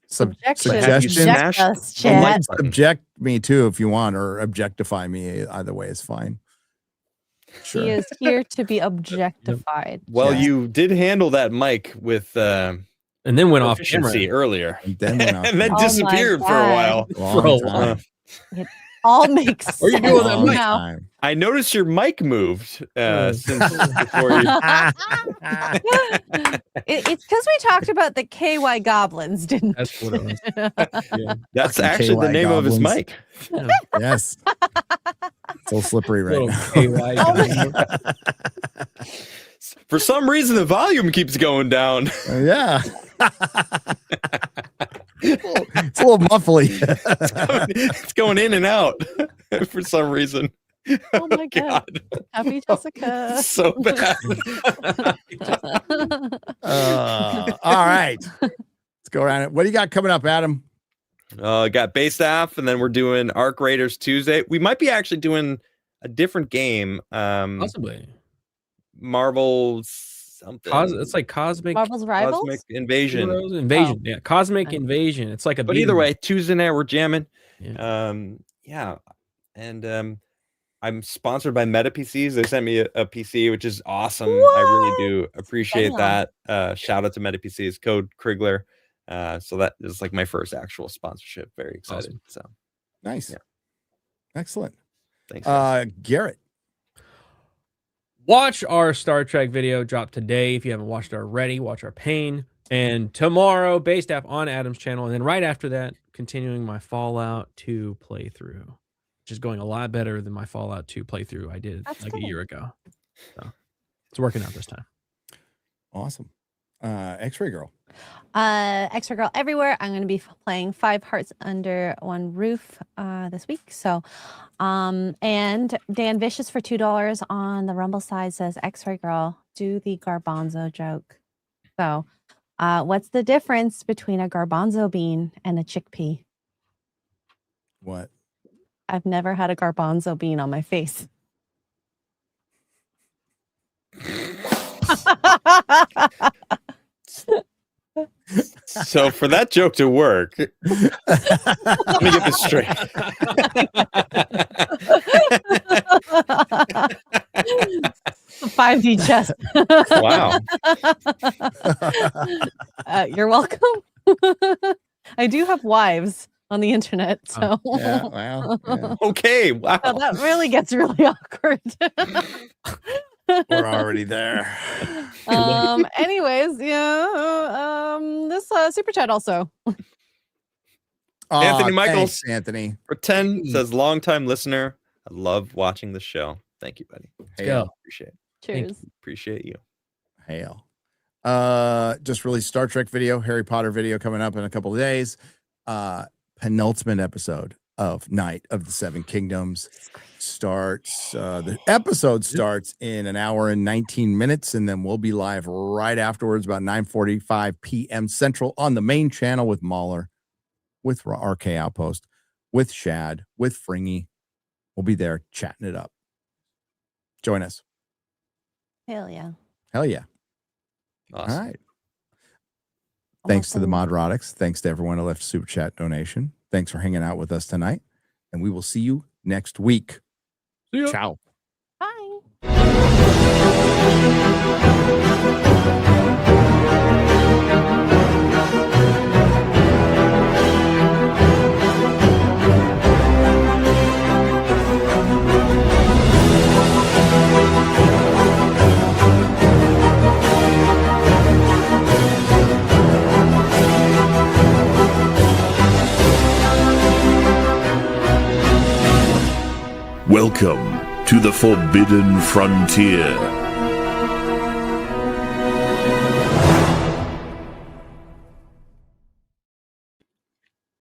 Subject Suggestions. us, You might chat. subject me too if you want, or objectify me. Either way is fine. Sure. He is here to be objectified. Well, Yeah. you did handle that mic with And then went off camera. efficiency earlier, And then went off and then Oh my disappeared for a while. Long For a time. It all makes sense. What are you doing with that Long mic? now. time. I noticed your mic moved since before you. It's because we talked about the KY Goblins, didn't That's what it was. we? That's Fucking actually the KY name of his Goblins. mic. Yes. It's all slippery right Little now. KY guy. For some reason, the volume keeps going down. Yeah. It's a little muffly. It's going in and out for some reason. Oh my God. Happy Jessica. So bad. All right. Let's go around it. What do you got coming up, Adam? Got base staff, and then we're doing Arc Raiders Tuesday. We might be actually doing a different game. Possibly. Marvel something. It's like Cosmic Marvel's Rivals? Cosmic Invasion. Heroes Invasion. Oh. Yeah, Cosmic Okay. Invasion. It's like a. But beat 'em either up. way, Tuesday night we're jamming. Yeah. Yeah. And I'm sponsored by Meta PCs. They sent me a PC, which is awesome. I really do appreciate Damn. that. Shout out to Meta PCs, code Crigler. So that is like my first actual sponsorship. Very excited. Awesome. So Nice. Yeah. Excellent. thanks. guys. Garrett. Watch our Star Trek video drop today. If you haven't watched it already, watch our Pain And tomorrow, Base Staff on Adam's channel. And then right after that, continuing my Fallout 2 playthrough, which is going a lot better than my Fallout 2 playthrough I did That's like good. a year ago. So it's working out this time. Awesome. X-Ray Girl. Extra Girl Everywhere. I'm going to be playing 5 Hearts Under One Roof this week. So, and Dan Vicious for $2 on the Rumble side says, X-Ray Girl, do the garbanzo joke. So, what's the difference between a garbanzo bean and a chickpea? What? I've never had a garbanzo bean on my face. So for that joke to work, let me get this straight. 5D chess. Wow. You're welcome. I do have wives on the internet, so Yeah, well, yeah. Okay. Wow. so that really gets really awkward. We're already there. Anyways, yeah. This super chat also. Anthony Michaels. Thanks, Anthony. For 10 says longtime listener. I love watching the show. Thank you, buddy. Hail. Appreciate it. Cheers. Appreciate you. Hail. Just released Star Trek video, Harry Potter video coming up in a couple of days. Penultimate episode of Night of the Seven Kingdoms starts. The episode starts in an hour and 19 minutes, and then we'll be live right afterwards, about 9:45 p.m. Central on the main channel with Mahler, with RK Outpost, with Shad, with Fringy. We'll be there chatting it up. Join us. Hell yeah. Hell yeah. Awesome. All right. Thanks to the Nerdrotics. Thanks to everyone who left a super chat donation. Thanks for hanging out with us tonight. And we will see you next week. See ya. Ciao. Bye. Welcome to the Forbidden Frontier.